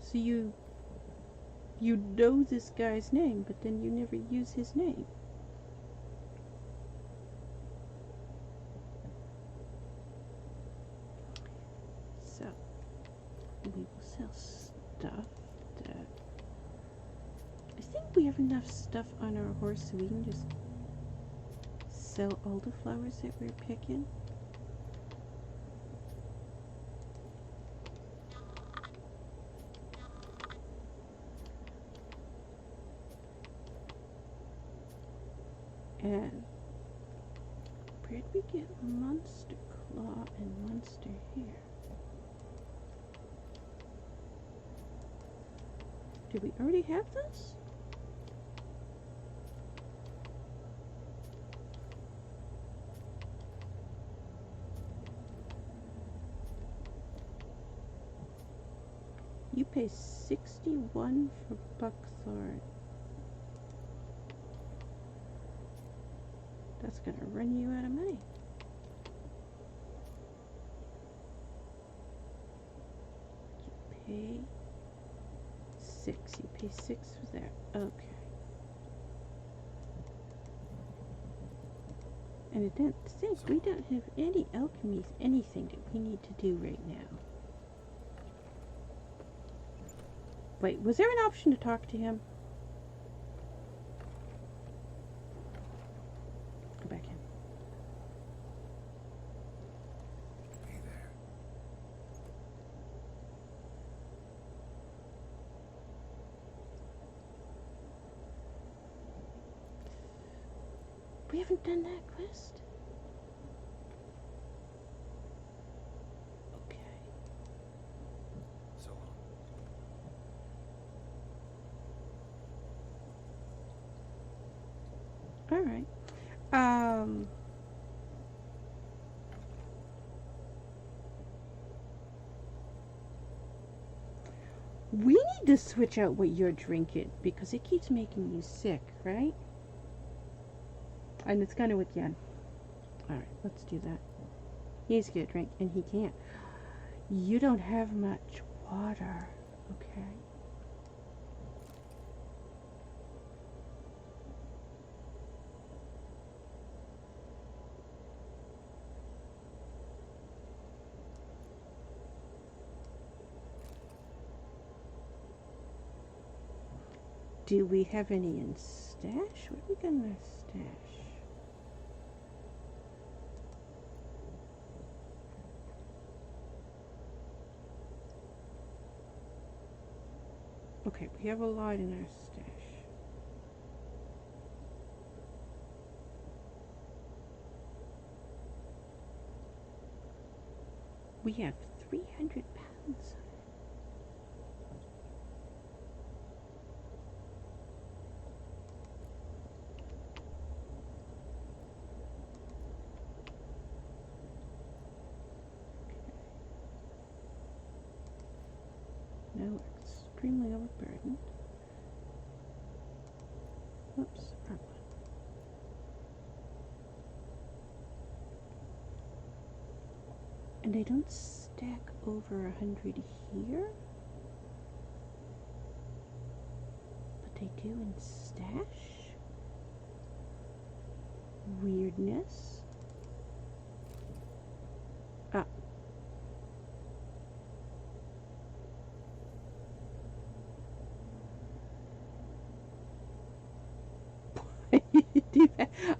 So you know this guy's name, but then you never use his name. So, we will sell stuff that... I think we have enough stuff on our horse so we can just sell all the flowers that we're picking. And where'd we get monster claw and monster hair? Did we already have this? You pay 61 for buckthorn. That's gonna run you out of money. You pay Pay 6 for that. Okay. And I don't think we don't have any alchemy, anything that we need to do right now. Wait, was there an option to talk to him? Go back in. Hey there. We haven't done that quest? Okay. So long. Alright. We need to switch out what you're drinking because it keeps making you sick, right? And it's kind of with Yen. Alright, let's do that. He's gonna drink and he can't. You don't have much water, okay? Do we have any in stash? What are we gonna stash? Okay, we have a lot in our stash. We have 300 pounds. No, we're extremely overburdened. Oops, wrong one. And they don't stack over 100 here, but they do in stash. Weirdness. Ah.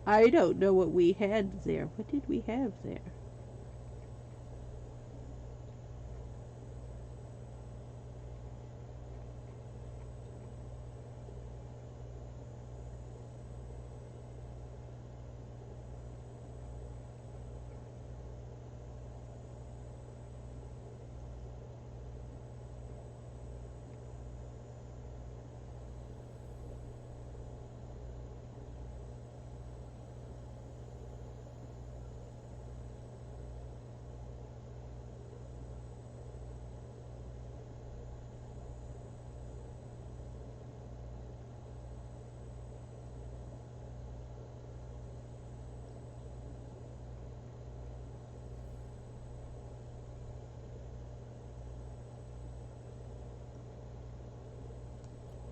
I don't know what we had there. What did we have there?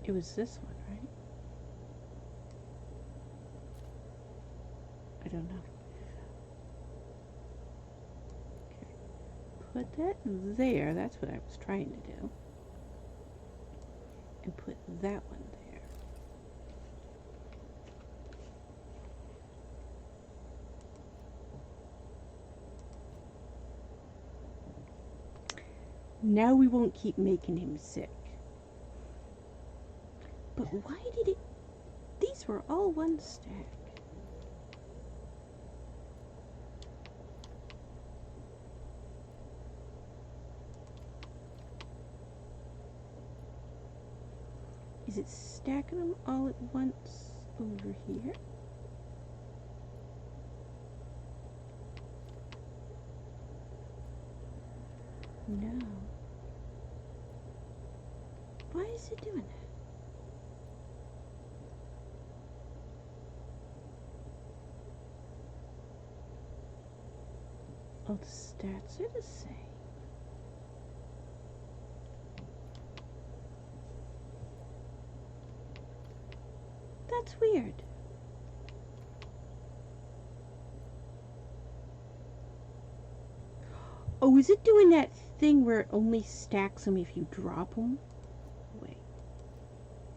It was this one, right? I don't know. Okay. Put that there. That's what I was trying to do. And put that one there. Now we won't keep making him sick. But why did it... These were all one stack. Is it stacking them all at once over here? No. Why is it doing that? All the stats are the same. That's weird. Oh, is it doing that thing where it only stacks them if you drop them? Wait.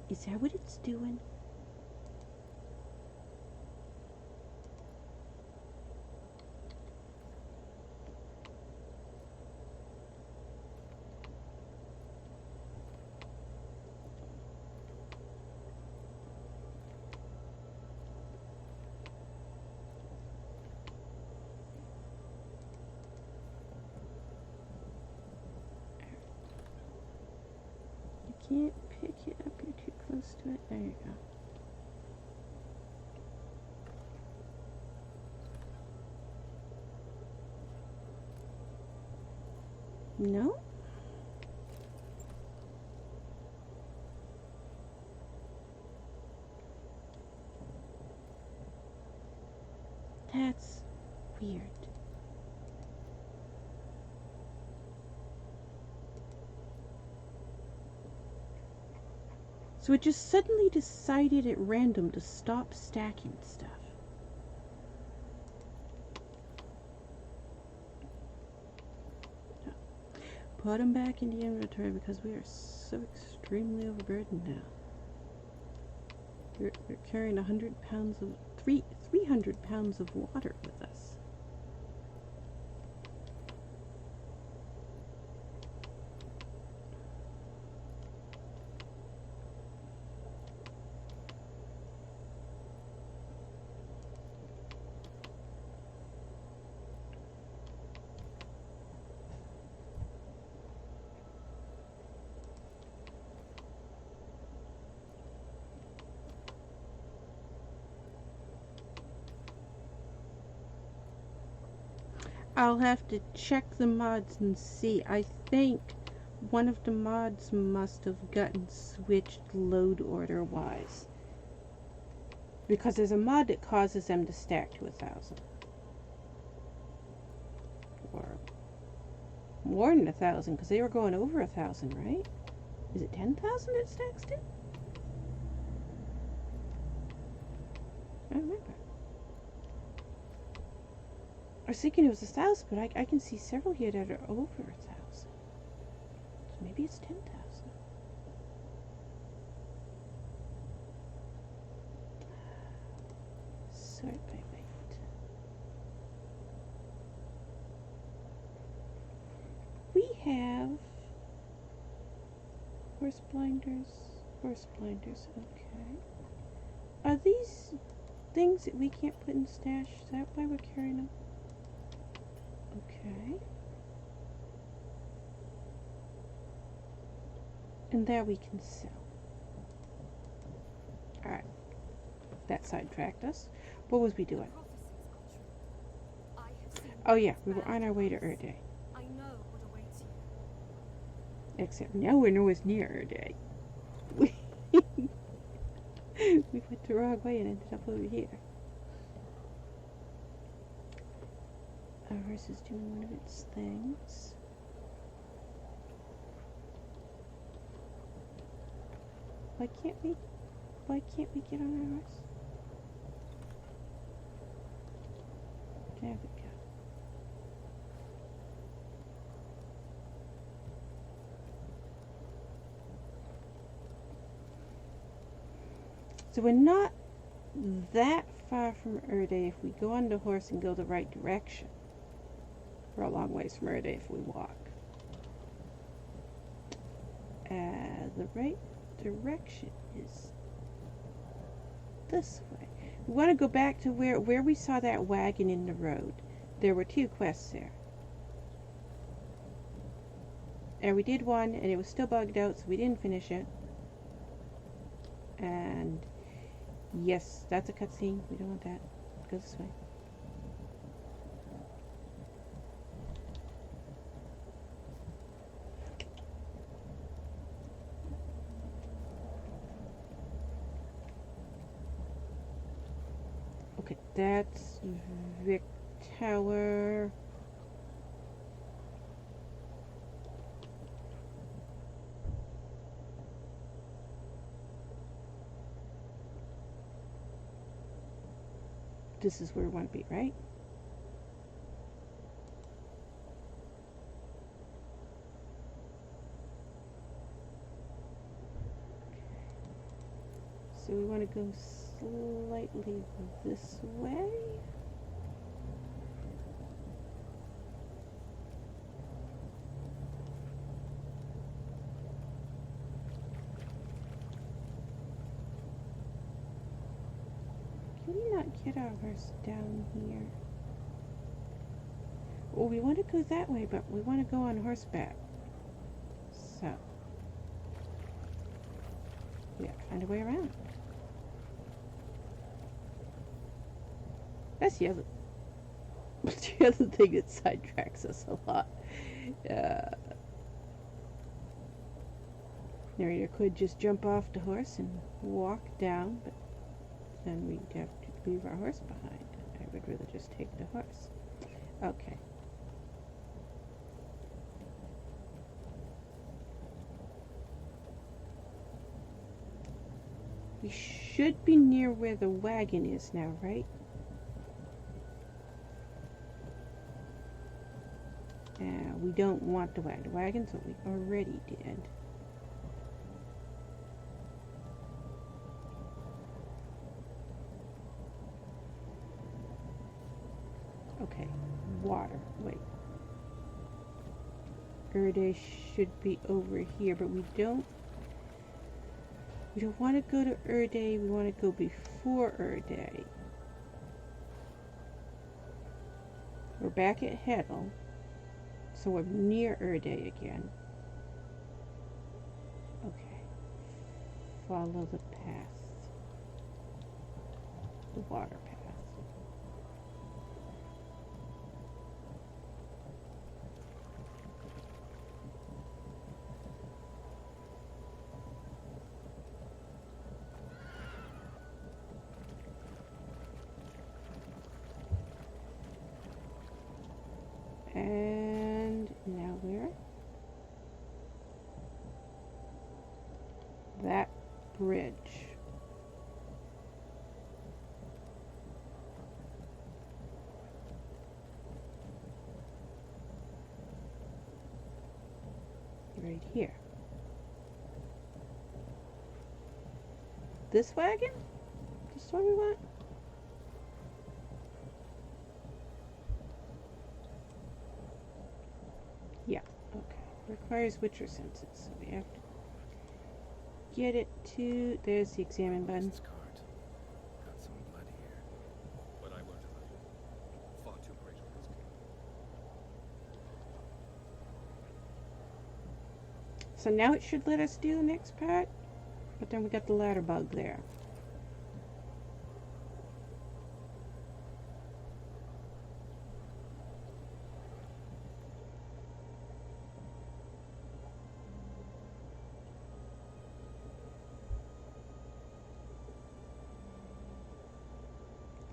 Is that what it's doing? Can't pick it up, you're too close to it. There you go. No? That's weird. So it just suddenly decided at random to stop stacking stuff. No. Put them back in the inventory because we are so extremely overburdened now. We're carrying 100 pounds of 300 pounds of water with us. I'll have to check the mods and see. I think one of the mods must have gotten switched load order wise. Because there's a mod that causes them to stack to 1,000. Or more than 1,000, because they were going over 1,000, right? Is it 10,000 it stacks to? I don't remember. I was thinking it was 1,000, but I can see several here that are over 1,000. So maybe it's 10,000. Sort by weight. We have horse blinders. Horse blinders, okay. Are these things that we can't put in stash? Is that why we're carrying them? Okay. And there we can sell. Alright. That sidetracked us. What was we doing? Oh yeah, we were on our way to Erde. I know what awaits you. Except now we're nowhere near Erde. We went the wrong way and ended up over here. Our horse is doing one of its things. Why can't we get on our horse? There we go. So we're not that far from Erde if we go on the horse and go the right direction. We're a long ways from Erde if we walk. The right direction is this way. We want to go back to where we saw that wagon in the road. There were 2 quests there. And we did one and it was still bugged out, so we didn't finish it. And yes, that's a cutscene. We don't want that. Go this way. Okay, that's Vic Tower. this is where we want to be, right? So we want to go slightly this way. Can we not get our horse down here? Well, we want to go that way, but we want to go on horseback. So we have to find a way around. That's the other thing that sidetracks us a lot. Narrator could just jump off the horse and walk down, but then we'd have to leave our horse behind. I would rather just take the horse. Okay. We should be near where the wagon is now, right? We don't want the wagon. The wagon's what we already did. Okay, water. Wait. Erde should be over here, but we don't want to go to Erde. We want to go before Erde. We're back at Hedel. So we're near Erde again. Okay. Follow the path. The water path. And now where? That bridge. Right here. This wagon? This is what we want? Yeah, okay. Requires Witcher senses, so we have to get it to... There's the examine button. This cart. Got some blood here. But I won't allow you. Far too great a risk. So now it should let us do the next part, but then we got the ladder bug there.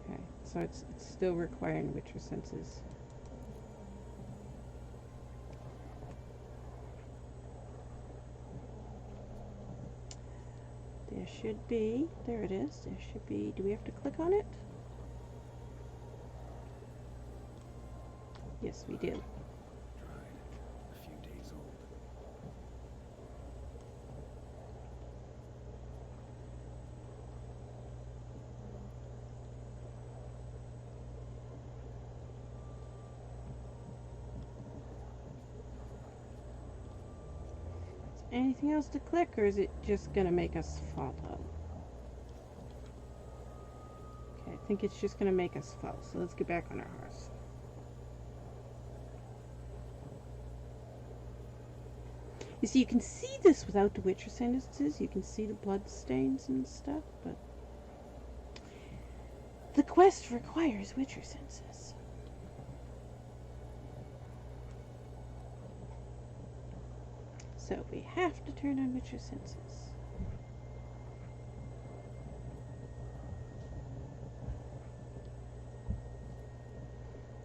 Okay, so it's still requiring Witcher senses. There should be, there it is, there should be, do we have to click on it? Yes, we do. Dried. A few days old. Anything else to click, or is it just gonna make us follow? Okay, I think it's just gonna make us follow, so let's get back on our horse. You see, you can see this without the Witcher sentences. You can see the blood stains and stuff, but the quest requires Witcher senses. So we have to turn on Witcher senses.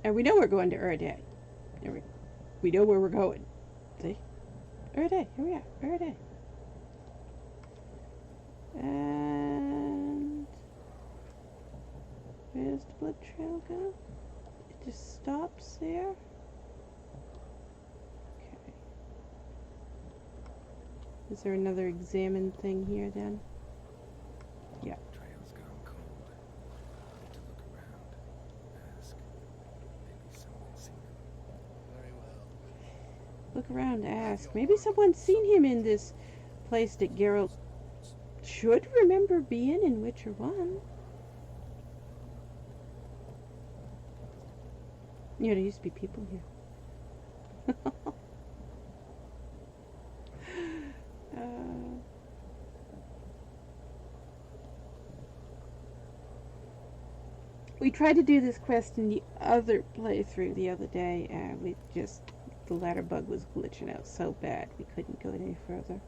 And we know we're going to Erde. We know where we're going. See? Erde, here we are, Erde. And Where does the blood trail go? It just stops there? Okay. Is there another examine thing here then? Yeah. Trail's gone cold. Need to look around. Ask. Maybe someone's seen him. Very well. Look around, ask. Maybe someone's seen him in this place that Geralt should remember being in Witcher 1. Yeah, there used to be people here. We tried to do this quest in the other playthrough the other day, and the ladder bug was glitching out so bad we couldn't go any further.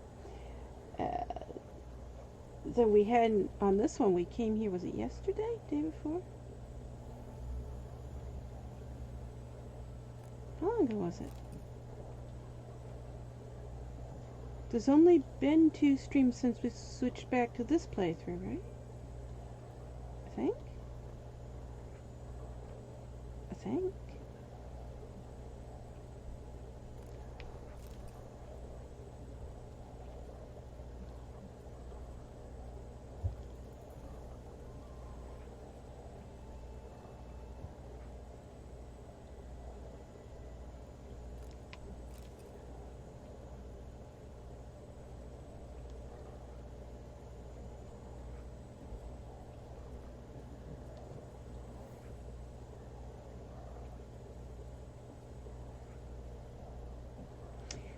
Then we had, on this one, we came here, was it yesterday? Day before? How long ago was it? There's only been 2 streams since we switched back to this playthrough, right? I think.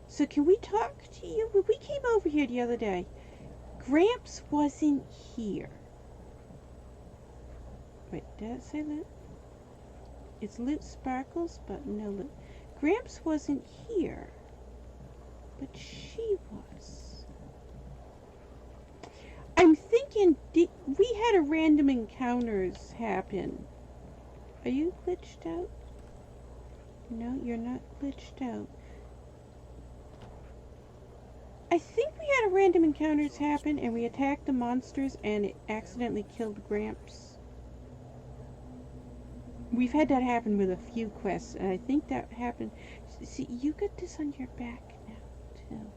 So can we talk to you? When we came over here the other day, Gramps wasn't here. Wait, did it say that? It's Loot Sparkles, but no Loot. Gramps wasn't here, but she was. I'm thinking, we had a random encounters happen. Are you glitched out? No, you're not glitched out. I think we had a random encounters happen and we attacked the monsters and it accidentally killed Gramps. We've had that happen with a few quests, and I think that happened. See, you got this on your back now, too.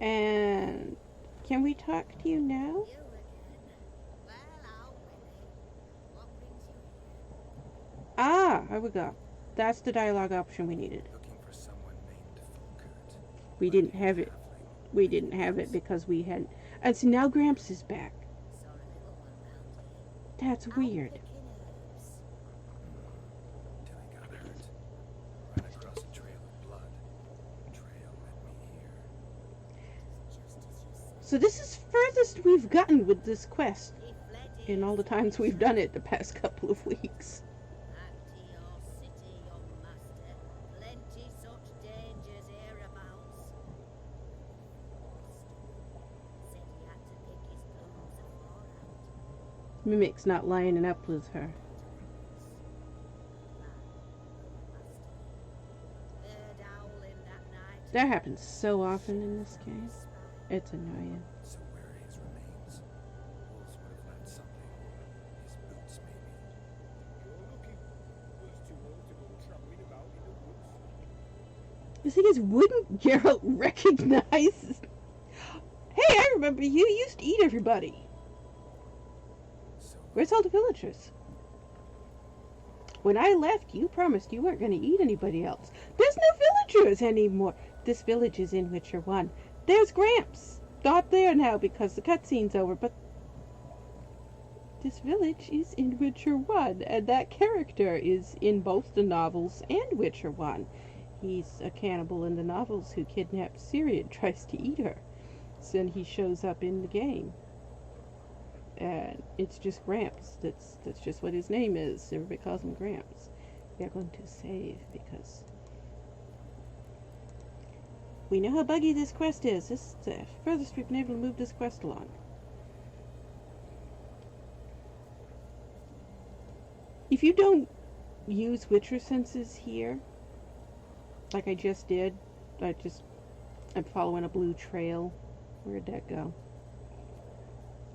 And can we talk to you now? Ah, there we go. That's the dialogue option we needed. Looking for someone named Fulkert. We didn't have it. We didn't have it because we hadn't. And so now Gramps is back. That's weird. Till he got hurt. Ran across a trail of blood. Trail led me here. So this is furthest we've gotten with this quest in all the times we've done it the past couple of weeks. Mimic's not lining up with her. That happens so often in this game. It's annoying. So where are his remains? Wolves would have left something. His boots, maybe. You're looking. He's too old to go traveling about in the woods. The thing is, wouldn't Geralt recognize... Hey, I remember you used to eat everybody. Where's all the villagers? When I left, you promised you weren't going to eat anybody else. There's no villagers anymore. This village is in Witcher 1. There's Gramps. Not there now because the cutscene's over, but this village is in Witcher 1, and that character is in both the novels and Witcher 1. He's a cannibal in the novels who kidnaps Ciri and tries to eat her. So then he shows up in the game. And it's just Gramps. That's just what his name is. Everybody calls him Gramps. We are going to save because we know how buggy this quest is. This is the furthest we've been able to move this quest along. If you don't use Witcher senses here, like I just did, I'm following a blue trail. Where'd that go?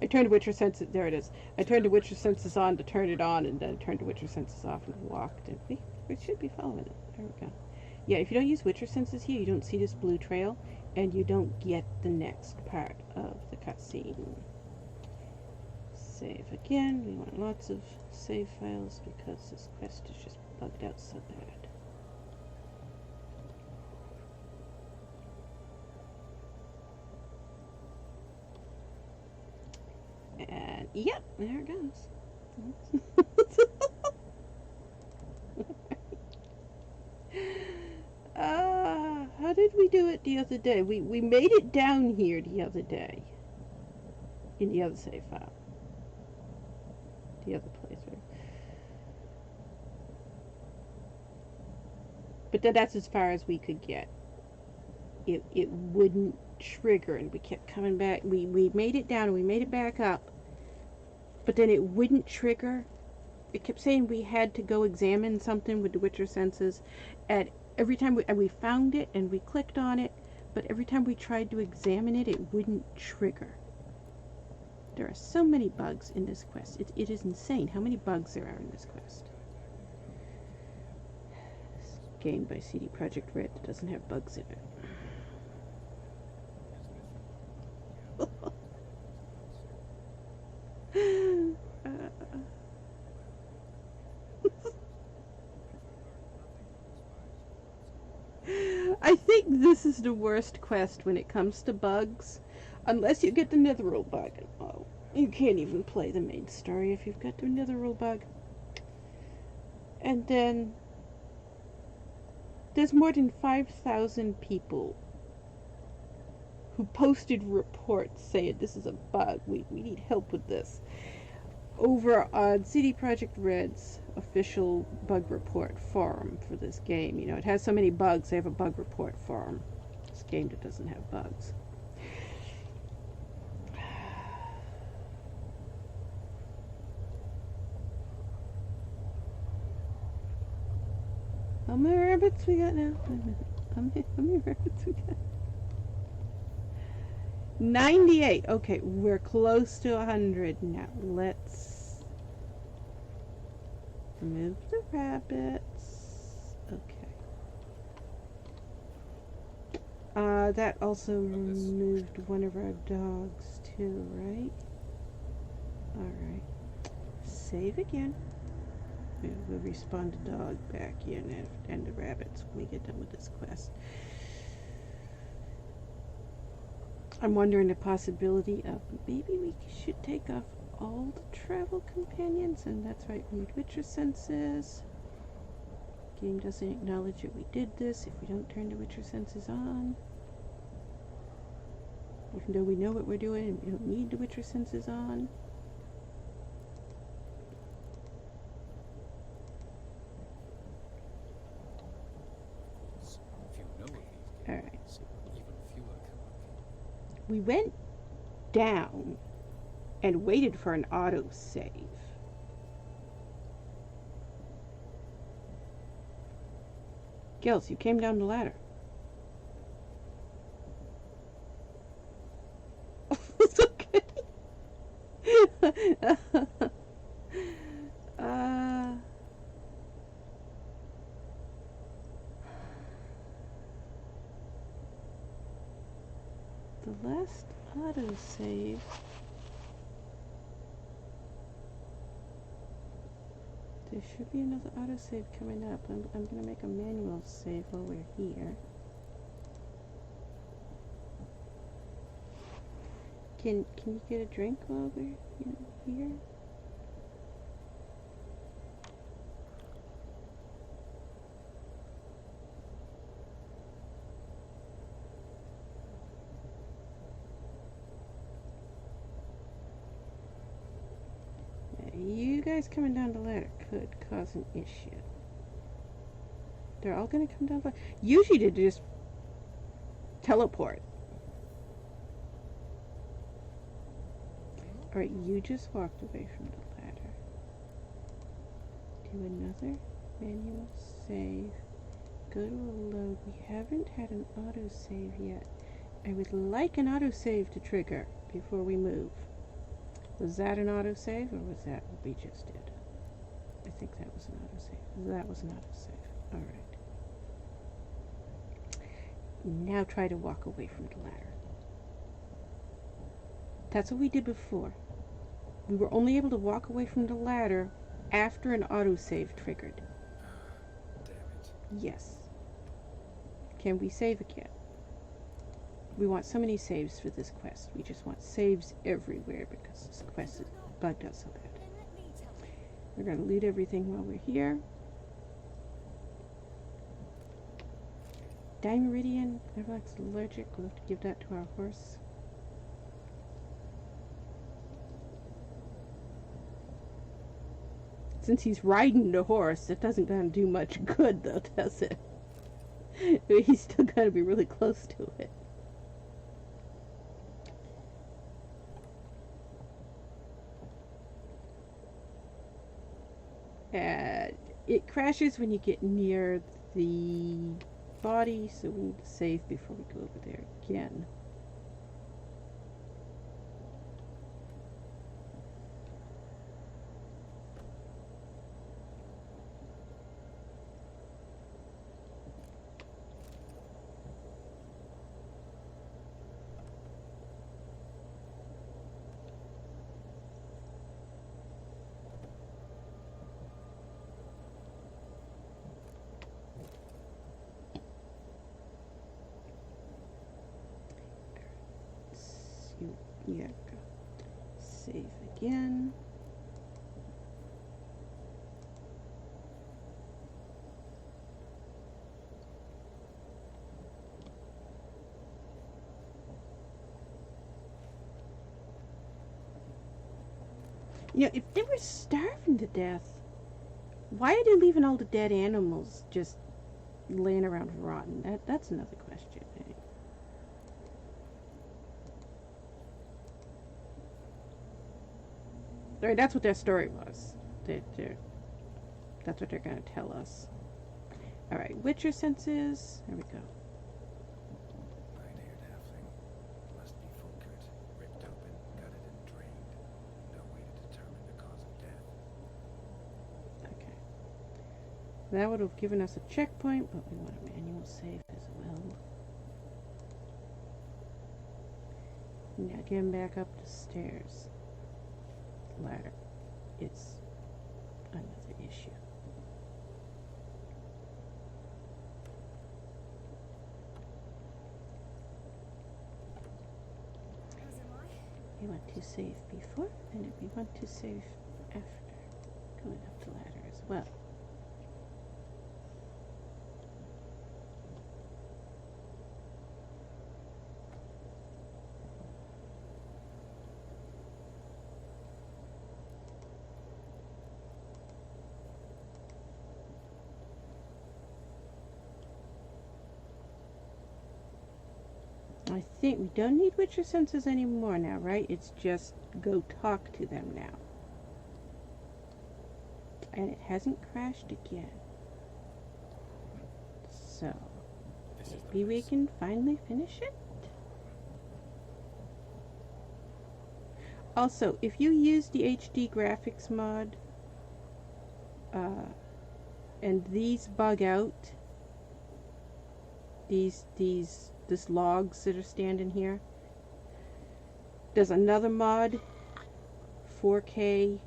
I turned Witcher senses. There it is. I turned the Witcher senses on to turn it on, and then turned the Witcher senses off and walked. And we should be following it. There we go. Yeah, if you don't use Witcher senses here, you don't see this blue trail, and you don't get the next part of the cutscene. Save again. We want lots of save files because this quest is just bugged out so bad. And yep, there it goes. How did we do it the other day? We made it down here the other day. In the other save file. The other place, right? But that's as far as we could get. It wouldn't trigger, and we kept coming back. We made it down and we made it back up. But then it wouldn't trigger. It kept saying we had to go examine something with the Witcher senses. And every time we found it and we clicked on it, but every time we tried to examine it, it wouldn't trigger. There are so many bugs in this quest. It is insane how many bugs there are in this quest. This game by CD Projekt Red that doesn't have bugs in it. I think this is the worst quest when it comes to bugs. Unless you get the Netheril bug. Oh, you can't even play the main story if you've got the Netheril bug. And then there's more than 5,000 people who posted reports saying this is a bug. We need help with this. Over on CD Projekt Red's official bug report forum for this game. You know, it has so many bugs, they have a bug report forum. This game that doesn't have bugs. How many rabbits we got now? How many rabbits we got? 98. Okay, we're close to 100 now. Let's remove the rabbits. Okay. That also removed one of our dogs too, right? Alright. Save again. We'll respawn the dog back in and the rabbits when we get done with this quest. I'm wondering the possibility of maybe we should take off all the travel companions, and that's right, we need Witcher senses. Game doesn't acknowledge that we did this if we don't turn the Witcher senses on. Even though we know what we're doing and we don't need the Witcher senses on. Alright. We went down and waited for an autosave. Gils, you came down the ladder. It's okay. The last autosave. There should be another autosave coming up. I'm going to make a manual save while we're here. Can you get a drink while we're here? You guys coming down the ladder could cause an issue. They're all going to come down the ladder. Usually they just teleport. Alright, you just walked away from the ladder. Do another manual save. Go to a load. We haven't had an autosave yet. I would like an autosave to trigger before we move. Was that an autosave, or was that what we just did? I think that was an autosave. That was an autosave. Alright. Now try to walk away from the ladder. That's what we did before. We were only able to walk away from the ladder after an autosave triggered. Damn it. Yes. Can we save again? We want so many saves for this quest. We just want saves everywhere because this quest has bugged us so bad. Then let me tell you. We're going to loot everything while we're here. Dimeridian. Avallac'h's allergic. We'll have to give that to our horse. Since he's riding the horse, it doesn't gonna do much good though, does it? He's still gotta be really close to it. It crashes when you get near the body, so we need to save before we go over there again. Yeah, go. Save again. You know, if they were starving to death, why are they leaving all the dead animals just laying around rotten? That's another question. Right, that's what their story was. That's what they're going to tell us. Alright, Witcher senses. There we go. Nine-haired halfling. Must be Fulkert. Ripped open, gutted and drained. No way to determine the cause of death. Okay. That would have given us a checkpoint, but we want a manual save as well. Now getting back up the stairs. Ladder. It's another issue. As am I. We want to save before, and we want to save after going up the ladder as well. I think we don't need Witcher senses anymore now, right? It's just go talk to them now. And it hasn't crashed again. So, This is the maybe we place. can finally finish it? Also, if you use the HD graphics mod, and these bug out, these logs that are standing here, there's another mod, 4K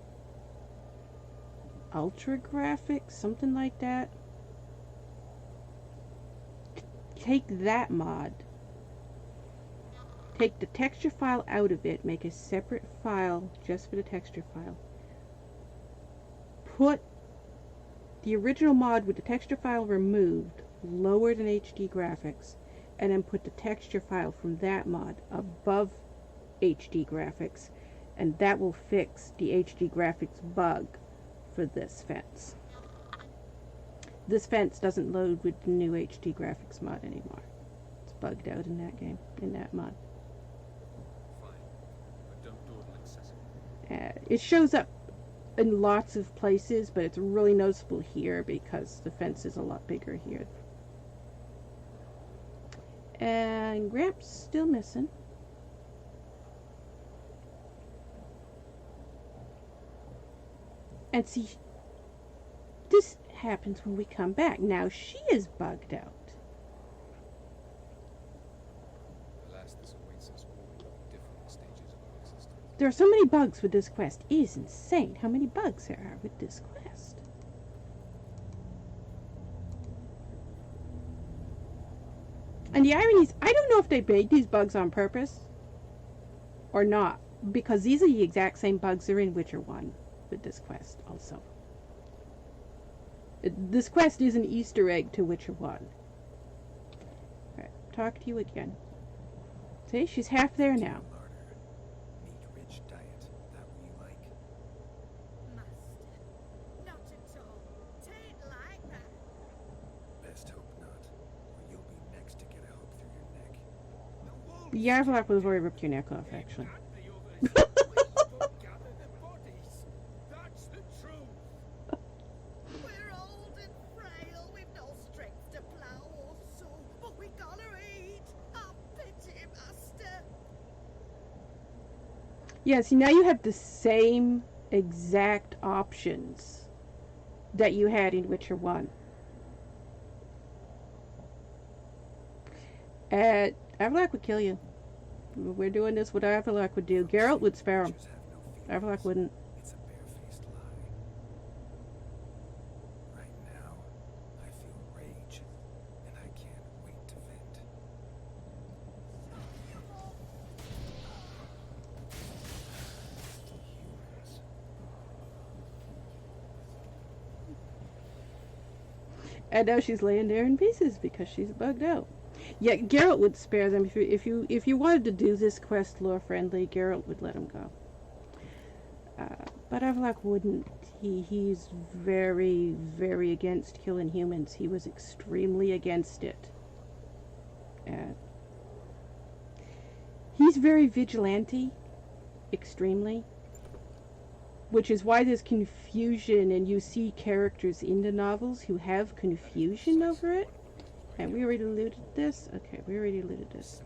Ultra Graphics, something like that. Take that mod, take the texture file out of it, make a separate file just for the texture file, put the original mod with the texture file removed, lowered in HD graphics, and then put the texture file from that mod above HD graphics, and that will fix the HD graphics bug for this fence. This fence doesn't load with the new HD graphics mod anymore. It's bugged out in that game, in that mod. Fine, but don't do it excessively. It shows up in lots of places, but it's really noticeable here because the fence is a lot bigger here. And Gramps still missing. And see, this happens when we come back. Now she is bugged out. Alas, this awaits us all at different stages of our existence. There are so many bugs with this quest. It is insane how many bugs there are with this quest. And the irony is, I don't know if they made these bugs on purpose or not, because these are the exact same bugs that are in Witcher 1 with this quest also. This quest is an Easter egg to Witcher 1. Alright, talk to you again. See, she's half there now. Larder, meat-rich diet. That what you like? Master, not at all. Tain't like that. Best hope not, or you'll be next to get a hook through your neck. The Avallac'h would have already ripped your neck off, actually. Gather the bodies. That's the truth. We're old and frail, we've no strength to plough or sow, but we gotta eat. I'll pity master. Yeah, see, now you have the same exact options that you had in Witcher 1. Avallac'h would kill you. We're doing this what Avallac'h would do. Geralt would spare him. Creatures have no feelings. Avallac'h wouldn't. It's a barefaced lie. Right now, I feel rage, and I can't wait to vent. Humans. And now she's laying there in pieces because she's bugged out. Yeah, Geralt would spare them. If you wanted to do this quest lore friendly, Geralt would let him go. But Avallac'h wouldn't. He's very, very against killing humans. He was extremely against it. He's very vigilante, extremely. Which is why there's confusion, and you see characters in the novels who have confusion over it. And we already alluded to this? Okay, we already alluded to this.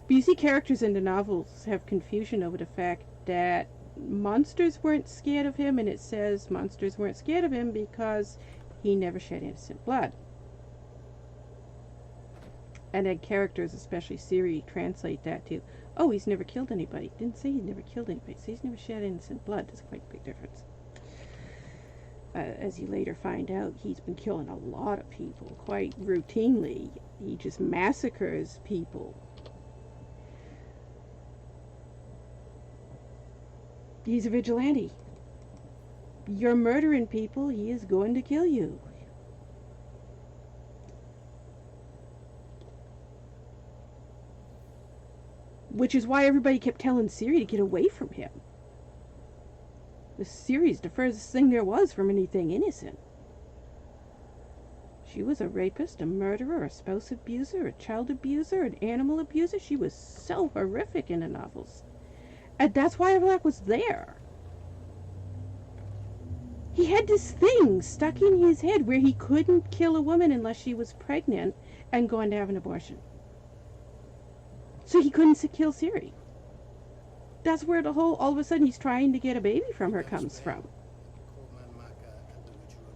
But you see characters in the novels have confusion over the fact that monsters weren't scared of him, and it says monsters weren't scared of him because he never shed innocent blood. And then characters, especially Ciri, translate that to, oh, he's never killed anybody. Didn't say he never killed anybody. So he's never shed innocent blood. There's quite a big difference. As you later find out, he's been killing a lot of people quite routinely. He just massacres people. He's a vigilante. You're murdering people, he is going to kill you. Which is why everybody kept telling Ciri to get away from him. The Ciri's the furthest thing there was from anything innocent. She was a rapist, a murderer, a spouse abuser, a child abuser, an animal abuser. She was so horrific in the novels. And that's why Avallac'h was there. He had this thing stuck in his head where he couldn't kill a woman unless she was pregnant and going to have an abortion. So he couldn't kill Ciri. That's where the whole, all of a sudden he's trying to get a baby from her comes from.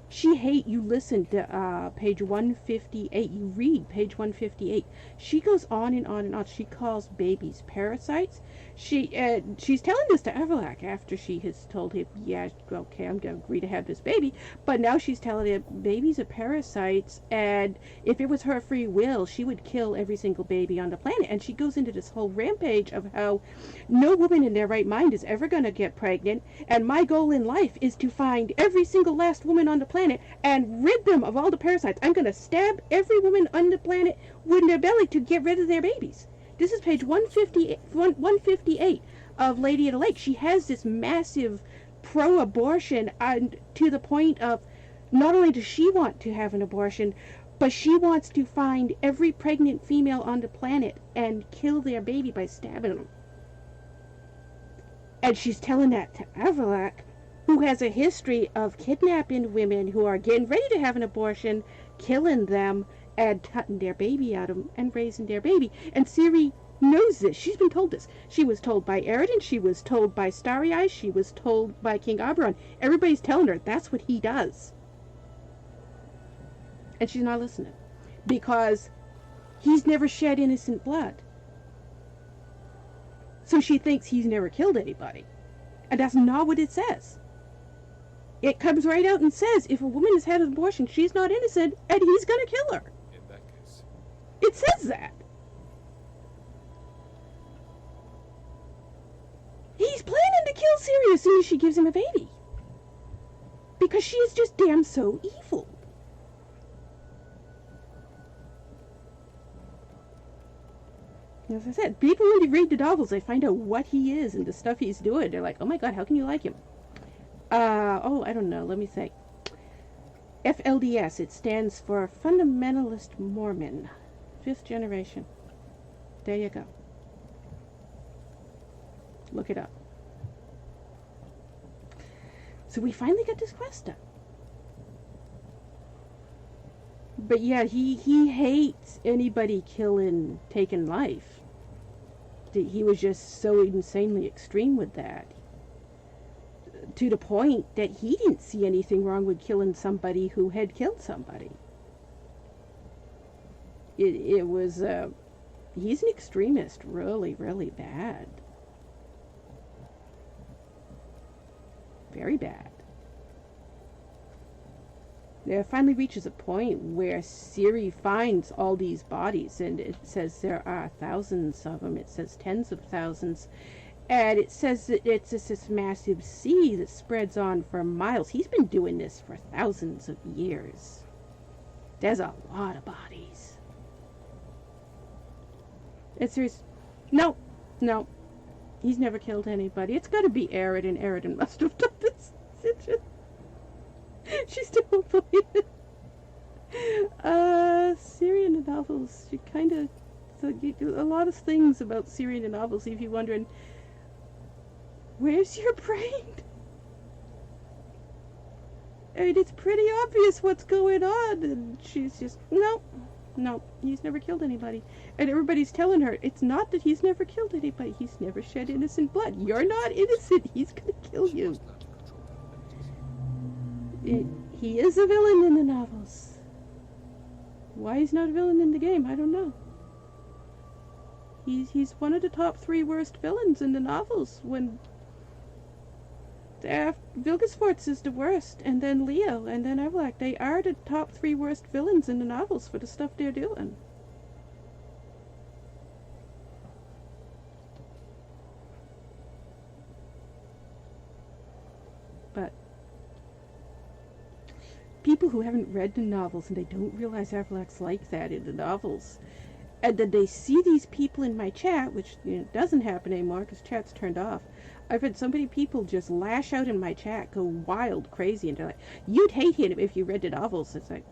She you listen to page 158, you read page 158. She goes on and on and on. She calls babies parasites. She's telling this to Avallac'h after she has told him, yeah, okay, I'm going to agree to have this baby. But now she's telling him babies are parasites, and if it was her free will, she would kill every single baby on the planet. And she goes into this whole rampage of how no woman in their right mind is ever going to get pregnant, and my goal in life is to find every single last woman on the planet and rid them of all the parasites. I'm going to stab every woman on the planet with their belly to get rid of their babies. This is page 158 of Lady of the Lake. She has this massive pro-abortion, and to the point of not only does she want to have an abortion, but she wants to find every pregnant female on the planet and kill their baby by stabbing them. And she's telling that to Avallac'h, who has a history of kidnapping women who are getting ready to have an abortion, killing them, and cutting their baby out of them, and raising their baby. And Ciri knows this. She's been told this. She was told by Eridan. She was told by Starry Eyes. She was told by King Oberon. Everybody's telling her that's what he does. And she's not listening. Because he's never shed innocent blood. So she thinks he's never killed anybody. And that's not what it says. It comes right out and says if a woman has had an abortion, she's not innocent, and he's going to kill her. In that case, It says that. He's planning to kill Ciri as soon as she gives him a baby. Because she is just damn so evil. As I said, people when you read the novels, they find out what he is and the stuff he's doing. They're like, oh my god, how can you like him? I don't know, let me say. FLDS, it stands for Fundamentalist Mormon. 5th generation. There you go. Look it up. So we finally got this quest done. But yeah, he hates anybody killing, taking life. He was just so insanely extreme with that. To the point that he didn't see anything wrong with killing somebody who had killed somebody. It was, he's an extremist, really, really bad. Very bad. There finally reaches a point where Ciri finds all these bodies, and it says there are thousands of them. It says tens of thousands. And it says that it's just this massive sea that spreads on for miles. He's been doing this for thousands of years. There's a lot of bodies. It's serious. No. He's never killed anybody. It's got to be Eridan. Eridan must have done this. She's still playing it. Ciri in the novels. She kind of... a lot of things about Ciri in the novels leave you wondering, where's your brain? I mean, it's pretty obvious what's going on. And she's just, no, he's never killed anybody. And everybody's telling her, it's not that he's never killed anybody. He's never shed innocent blood. You're not innocent. He's going to kill you. He is a villain in the novels. Why he's not a villain in the game, I don't know. He's one of the top 3 worst villains in the novels. When Vilgefortz is the worst, and then Leo, and then Avallac'h. They are the top 3 worst villains in the novels for the stuff they're doing. But people who haven't read the novels and they don't realize Avallac'h's like that in the novels, and then they see these people in my chat, which doesn't happen anymore because chat's turned off. I've had so many people just lash out in my chat, go wild, crazy, and they're like, you'd hate him if you read the novels. It's like,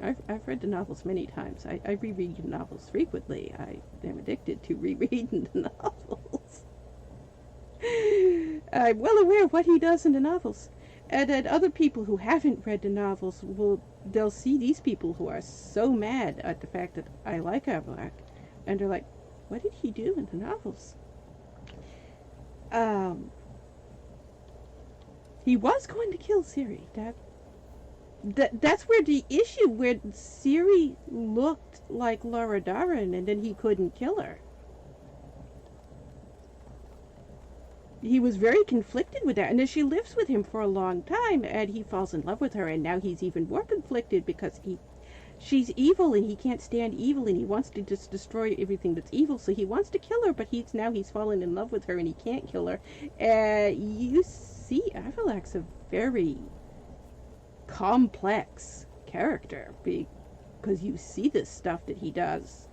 I've read the novels many times. I reread the novels frequently. I am addicted to rereading the novels. I'm well aware of what he does in the novels. And then other people who haven't read the novels, they'll see these people who are so mad at the fact that I like Avallac'h, and they're like, what did he do in the novels? He was going to kill Ciri. That's where the issue, where Ciri looked like Laura Darren, and then he couldn't kill her. He was very conflicted with that, and then she lives with him for a long time, and he falls in love with her, and now he's even more conflicted because she's evil, and he can't stand evil, and he wants to just destroy everything that's evil, so he wants to kill her, but he's fallen in love with her, and he can't kill her. You see, Avallac'h's a very complex character, because you see this stuff that he does,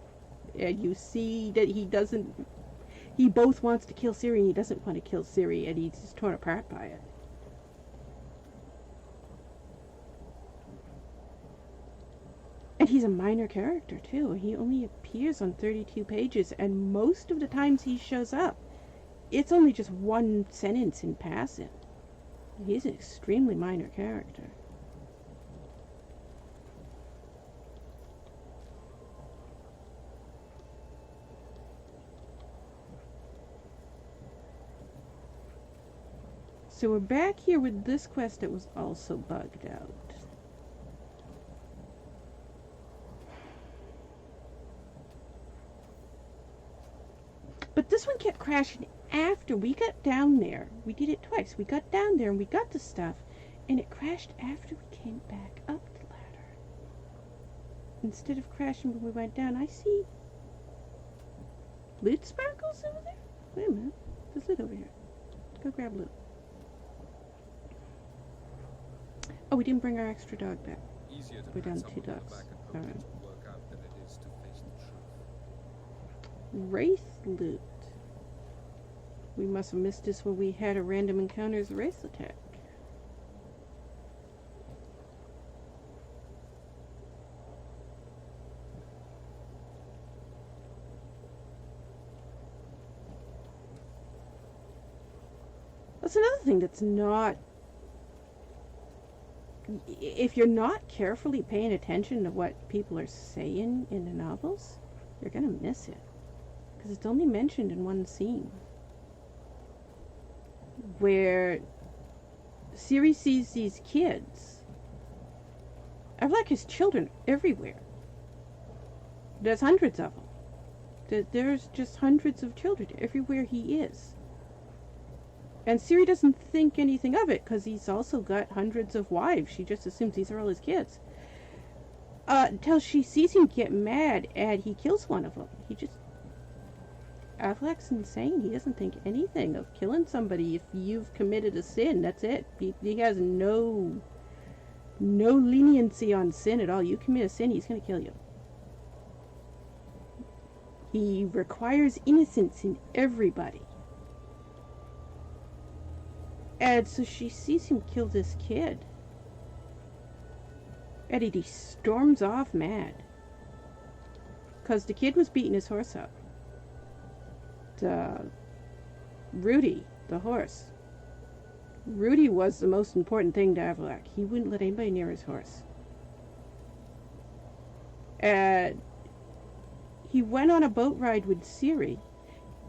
and you see that he both wants to kill Ciri and he doesn't want to kill Ciri, and he's just torn apart by it. And he's a minor character, too. He only appears on 32 pages, and most of the times he shows up, it's only just one sentence in passing. He's an extremely minor character. So we're back here with this quest that was also bugged out. But this one kept crashing after we got down there. We did it twice. We got down there and we got the stuff, and it crashed after we came back up the ladder. Instead of crashing when we went down. I see loot sparkles over there? Wait a minute. There's loot over here. Let's go grab loot. Oh, we didn't bring our extra dog back. Easier to We're down pat 2 someone on the dogs. back and hope Alright. things will work out than it is to face the truth. Wraith loot. We must have missed this when we had a random encounters wraith attack. That's another thing that's not... If you're not carefully paying attention to what people are saying in the novels, you're gonna miss it. Because it's only mentioned in one scene. Where Ciri sees these kids. Avallac'h has children everywhere. There's hundreds of them. There's just hundreds of children everywhere he is. And Ciri doesn't think anything of it because he's also got hundreds of wives. She just assumes these are all his kids. Until she sees him get mad and he kills one of them. He just... Avallac'h's insane. He doesn't think anything of killing somebody if you've committed a sin. That's it. He has no leniency on sin at all. You commit a sin, he's going to kill you. He requires innocence in everybody. And so she sees him kill this kid. And he storms off mad. Because the kid was beating his horse up. Rudy, the horse. Rudy was the most important thing to Avallac'h. He wouldn't let anybody near his horse. And he went on a boat ride with Ciri.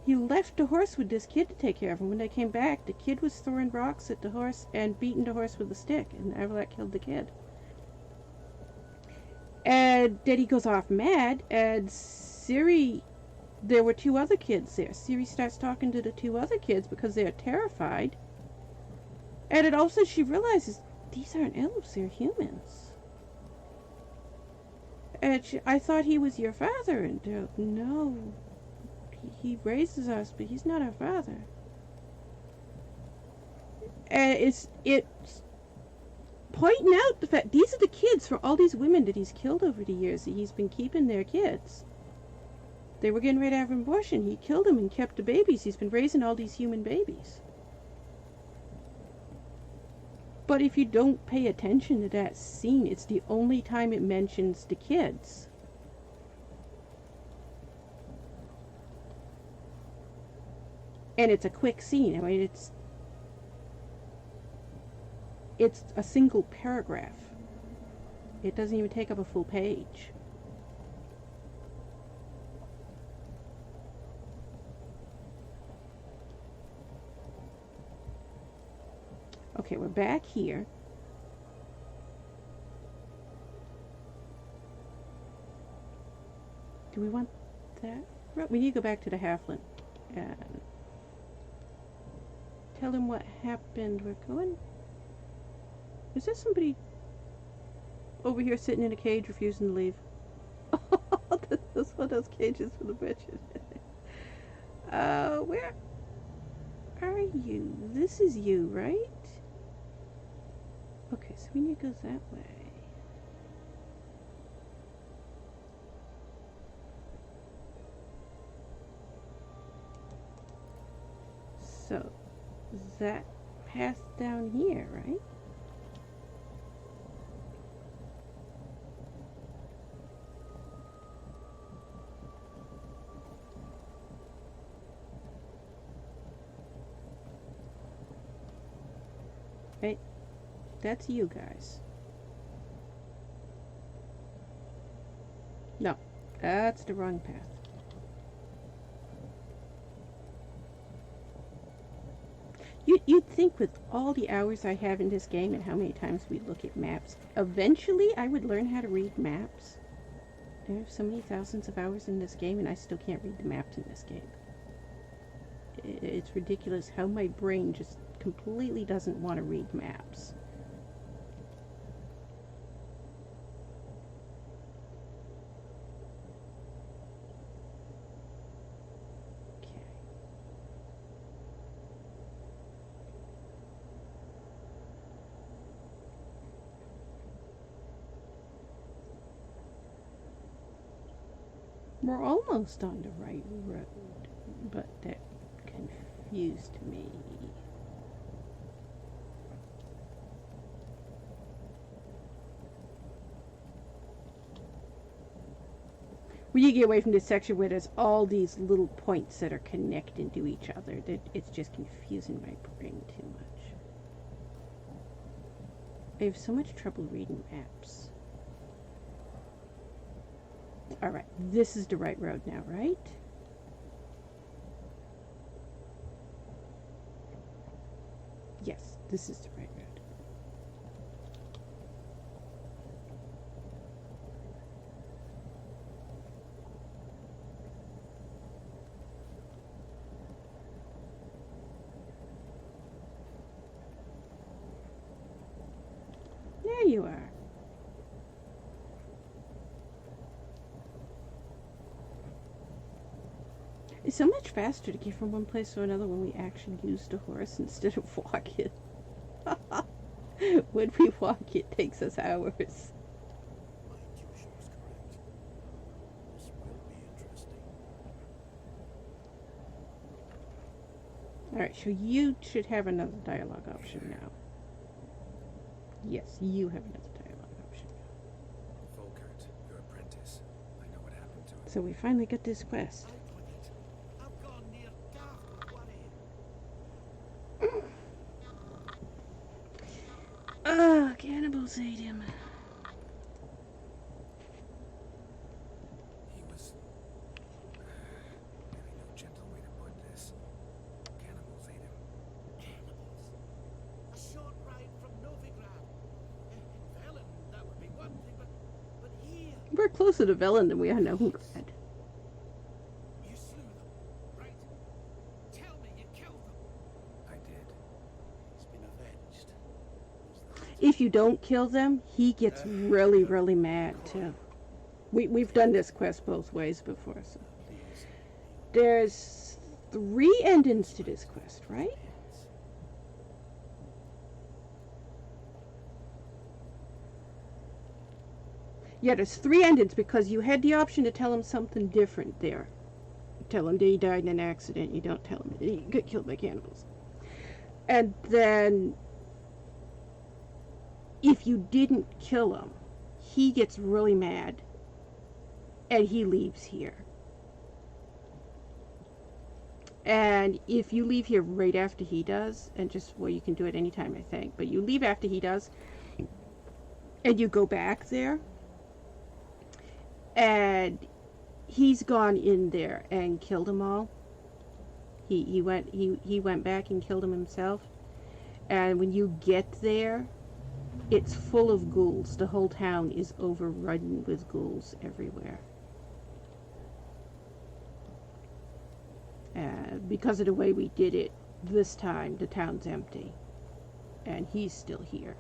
He left the horse with this kid to take care of him. When they came back, the kid was throwing rocks at the horse and beating the horse with a stick, and Avallac'h killed the kid. And then he goes off mad, and Ciri... There were 2 other kids there. Ciri starts talking to the 2 other kids because they're terrified. And then all of a sudden she realizes, these aren't elves, they're humans. And I thought he was your father. And they're, no, he raises us, but he's not our father. And it's pointing out the fact, these are the kids for all these women that he's killed over the years. That he's been keeping their kids. They were getting ready to have an abortion. He killed them and kept the babies. He's been raising all these human babies. But if you don't pay attention to that scene, it's the only time it mentions the kids. And it's a quick scene. I mean, it's a single paragraph. It doesn't even take up a full page. Okay, we're back here. Do we want that? We need to go back to the halfling and tell him what happened. We're going... Is there somebody over here sitting in a cage refusing to leave? Oh, this is one of those cages for the bitches. Where are you? This is you, right? Okay, so we need to go that way. So, that path down here, right? Right? That's you guys. No, that's the wrong path. You'd think with all the hours I have in this game and how many times we look at maps, eventually I would learn how to read maps. I have so many thousands of hours in this game and I still can't read the maps in this game. It's ridiculous how my brain just completely doesn't want to read maps. We're almost on the right road, but that confused me. When you get away from this section where there's all these little points that are connected to each other, that it's just confusing my brain too much. I have so much trouble reading maps. Alright, this is the right road now, right? Yes, this is the right road. There you are. It's so much faster to get from one place to another when we actually use the horse instead of walk it. When we walk, it takes us hours. My intuition was correct. This will be interesting. Alright, so you should have another dialogue option now. Yes, you have another dialogue option now. Volkert, your apprentice. I know what happened to him. So we finally got this quest. I've gone near daft worry. Ah, cannibals ate him. He was... Maybe no gentle way to put this. Cannibals ate him. Cannibals. A short ride from Novigrad. In Velen, that would be one thing, but here. We're closer to Velen than we are Novigrad. You slew them, right? Tell me you killed them. I did. He's been avenged. If you don't kill them, he gets really, really mad too. We've done this quest both ways before, so. Please. There's 3 endings to this quest, right? Yeah, there's 3 endings because you had the option to tell him something different there. Tell him that he died in an accident. You don't tell him that he got killed by cannibals. And then, if you didn't kill him, he gets really mad and he leaves here. And if you leave here right after he does, and just, well, you can do it anytime, I think, but you leave after he does, and you go back there, and he's gone in there and killed them all. He went back and killed them himself. And when you get there, it's full of ghouls. The whole town is overrun with ghouls everywhere. Because of the way we did it this time, the town's empty. And he's still here.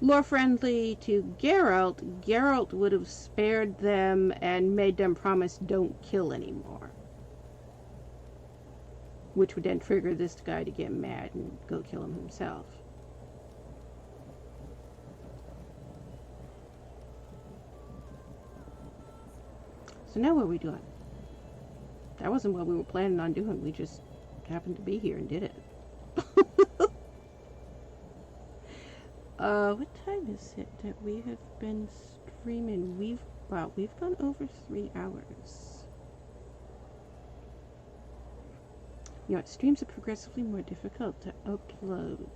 Lore friendly to Geralt, Geralt would have spared them and made them promise don't kill anymore. Which would then trigger this guy to get mad and go kill him himself. So now what are we doing? That wasn't what we were planning on doing. We just happened to be here and did it. What time is it that we have been streaming? We've gone over 3 hours. You know, streams are progressively more difficult to upload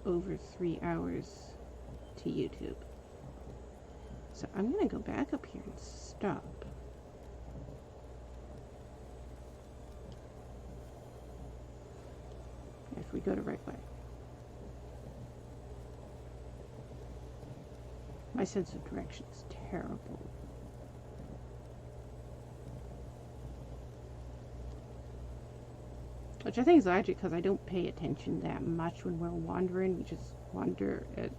over 3 hours to YouTube. So I'm going to go back up here and stop. If we go the right way. My sense of direction is terrible. Which I think is logic because I don't pay attention that much when we're wandering. We just wander at...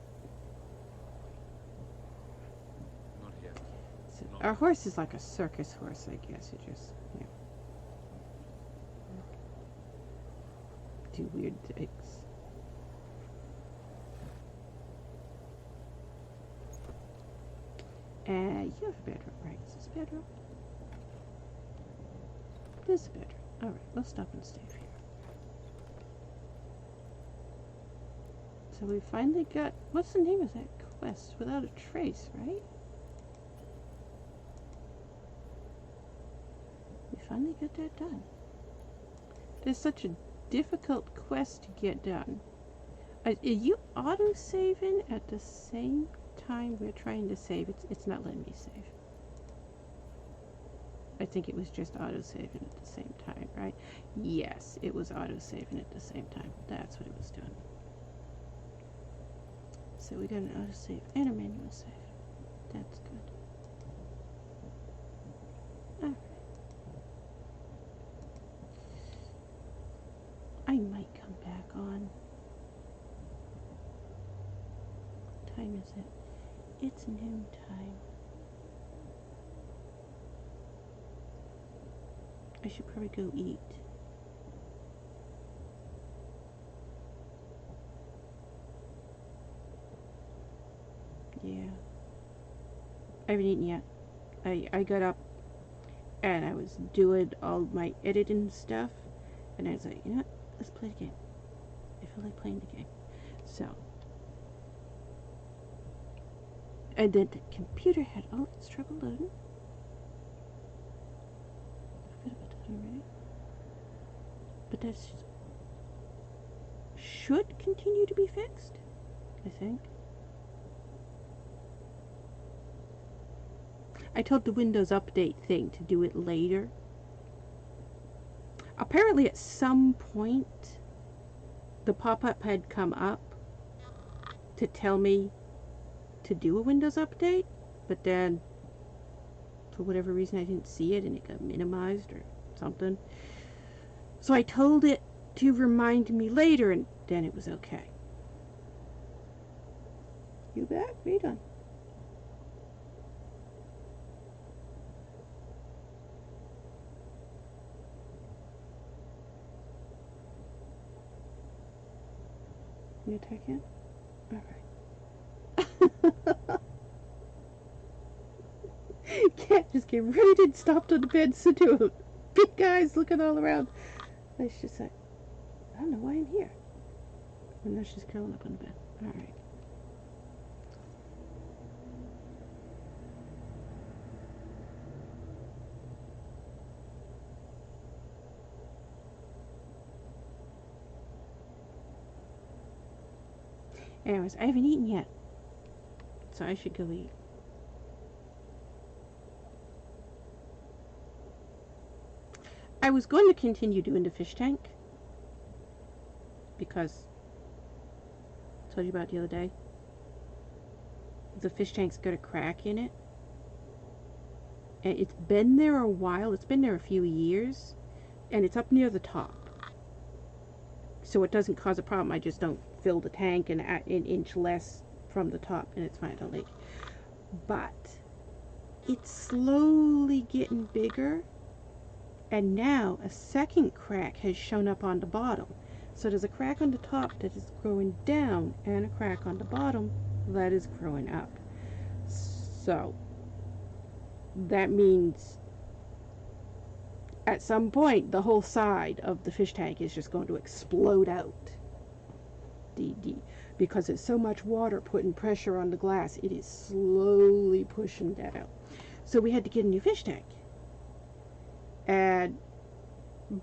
Not here. So Not our horse is like a circus horse, I guess. It just, do weird things. You have a bedroom, right? Is this a bedroom? This is a bedroom. Alright, we'll stop and stay here. So we finally got, what's the name of that quest? Without a Trace, right? We finally got that done. It's such a difficult quest to get done. Are you auto-saving at the same time we're trying to save? It's not letting me save. I think it was just auto-saving at the same time, right? Yes, it was auto-saving at the same time. That's what it was doing. So we got an auto-save and a manual save. That's good. Alright. I might come back on. What time is it? It's noon time. I should probably go eat. Yeah. I haven't eaten yet. I got up and I was doing all my editing stuff and I was like, you know what? Let's play the game. I feel like playing the game. So. And then the computer had all its trouble loading. I forgot about that already. But that should continue to be fixed, I think. I told the Windows Update thing to do it later. Apparently at some point the pop-up had come up to tell me to do a Windows Update, but then for whatever reason I didn't see it and it got minimized or something. So I told it to remind me later and then it was okay. You back? What are you doing? You attack him? Alright. Cat just came right in, stopped on the bed, sit down. Big guys looking all around. I just said, I don't know why I'm here. And now she's curling up on the bed. Alright. Anyways, I haven't eaten yet, so I should go eat. I was going to continue doing the fish tank, because I told you about the other day. The fish tank's got a crack in it. And it's been there a while, it's been there a few years, and it's up near the top. So it doesn't cause a problem, I just don't fill the tank an inch less from the top and it's fine, I don't leak. But it's slowly getting bigger and now a second crack has shown up on the bottom. So there's a crack on the top that is growing down and a crack on the bottom that is growing up. So that means at some point the whole side of the fish tank is just going to explode out. Because it's so much water putting pressure on the glass, it is slowly pushing that out. So we had to get a new fish tank. And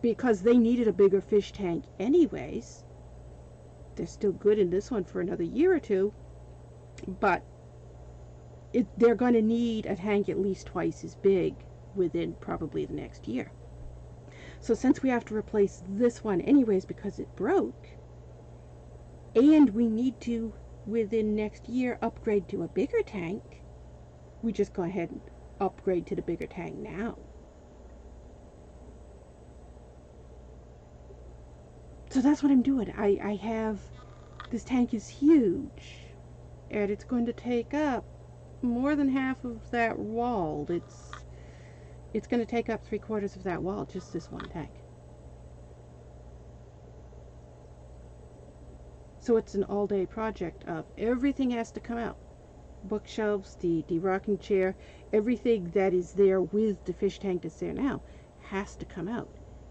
because they needed a bigger fish tank anyways, they're still good in this one for another year or two, but they're going to need a tank at least twice as big within probably the next year. So since we have to replace this one anyways because it broke, and we need to, within next year, upgrade to a bigger tank, we just go ahead and upgrade to the bigger tank now. So that's what I'm doing. I have, this tank is huge, and it's going to take up more than half of that wall. It's going to take up 3/4 of that wall, just this one tank. So it's an all-day project of everything has to come out. Bookshelves, the rocking chair, everything that is there with the fish tank that's there now has to come out.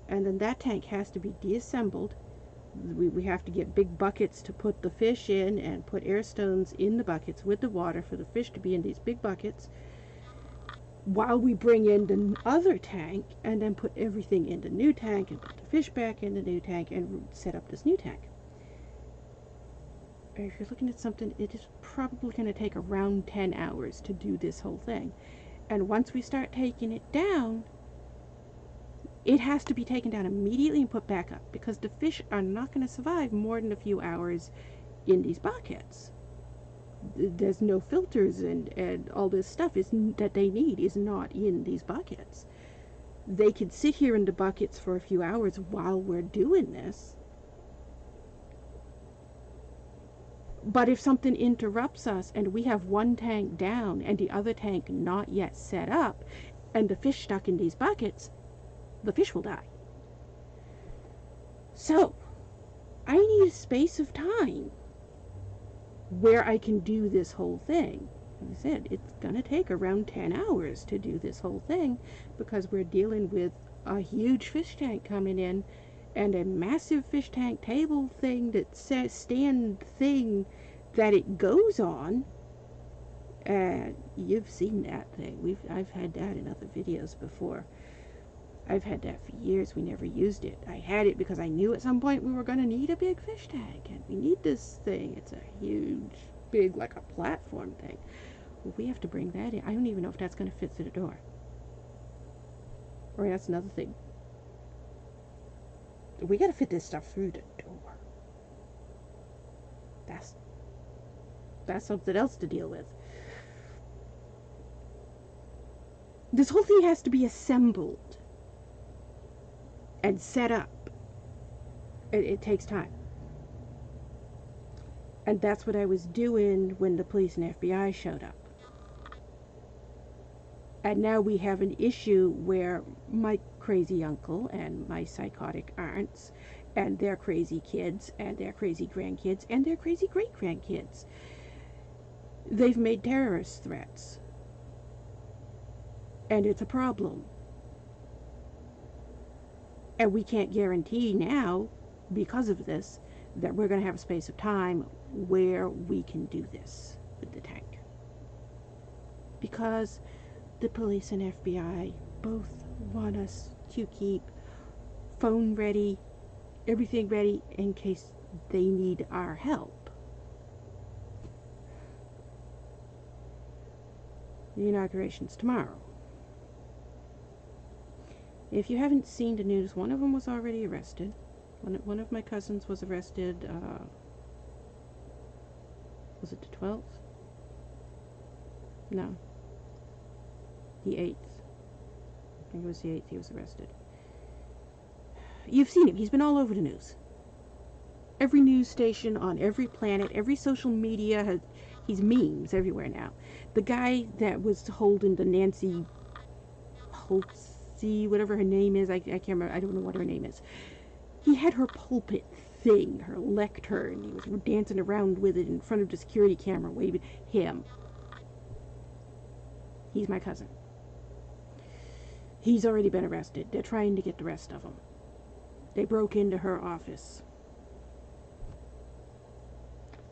And then that tank has to be deassembled. We have to get big buckets to put the fish in and put air stones in the buckets with the water for the fish to be in these big buckets while we bring in the other tank, and then put everything in the new tank and put the fish back in the new tank and set up this new tank. If you're looking at something, it is probably going to take around 10 hours to do this whole thing. And once we start taking it down, it has to be taken down immediately and put back up, because the fish are not going to survive more than a few hours in these buckets. There's no filters, and all this stuff that they need is not in these buckets. They could sit here in the buckets for a few hours while we're doing this. But if something interrupts us and we have one tank down and the other tank not yet set up, and the fish stuck in these buckets, the fish will die. So, I need a space of time where I can do this whole thing. Like I said, it's going to take around 10 hours to do this whole thing, because we're dealing with a huge fish tank coming in and a massive fish tank table thing, that stand thing that it goes on. And you've seen that thing. I've had that in other videos before. I've had that for years. We never used it. I had it because I knew at some point we were going to need a big fish tank, and we need this thing. It's a huge, big, like a platform thing. Well, we have to bring that in. I don't even know if that's going to fit through the door. Or that's another thing. We got to fit this stuff through the door. That's something else to deal with. This whole thing has to be assembled and set up. It takes time. And that's what I was doing when the police and FBI showed up. And now we have an issue where my crazy uncle and my psychotic aunts and their crazy kids and their crazy grandkids and their crazy great-grandkids, they've made terrorist threats. And it's a problem. And we can't guarantee now, because of this, that we're going to have a space of time where we can do this with the tank. Because the police and FBI both want us to keep phone ready, everything ready in case they need our help. The inauguration's tomorrow. If you haven't seen the news, one of them was already arrested. One of my cousins was arrested, was it the 12th? No. The 8th. I think it was the 8th he was arrested. You've seen him. He's been all over the news. Every news station on every planet, every social media, he's memes everywhere now. The guy that was holding the Nancy Pelosi, whatever her name is, I can't remember, I don't know what her name is. He had her pulpit thing, her lectern, he was dancing around with it in front of the security camera, waving. Him. He's my cousin. He's already been arrested. They're trying to get the rest of them. They broke into her office.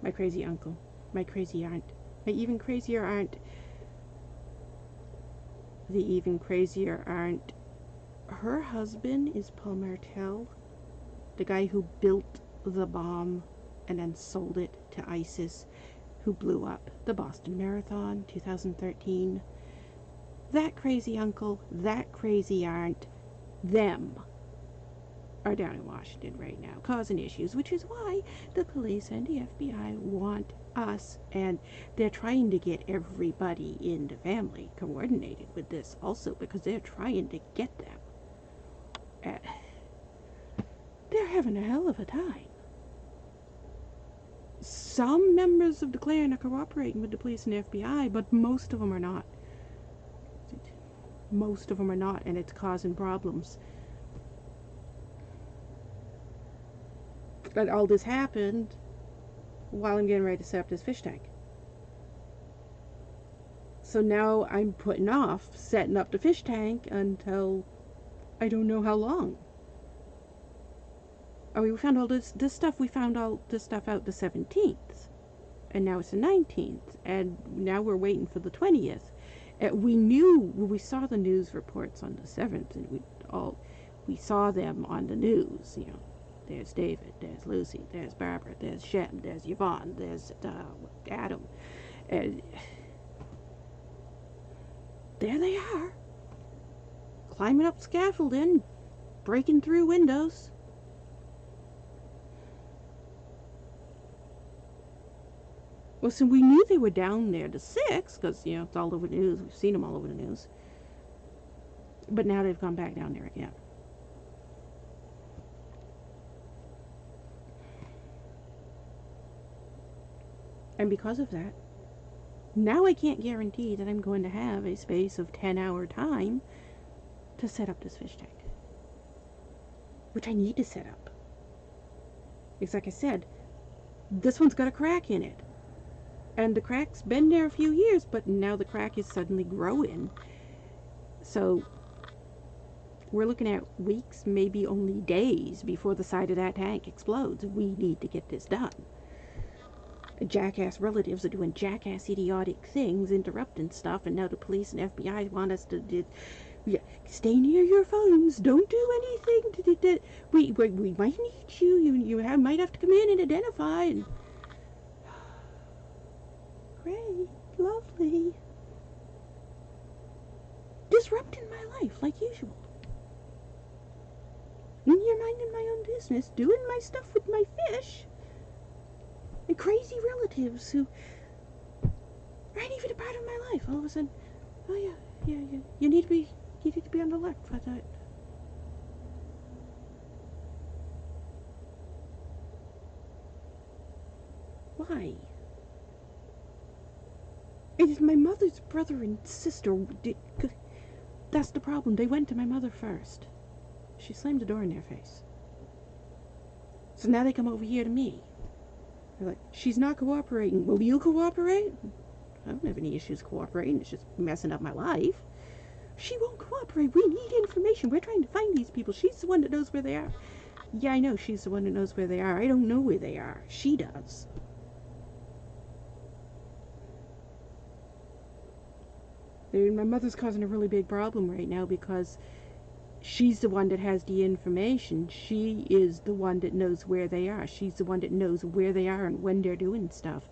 My crazy uncle. My crazy aunt. My even crazier aunt. The even crazier aunt. Her husband is Paul Martel, the guy who built the bomb and then sold it to ISIS who blew up the Boston Marathon 2013. That crazy uncle, that crazy aunt, them are down in Washington right now causing issues, which is why the police and the FBI want us, and they're trying to get everybody in the family coordinated with this also, because they're trying to get them. They're having a hell of a time. Some members of the clan are cooperating with the police and the FBI, but most of them are not. Most of them are not, and it's causing problems. But all this happened while I'm getting ready to set up this fish tank. So now I'm putting off setting up the fish tank until I don't know how long. I mean, we found all this stuff. We found all this stuff out the 17th, and now it's the 19th, and now we're waiting for the 20th. We knew, we saw the news reports on the 7th, and we saw them on the news. You know, there's David, there's Lucy, there's Barbara, there's Shem, there's Yvonne, there's Adam, and there they are, climbing up scaffolding, breaking through windows. Well, so we knew they were down there the 6th, because, you know, it's all over the news. We've seen them all over the news. But now they've gone back down there again. And because of that, now I can't guarantee that I'm going to have a space of 10-hour time to set up this fish tank. Which I need to set up. Because like I said, this one's got a crack in it. And the crack's been there a few years, but now the crack is suddenly growing. So we're looking at weeks, maybe only days, before the side of that tank explodes. We need to get this done. Jackass relatives are doing jackass idiotic things, interrupting stuff, and now the police and FBI want us to stay near your phones. Don't do anything. We might need you. You might have to come in and identify. And great, lovely. Disrupting my life like usual. And you're minding my own business, doing my stuff with my fish. And crazy relatives who aren't even a part of my life. All of a sudden, oh yeah, you need to be on the left for that. Why? It is my mother's brother and sister. That's the problem. They went to my mother first. She slammed the door in their face. So now they come over here to me. They're like, she's not cooperating. Will you cooperate? I don't have any issues cooperating. It's just messing up my life. She won't cooperate. We need information. We're trying to find these people. She's the one that knows where they are. Yeah, I know she's the one that knows where they are. I don't know where they are. She does. My mother's causing a really big problem right now because she's the one that has the information. She is the one that knows where they are. She's the one that knows where they are and when they're doing stuff.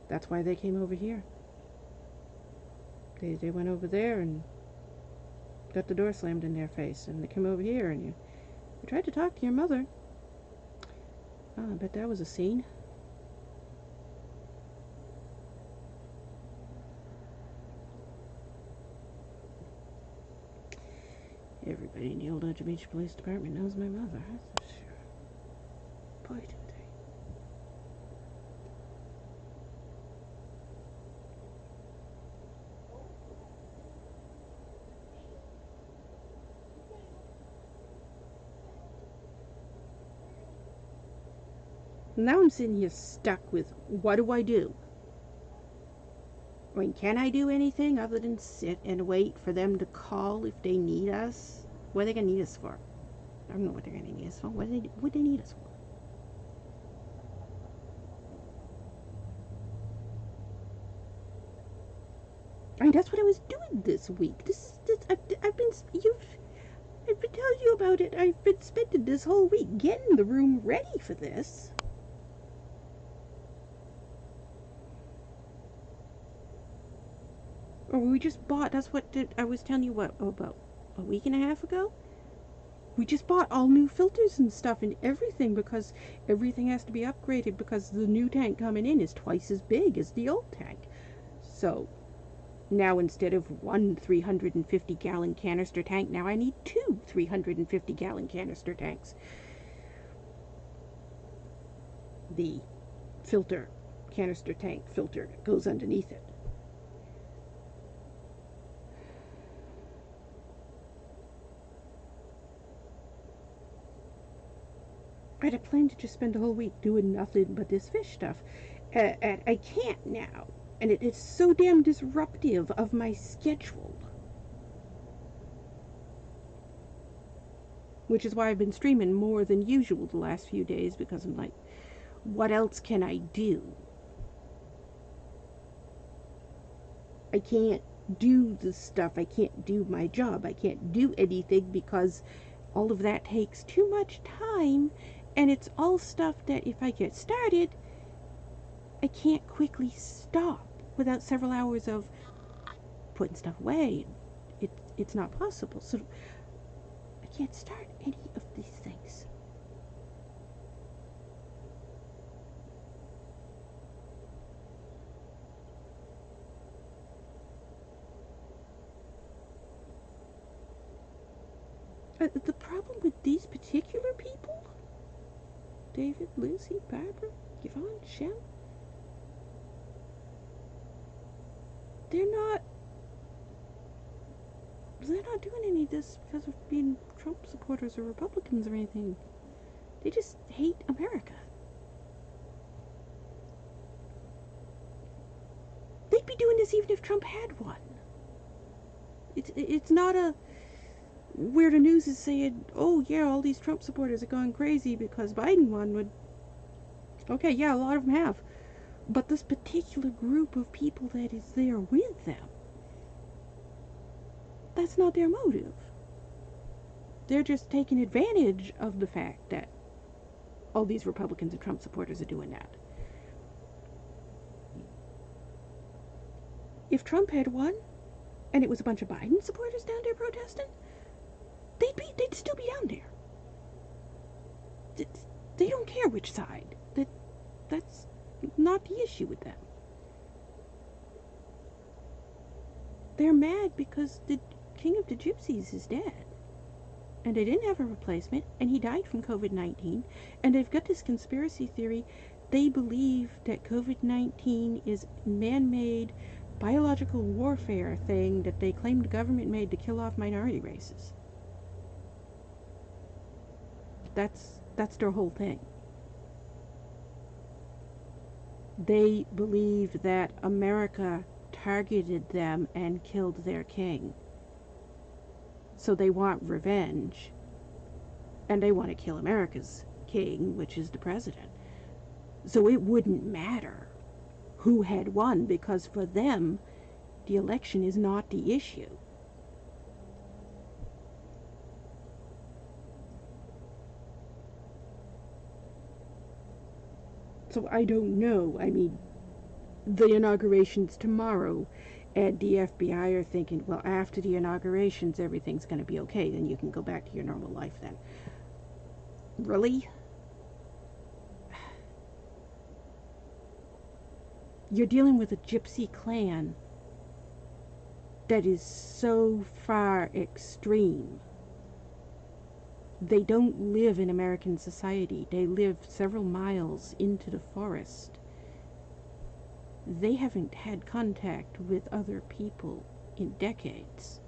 That's why they came over here. They went over there and got the door slammed in their face, and they came over here and you tried to talk to your mother. Oh, I bet that was a scene. Everybody in the old Ocho Beach Police Department knows my mother, that's for sure. Boy, do they. Now I'm sitting here stuck with, what do I do? I mean, can I do anything other than sit and wait for them to call if they need us? What are they going to need us for? I don't know what they're going to need us for. What do they need us for? I mean, that's what I was doing this week. I've been telling you about it. I've been spending this whole week getting the room ready for this. Or we just bought, that's what I was telling you about a week and a half ago? We just bought all new filters and stuff and everything because everything has to be upgraded because the new tank coming in is twice as big as the old tank. So now instead of one 350-gallon canister tank, now I need two 350-gallon canister tanks. The canister tank filter goes underneath it. I had planned to just spend the whole week doing nothing but this fish stuff. And I can't now. And it's so damn disruptive of my schedule. Which is why I've been streaming more than usual the last few days, because I'm like, what else can I do? I can't do the stuff. I can't do my job. I can't do anything because all of that takes too much time. And it's all stuff that if I get started, I can't quickly stop without several hours of putting stuff away. It's not possible. So I can't start any of these things. The problem with these particular people, David, Lucy, Barbara, Yvonne, Shem, they're not doing any of this because of being Trump supporters or Republicans or anything. They just hate America. They'd be doing this even if Trump had won. It's not a where the news is saying, oh yeah, all these Trump supporters are going crazy because Biden won. Would okay, yeah, a lot of them have, but this particular group of people that is there with them, that's not their motive. They're just taking advantage of the fact that all these Republicans and Trump supporters are doing that. If Trump had won and it was a bunch of Biden supporters down there protesting, they'd still be down there. They don't care which side. That's not the issue with them. They're mad because the King of the Gypsies is dead. And they didn't have a replacement, and he died from COVID-19. And they've got this conspiracy theory. They believe that COVID-19 is man-made biological warfare thing that they claim the government made to kill off minority races. That's their whole thing. They believe that America targeted them and killed their king. So they want revenge. And they want to kill America's king, which is the president. So it wouldn't matter who had won, because for them, the election is not the issue. So I don't know. I mean, the inauguration's tomorrow, and the FBI are thinking, well, after the inaugurations, everything's going to be okay. Then you can go back to your normal life then. Really? You're dealing with a gypsy clan that is so far extreme. They don't live in American society. They live several miles into the forest. They haven't had contact with other people in decades.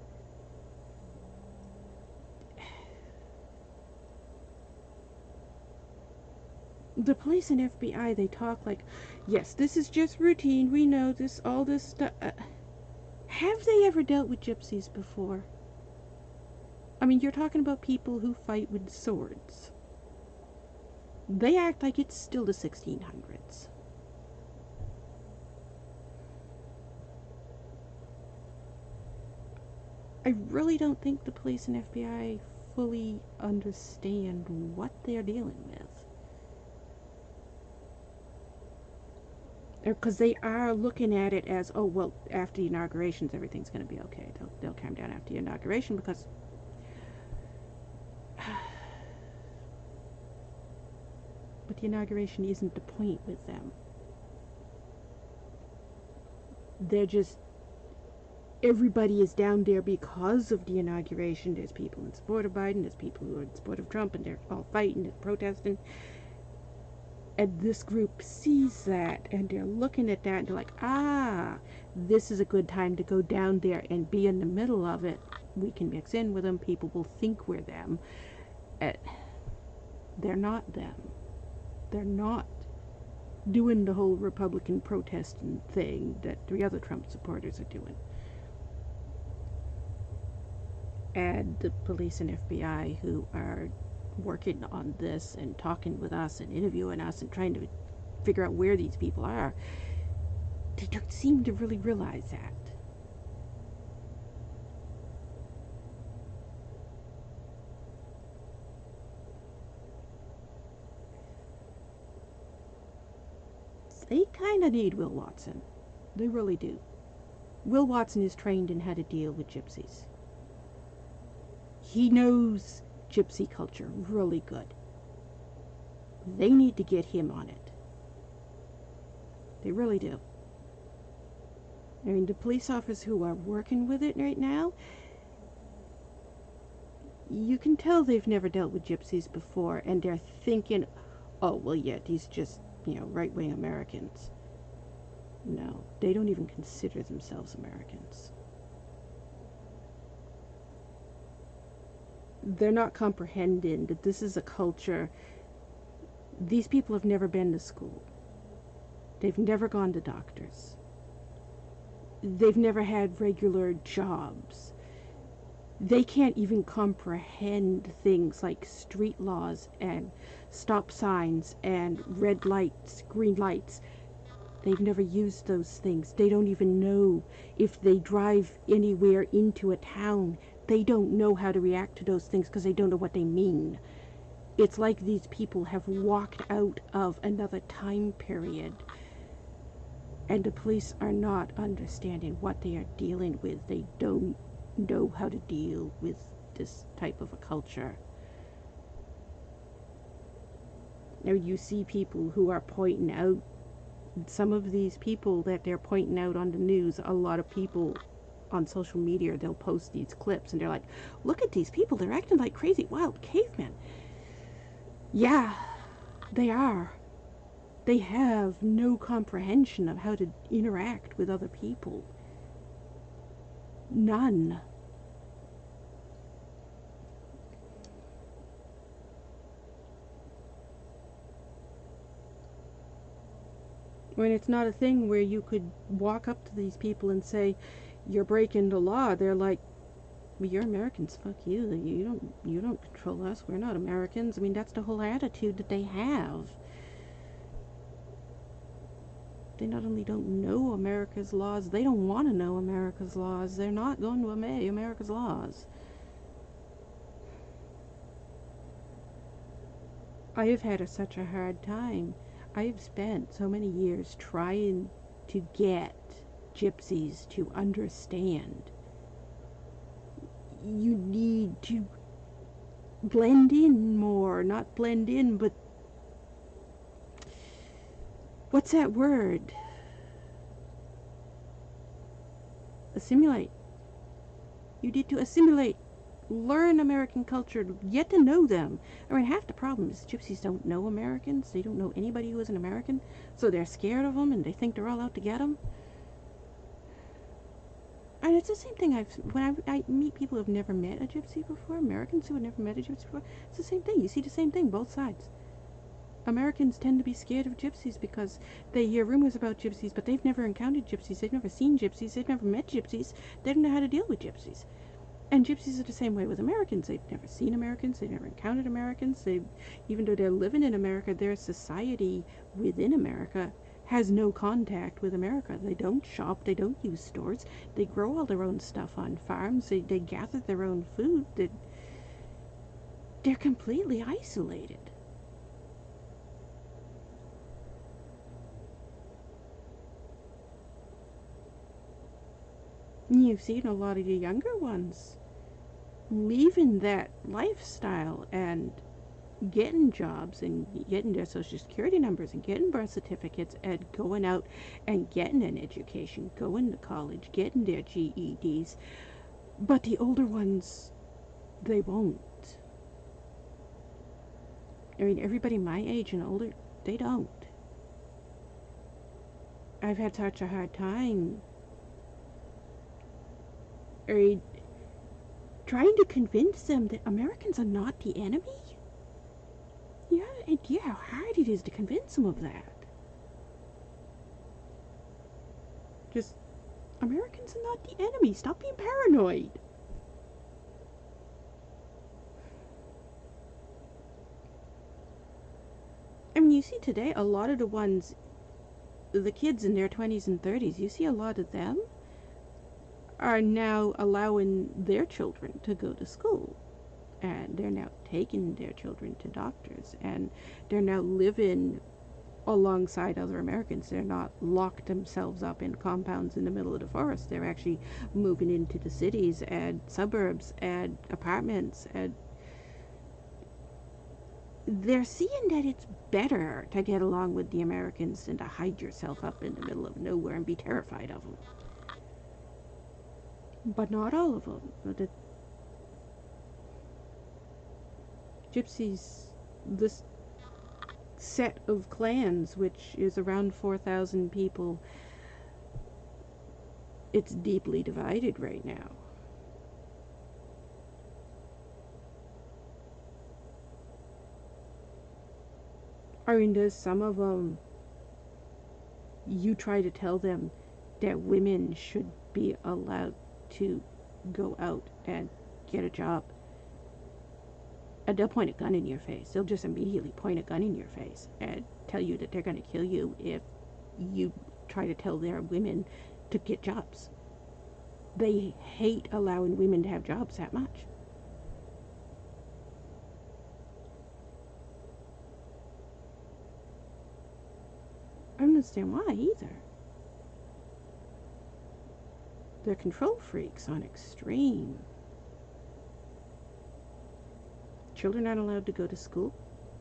The police and FBI, they talk like, yes, this is just routine. We know this, all this stuff. Have they ever dealt with gypsies before? I mean, you're talking about people who fight with swords. They act like it's still the 1600s. I really don't think the police and FBI fully understand what they're dealing with. Because they are looking at it as, oh, well, after the inaugurations, everything's going to be okay. They'll calm down after the inauguration because but the inauguration isn't the point with them. They're just, everybody is down there because of the inauguration. There's people in support of Biden, there's people who are in support of Trump, and they're all fighting and protesting. And this group sees that, and they're looking at that, and they're like, ah, this is a good time to go down there and be in the middle of it. We can mix in with them. People will think we're them. They're not them. They're not doing the whole Republican protesting thing that the other Trump supporters are doing. And the police and FBI who are working on this and talking with us and interviewing us and trying to figure out where these people are, they don't seem to really realize that. They kind of need Will Watson. They really do. Will Watson is trained in how to deal with gypsies. He knows gypsy culture really good. They need to get him on it. They really do. I mean, the police officers who are working with it right now, you can tell they've never dealt with gypsies before, and they're thinking, oh, well, yeah, these just, right-wing Americans. No, they don't even consider themselves Americans. They're not comprehending that this is a culture. These people have never been to school. They've never gone to doctors. They've never had regular jobs. They can't even comprehend things like street laws and stop signs and red lights, green lights. They've never used those things. They don't even know if they drive anywhere into a town. They don't know how to react to those things because they don't know what they mean. It's like these people have walked out of another time period, and the police are not understanding what they are dealing with. They don't know how to deal with this type of a culture. Now you see people who are pointing out, some of these people that they're pointing out on the news, a lot of people on social media, they'll post these clips and they're like, look at these people, they're acting like crazy wild cavemen. Yeah, they are. They have no comprehension of how to interact with other people. None. When it's not a thing where you could walk up to these people and say, you're breaking the law, they're like, well, you're Americans, fuck you. You don't control us. We're not Americans. I mean, that's the whole attitude that they have. They not only don't know America's laws, they don't want to know America's laws. They're not going to obey America's laws. I have had such a hard time. I have spent so many years trying to get gypsies to understand. You need to blend in more. Not blend in, but what's that word? Assimilate. You need to assimilate. Learn American culture. Get to know them. I mean, half the problem is gypsies don't know Americans. They don't know anybody who is an American. So they're scared of them and they think they're all out to get them. And it's the same thing. When I meet people who have never met a gypsy before, Americans who have never met a gypsy before, it's the same thing. You see the same thing, both sides. Americans tend to be scared of gypsies because they hear rumors about gypsies, but they've never encountered gypsies. They've never seen gypsies. They've never met gypsies. They don't know how to deal with gypsies. And gypsies are the same way with Americans. They've never seen Americans. They've never encountered Americans. Even though they're living in America, their society within America has no contact with America. They don't shop, they don't use stores, they grow all their own stuff on farms, they gather their own food. They're completely isolated. And you've seen a lot of the younger ones leaving that lifestyle and getting jobs and getting their social security numbers and getting birth certificates and going out and getting an education, going to college, getting their GEDs. But the older ones, they won't. I mean, everybody my age and older, they don't. I've had such a hard time trying to convince them that Americans are not the enemy. You have an idea how hard it is to convince them of that. Just, Americans are not the enemy. Stop being paranoid. I mean, you see today a lot of the ones, the kids in their 20s and 30s, you see a lot of them are now allowing their children to go to school. And they're now taking their children to doctors. And they're now living alongside other Americans. They're not locked themselves up in compounds in the middle of the forest. They're actually moving into the cities and suburbs and apartments. And they're seeing that it's better to get along with the Americans than to hide yourself up in the middle of nowhere and be terrified of them. But not all of them. The gypsies, this set of clans, which is around 4,000 people, it's deeply divided right now. I mean, there's some of them, you try to tell them that women should be allowed to go out and get a job, and they'll point a gun in your face. They'll just immediately point a gun in your face and tell you that they're going to kill you if you try to tell their women to get jobs. They hate allowing women to have jobs that much. I don't understand why either. They're control freaks on extreme. Children aren't allowed to go to school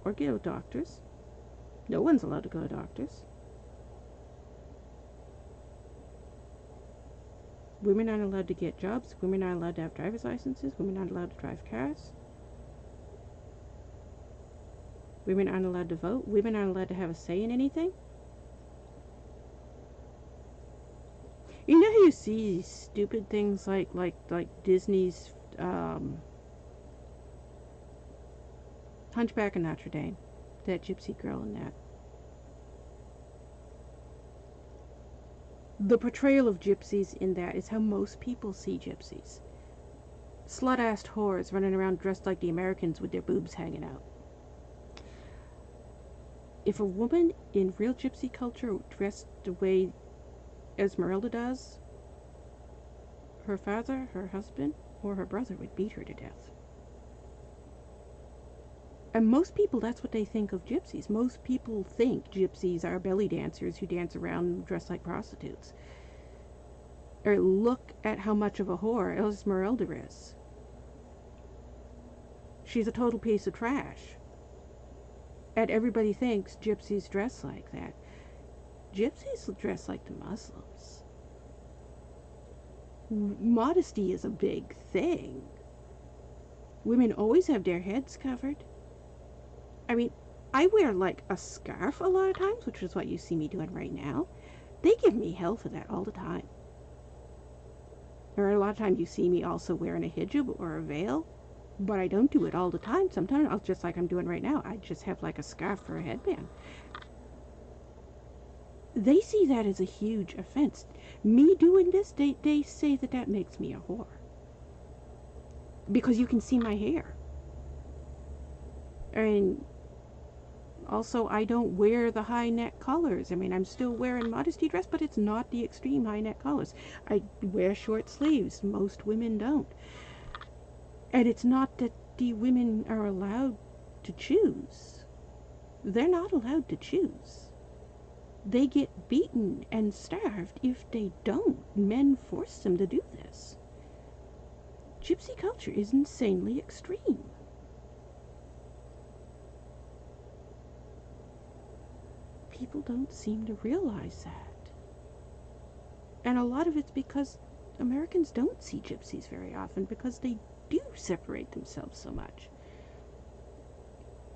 or go to doctors. No one's allowed to go to doctors. Women aren't allowed to get jobs. Women aren't allowed to have driver's licenses. Women aren't allowed to drive cars. Women aren't allowed to vote. Women aren't allowed to have a say in anything. You know how you see stupid things like Disney's Hunchback of Notre Dame, that gypsy girl in that. The portrayal of gypsies in that is how most people see gypsies. Slut-assed whores running around dressed like the Americans with their boobs hanging out. If a woman in real gypsy culture dressed the way Esmeralda does, her father, her husband, or her brother would beat her to death. And most people, that's what they think of gypsies. Most people think gypsies are belly dancers who dance around dressed like prostitutes. Or look at how much of a whore Esmeralda is. She's a total piece of trash. And everybody thinks gypsies dress like that. Gypsies dress like the Muslims. Modesty is a big thing. Women always have their heads covered. I mean, I wear like a scarf a lot of times, which is what you see me doing right now. They give me hell for that all the time. Or a lot of times you see me also wearing a hijab or a veil, but I don't do it all the time. Sometimes I'll just like I'm doing right now. I just have like a scarf or a headband. They see that as a huge offense. Me doing this, they say that makes me a whore. Because you can see my hair. And Also, I don't wear the high neck collars. I mean, I'm still wearing modesty dress, but it's not the extreme high neck collars. I wear short sleeves. Most women don't. And it's not that the women are allowed to choose. They're not allowed to choose. They get beaten and starved if they don't. Men force them to do this. Gypsy culture is insanely extreme. People don't seem to realize that. And a lot of it's because Americans don't see gypsies very often because they do separate themselves so much.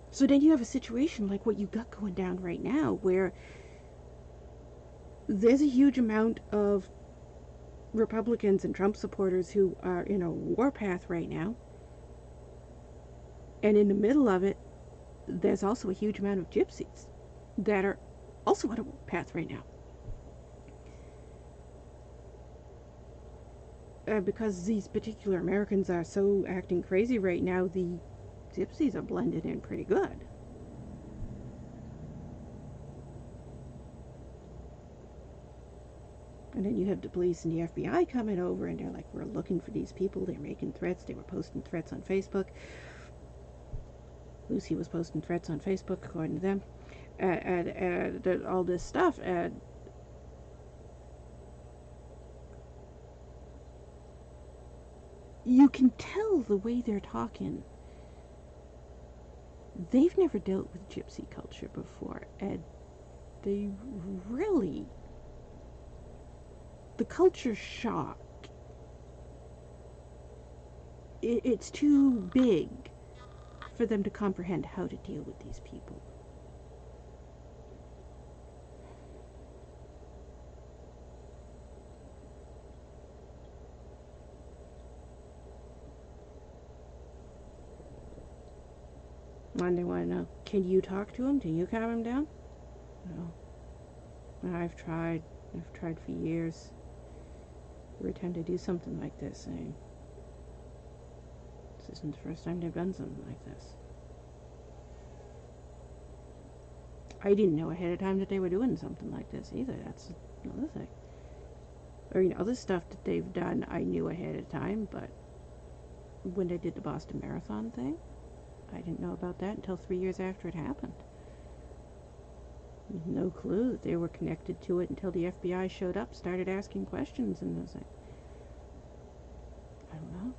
So then you have a situation like what you got going down right now where there's a huge amount of Republicans and Trump supporters who are in a warpath right now. And in the middle of it, there's also a huge amount of gypsies that are also on a warpath right now. Because these particular Americans are so acting crazy right now, the gypsies are blended in pretty good. And then you have the police and the FBI coming over and they're like, we're looking for these people. They're making threats. They were posting threats on Facebook. Lucy was posting threats on Facebook, according to them. And all this stuff. And you can tell the way they're talking. They've never dealt with gypsy culture before. And they really... The culture shock. It's too big for them to comprehend how to deal with these people. And they want to know, can you talk to him? Can you calm him down? No. I've tried for years. Every time they do something like this, this isn't the first time they've done something like this. I didn't know ahead of time that they were doing something like this either. That's another thing. Or, other stuff that they've done I knew ahead of time, but when they did the Boston Marathon thing, I didn't know about that until 3 years after it happened. No clue that they were connected to it until the FBI showed up, started asking questions, and I was like, I don't know.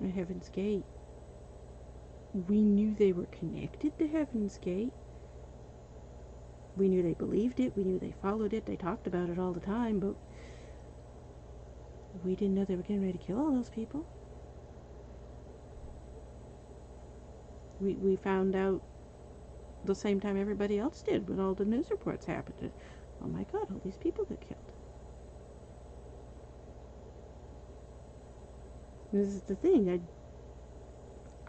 At Heaven's Gate, we knew they were connected to Heaven's Gate. We knew they believed it, we knew they followed it, they talked about it all the time, but we didn't know they were getting ready to kill all those people. We found out the same time everybody else did when all the news reports happened. Oh my God, all these people got killed. This is the thing.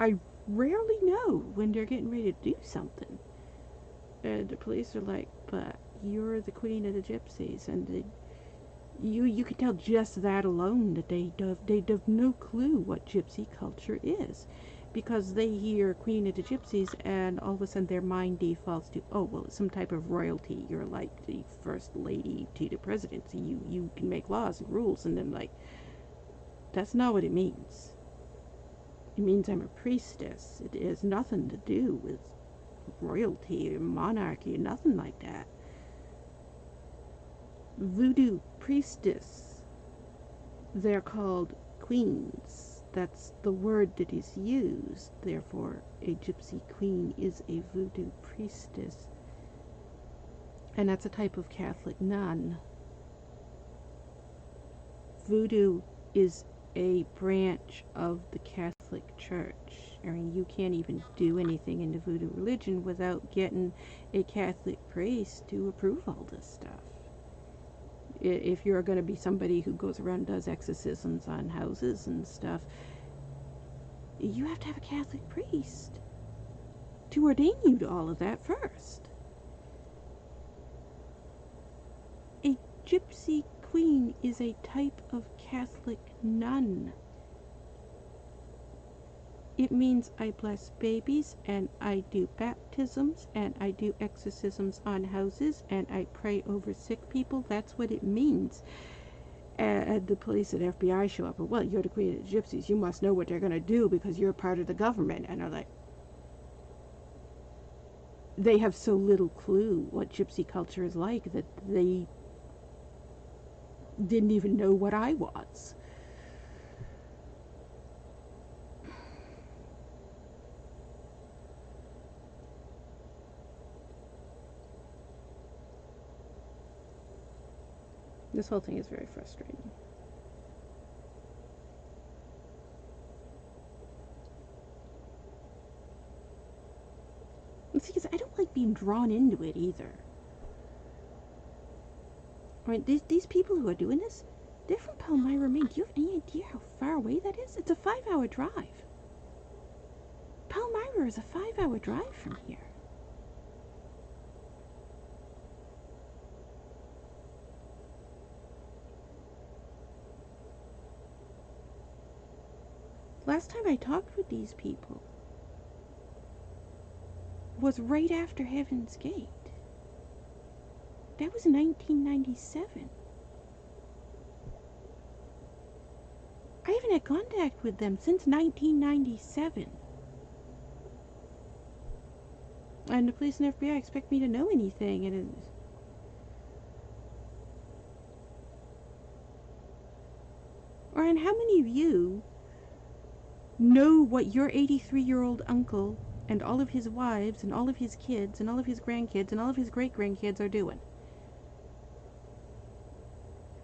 I rarely know when they're getting ready to do something. And the police are like, but you're the queen of the gypsies. And you can tell just that alone that they have no clue what gypsy culture is. Because they hear Queen of the Gypsies and all of a sudden their mind defaults to, oh, well, it's some type of royalty. You're like the first lady to the presidency. You can make laws and rules. And then, like, that's not what it means. It means I'm a priestess. It has nothing to do with royalty or monarchy, nothing like that. Voodoo priestess. They're called queens. That's the word that is used. Therefore, a gypsy queen is a voodoo priestess. And that's a type of Catholic nun. Voodoo is a branch of the Catholic Church. I mean, you can't even do anything in the voodoo religion without getting a Catholic priest to approve all this stuff. If you're going to be somebody who goes around and does exorcisms on houses and stuff, you have to have a Catholic priest to ordain you to all of that first. A gypsy queen is a type of Catholic nun. It means I bless babies, and I do baptisms, and I do exorcisms on houses, and I pray over sick people. That's what it means. And the police and FBI show up, and, well, you're the queen of the gypsies. You must know what they're going to do because you're part of the government. And they're like, they have so little clue what gypsy culture is like that they didn't even know what I was. This whole thing is very frustrating. And see, because I don't like being drawn into it either. Right, these people who are doing this, they're from Palmyra, Maine. Do you have any idea how far away that is? It's a 5-hour drive. Palmyra is a 5-hour drive from here. Last time I talked with these people was right after Heaven's Gate. That was 1997. I haven't had contact with them since 1997. And the police and FBI expect me to know anything, and it's... And how many of you know what your 83-year-old uncle and all of his wives and all of his kids and all of his grandkids and all of his great-grandkids are doing?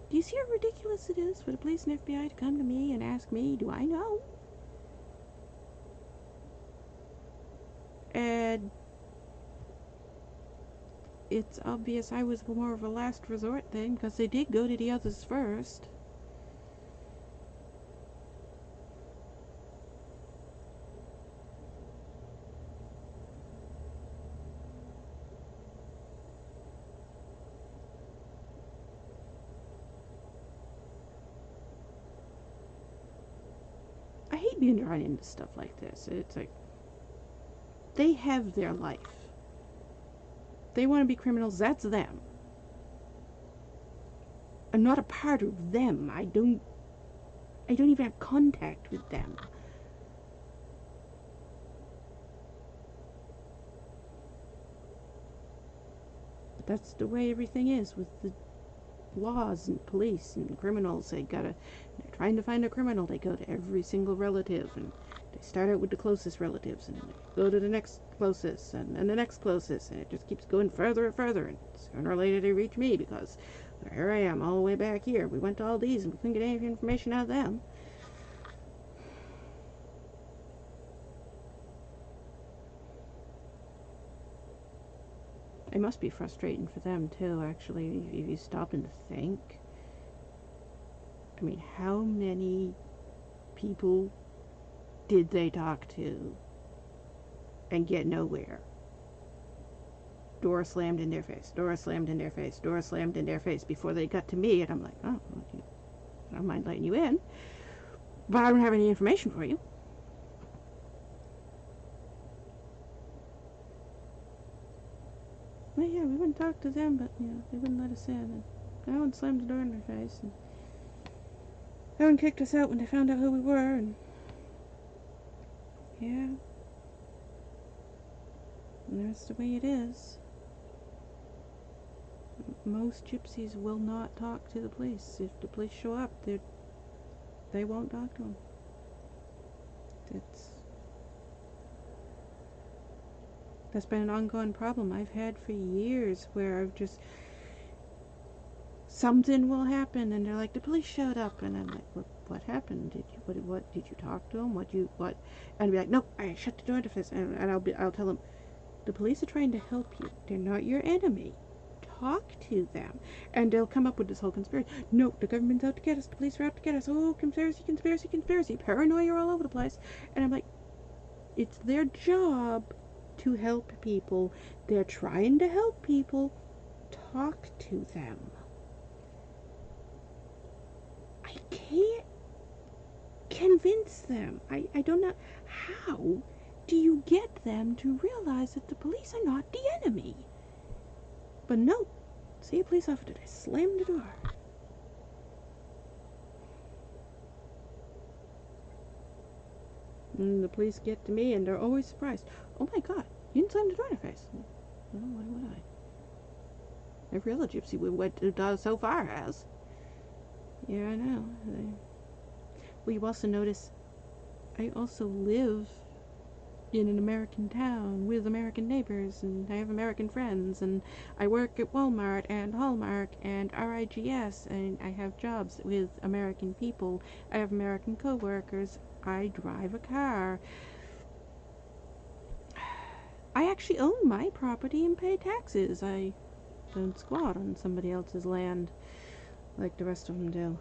Do you see how ridiculous it is for the police and FBI to come to me and ask me, do I know? And it's obvious I was more of a last resort thing, because they did go to the others first. I hate being drawn into stuff like this. It's like, they have their life. They want to be criminals, that's them. I'm not a part of them. I don't even have contact with them. But that's the way everything is with the laws and police and criminals. They're trying to find a criminal. They go to every single relative, and they start out with the closest relatives, and they go to the next closest, and the next closest, and it just keeps going further and further, and sooner or later they reach me, because here I am all the way back here. We went to all these and we couldn't get any information out of them. It must be frustrating for them too, actually, if you stop and think. I mean, how many people did they talk to and get nowhere? Door slammed in their face, door slammed in their face, door slammed in their face before they got to me, and I'm like, oh, well, I don't mind letting you in, but I don't have any information for you. Well, yeah, we went and talked to them, but, they wouldn't let us in, and that one slammed the door in their face, and that one kicked us out when they found out who we were, and yeah, and that's the way it is. Most gypsies will not talk to the police. If the police show up, they won't talk to them. That's been an ongoing problem I've had for years, where I've just, something will happen, and they're like, the police showed up, and I'm like, what happened? Did you talk to them? And I'll be like, nope, I shut the door to this, and I'll tell them, the police are trying to help you. They're not your enemy. Talk to them. And they'll come up with this whole conspiracy. No, the government's out to get us. The police are out to get us. Oh, conspiracy, conspiracy, conspiracy. Paranoia all over the place. And I'm like, it's their job to help people. They're trying to help people. Talk to them. I can't convince them. I don't know how do you get them to realize that the police are not the enemy? But no, see a police officer, I slammed the door. And the police get to me and they're always surprised. Oh my god, you didn't slam the door in her face. No, why would I? Every other gypsy we went to so far has. Yeah, I know. Well, you also notice I also live in an American town with American neighbors, and I have American friends, and I work at Walmart and Hallmark and RIGS, and I have jobs with American people. I have American coworkers. I drive a car. I actually own my property and pay taxes. I don't squat on somebody else's land like the rest of them do.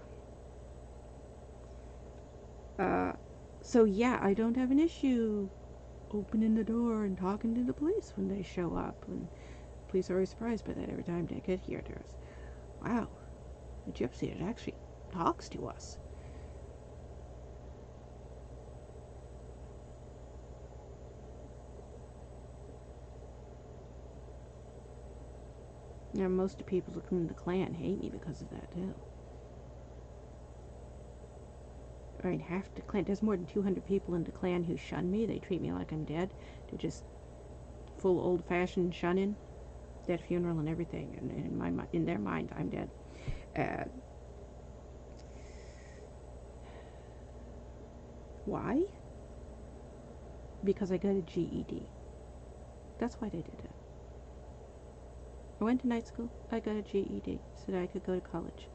So yeah, I don't have an issue opening the door and talking to the police when they show up. And police are always surprised by that every time they get here. There's, wow, a gypsy that actually talks to us. Yeah, most of the people who come in the clan hate me because of that too. I mean, half the clan, there's more than 200 people in the clan who shun me. They treat me like I'm dead. They're just full old-fashioned shunning. Dead funeral and everything. And in their mind, I'm dead. Why? Because I got a GED. That's why they did it. I went to night school. I got a GED so that I could go to college.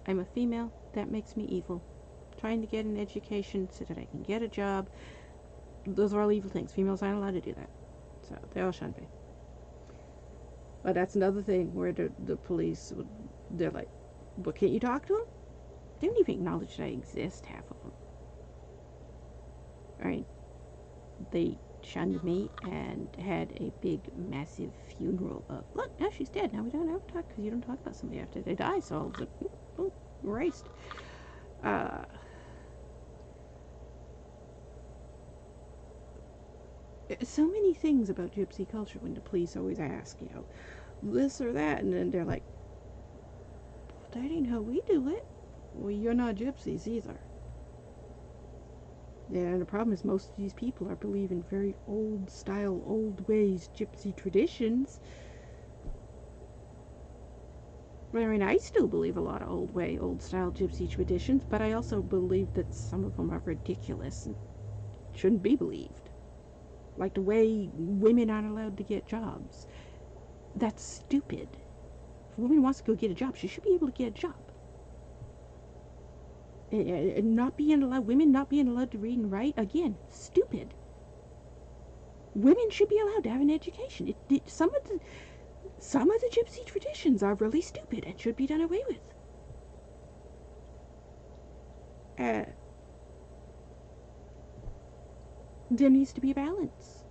I'm a female. That makes me evil. Trying to get an education so that I can get a job. Those are all evil things. Females aren't allowed to do that. So they all shouldn't be. But that's another thing where the police, they're like, well, can't you talk to them? They don't even acknowledge that I exist, half of them. Right? They shunned me and had a big, massive funeral of, look, now she's dead. Now we don't ever talk, because you don't talk about somebody after they die. So I was like, oh, erased. So many things about gypsy culture when the police always ask, you know, this or that, and then they're like, that ain't how we do it. Well, you're not gypsies either. Yeah, and the problem is most of these people are believing very old style, old ways, gypsy traditions. I mean, I still believe a lot of old way, old style gypsy traditions, but I also believe that some of them are ridiculous and shouldn't be believed. Like the way women aren't allowed to get jobs. That's stupid. If a woman wants to go get a job, she should be able to get a job. And women not being allowed to read and write, again, stupid. Women should be allowed to have an education. Some of the gypsy traditions are really stupid and should be done away with. There needs to be a balance.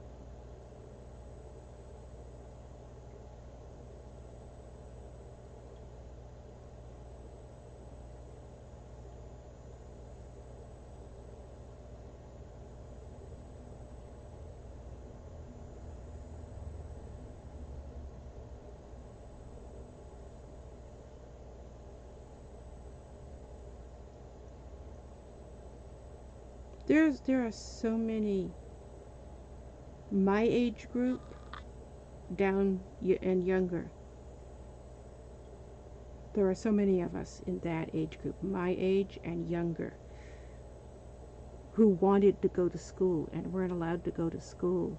There are so many my age group down and younger. There are so many of us in that age group, my age and younger, who wanted to go to school and weren't allowed to go to school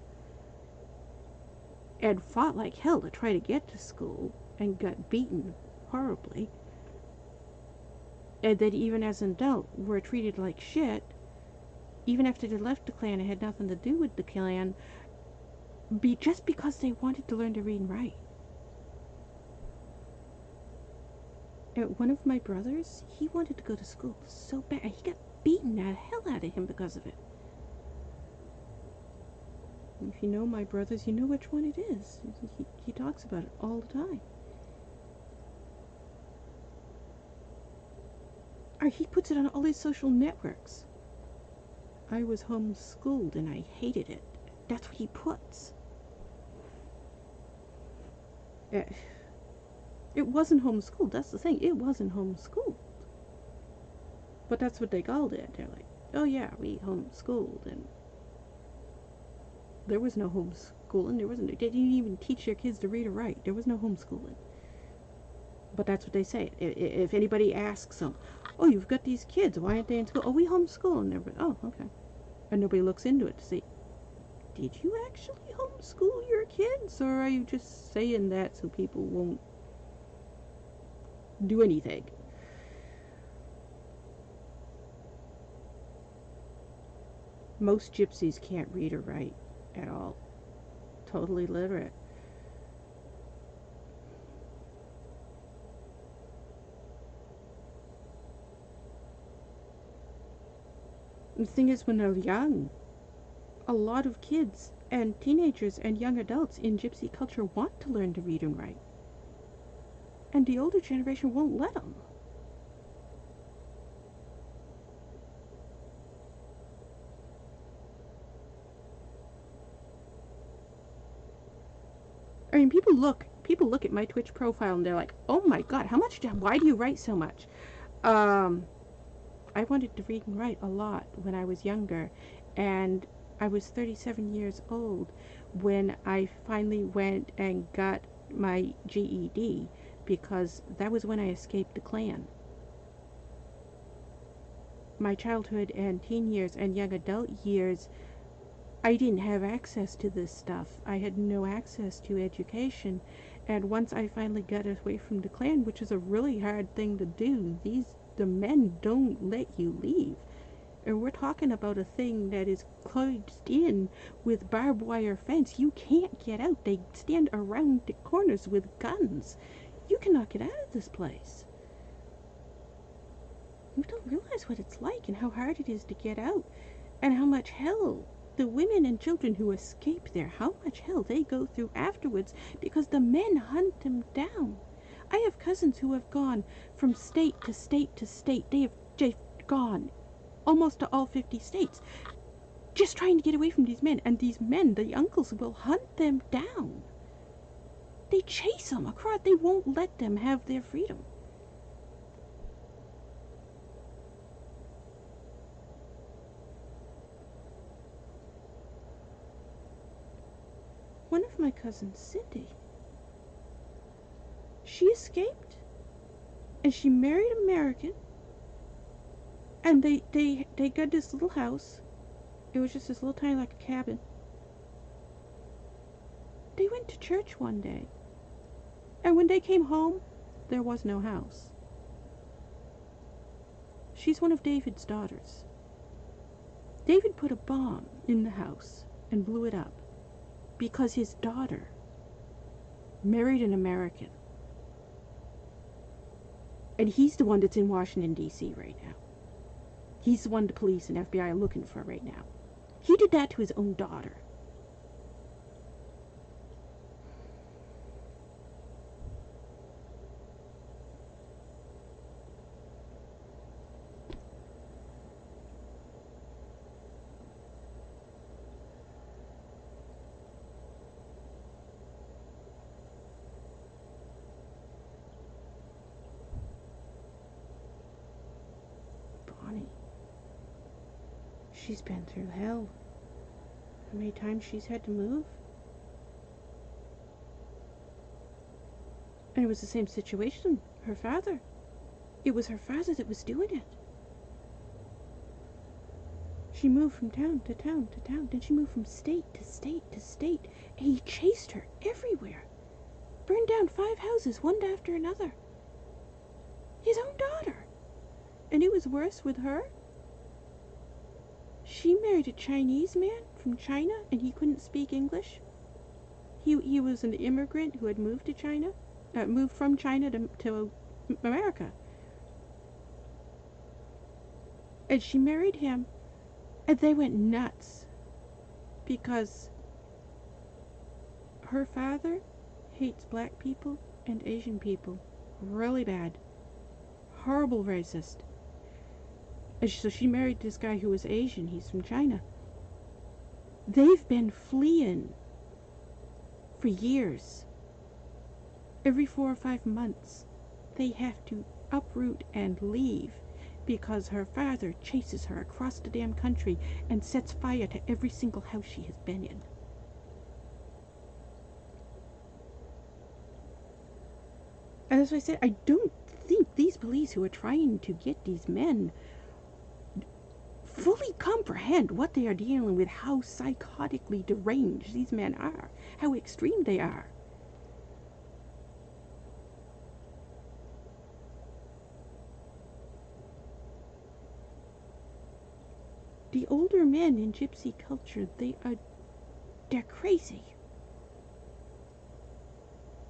and fought like hell to try to get to school and got beaten horribly. And then even as an adult were treated like shit. Even after they left the clan and had nothing to do with the clan, just because they wanted to learn to read and write. One of my brothers, he wanted to go to school so bad, and he got beaten the hell out of him because of it. If you know my brothers, you know which one it is. He talks about it all the time. Or he puts it on all his social networks. I was homeschooled and I hated it. That's what he puts. It wasn't homeschooled. That's the thing. It wasn't homeschooled. But that's what they called it. They're like, oh yeah, we homeschooled. And there was no homeschooling. They didn't even teach their kids to read or write. There was no homeschooling. But that's what they say. If anybody asks them, oh, you've got these kids, why aren't they in school? Oh, we homeschool. And everybody, oh, okay. And nobody looks into it to see, did you actually homeschool your kids? Or are you just saying that so people won't do anything? Most gypsies can't read or write at all. Totally literate. The thing is, when they're young, a lot of kids and teenagers and young adults in gypsy culture want to learn to read and write. And the older generation won't let them. I mean, people look at my Twitch profile and they're like, oh my god, why do you write so much? I wanted to read and write a lot when I was younger, and I was 37 years old when I finally went and got my GED, because that was when I escaped the Klan. My childhood and teen years and young adult years, I didn't have access to this stuff. I had no access to education, and once I finally got away from the Klan, which is a really hard thing to do, the men don't let you leave. And we're talking about a thing that is closed in with barbed wire fence. You can't get out. They stand around the corners with guns. You cannot get out of this place. You don't realize what it's like and how hard it is to get out, and how much hell the women and children who escape there, how much hell they go through afterwards, because the men hunt them down. I have cousins who have gone from state to state to state. They've gone almost to all 50 states just trying to get away from these men. And these men, the uncles, will hunt them down. They chase them across. They won't let them have their freedom. One of my cousins, Cindy, she escaped, and she married an American, and they got this little house. It was just this little tiny, like a cabin. They went to church one day, and when they came home, there was no house. She's one of David's daughters. David put a bomb in the house and blew it up because his daughter married an American. And he's the one that's in Washington, D.C. right now. He's the one the police and FBI are looking for right now. He did that to his own daughter. She's been through hell. How many times she's had to move? And it was the same situation. Her father. It was her father that was doing it. She moved from town to town to town. Then she moved from state to state to state. And he chased her everywhere. Burned down 5 houses, one after another. His own daughter. And it was worse with her. She married a Chinese man from China, and he couldn't speak English. He was an immigrant who had moved to China, moved from China to America. And she married him, and they went nuts because her father hates black people and Asian people really bad. Horrible racist. And so she married this guy who was Asian. He's from China. They've been fleeing for years. Every 4 or 5 months, they have to uproot and leave because her father chases her across the damn country and sets fire to every single house she has been in. And as I said, I don't think these police who are trying to get these men fully comprehend what they are dealing with, how psychotically deranged these men are, how extreme they are. The older men in gypsy culture, they're crazy.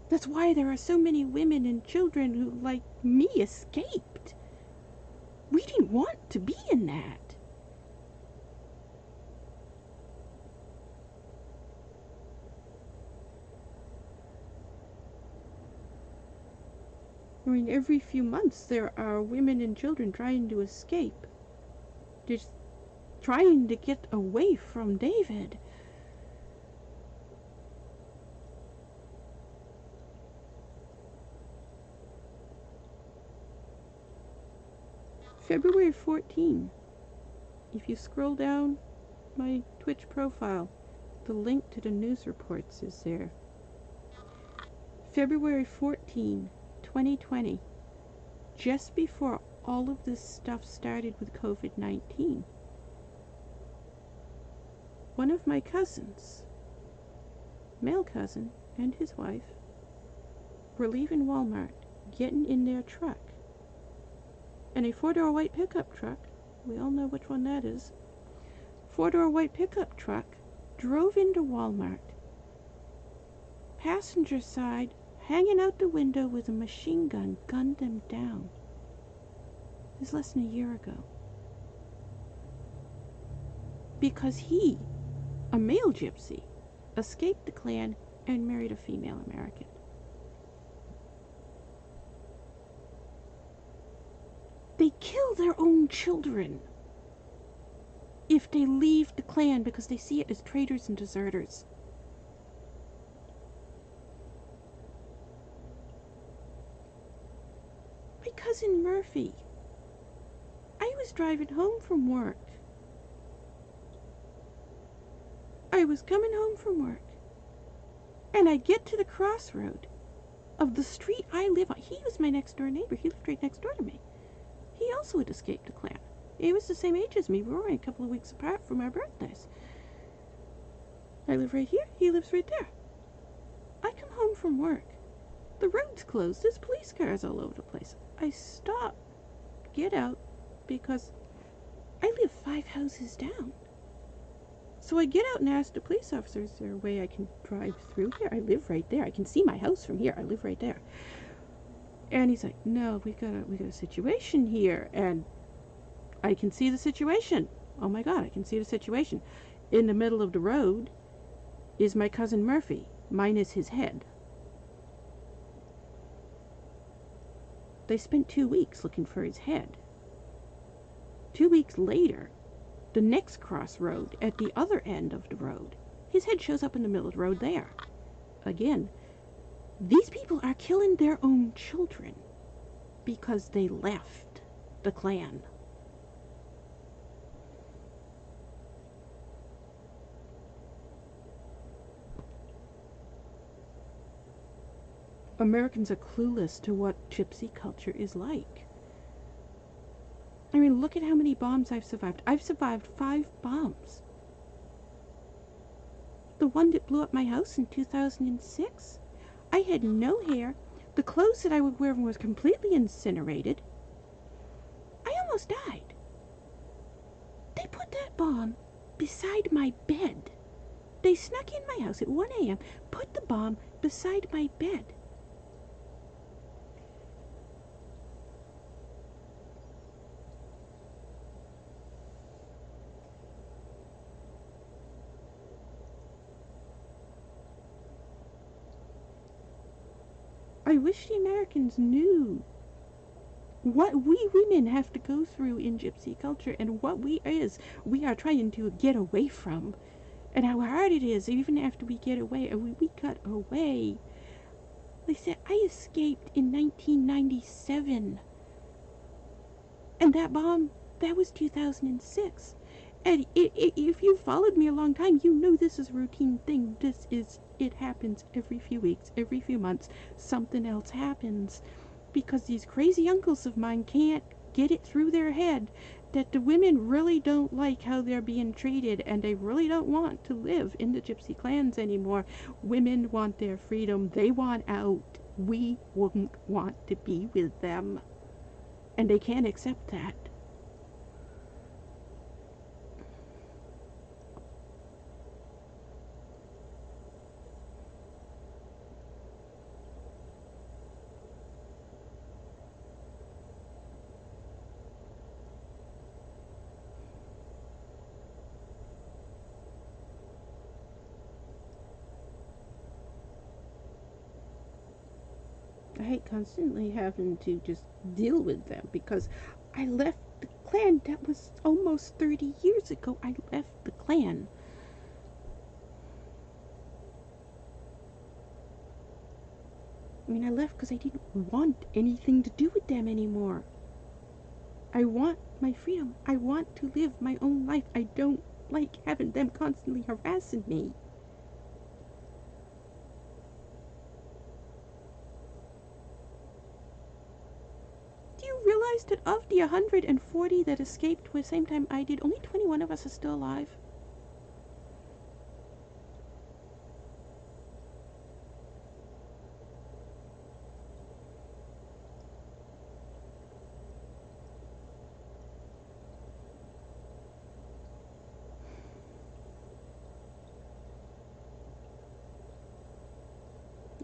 That's why there are so many women and children who, like me, escaped. We didn't want to be in that. I mean, every few months there are women and children trying to escape. Just trying to get away from David. February 14. If you scroll down my Twitch profile, the link to the news reports is there. February 14, 2020, just before all of this stuff started with COVID-19. One of my cousins, male cousin, and his wife were leaving Walmart, getting in their truck. And a 4-door white pickup truck, we all know which one that is, 4-door white pickup truck drove into Walmart. Passenger side, hanging out the window with a machine gun, gunned them down. It was less than a year ago. Because he, a male gypsy, escaped the Klan and married a female American. They kill their own children if they leave the Klan because they see it as traitors and deserters. My cousin Murphy, I was driving home from work. I was coming home from work, and I get to the crossroad of the street I live on. He was my next door neighbor. He lived right next door to me. He also had escaped the Klan. He was the same age as me. We were only a couple of weeks apart from our birthdays. I live right here. He lives right there. I come home from work. The road's closed. There's police cars all over the place. I stop, get out, because I live 5 houses down. So I get out and ask the police officer, is there a way I can drive through here? I live right there. I can see my house from here. I live right there. And he's like, no, we got a situation here. And I can see the situation. Oh my God, I can see the situation. In the middle of the road is my cousin Murphy, minus his head. They spent 2 weeks looking for his head. 2 weeks later, the next crossroad at the other end of the road, his head shows up in the middle of the road there. Again, these people are killing their own children because they left the Klan. Americans are clueless to what gypsy culture is like. I mean, look at how many bombs I've survived. I've survived 5 bombs. The one that blew up my house in 2006, I had no hair. The clothes that I was wearing was completely incinerated. I almost died. They put that bomb beside my bed. They snuck in my house at 1 a.m., put the bomb beside my bed. I wish the Americans knew what we women have to go through in gypsy culture and what we are trying to get away from, and how hard it is even after we get away. We got away. They said I escaped in 1997, and that bomb, that was 2006. And if you followed me a long time, you know this is a routine thing. It happens every few weeks, every few months, something else happens. Because these crazy uncles of mine can't get it through their head that the women really don't like how they're being treated, and they really don't want to live in the gypsy clans anymore. Women want their freedom. They want out. We wouldn't want to be with them. And they can't accept that. I hate constantly having to just deal with them because I left the clan. That was almost 30 years ago. I left the clan. I mean, I left because I didn't want anything to do with them anymore. I want my freedom. I want to live my own life. I don't like having them constantly harassing me. Do you realize that of the 140 that escaped at the same time I did, only 21 of us are still alive?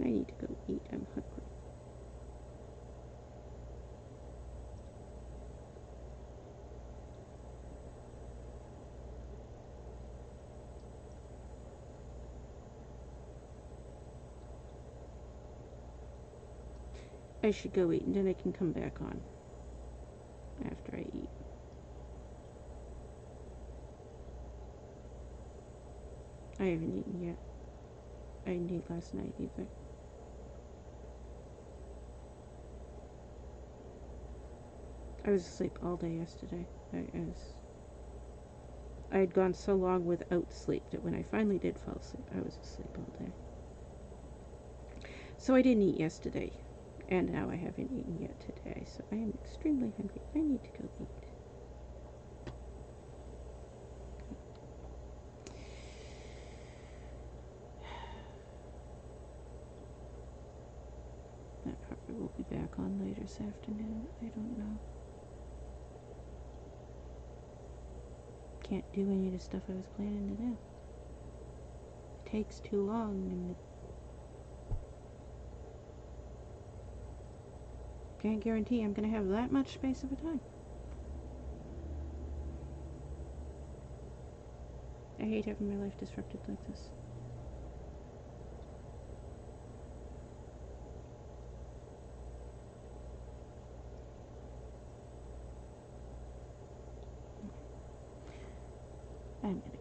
I need to go eat. I'm hungry. I should go eat and then I can come back on after I eat. I haven't eaten yet. I didn't eat last night either. I was asleep all day yesterday. I had gone so long without sleep that when I finally did fall asleep, I was asleep all day. So I didn't eat yesterday, and now I haven't eaten yet today, so I am extremely hungry. I need to go eat. That Harper will be back on later this afternoon. I don't know. Can't do any of the stuff I was planning to do. It takes too long, and can't guarantee I'm going to have that much space of a time. I hate having my life disrupted like this. I'm gonna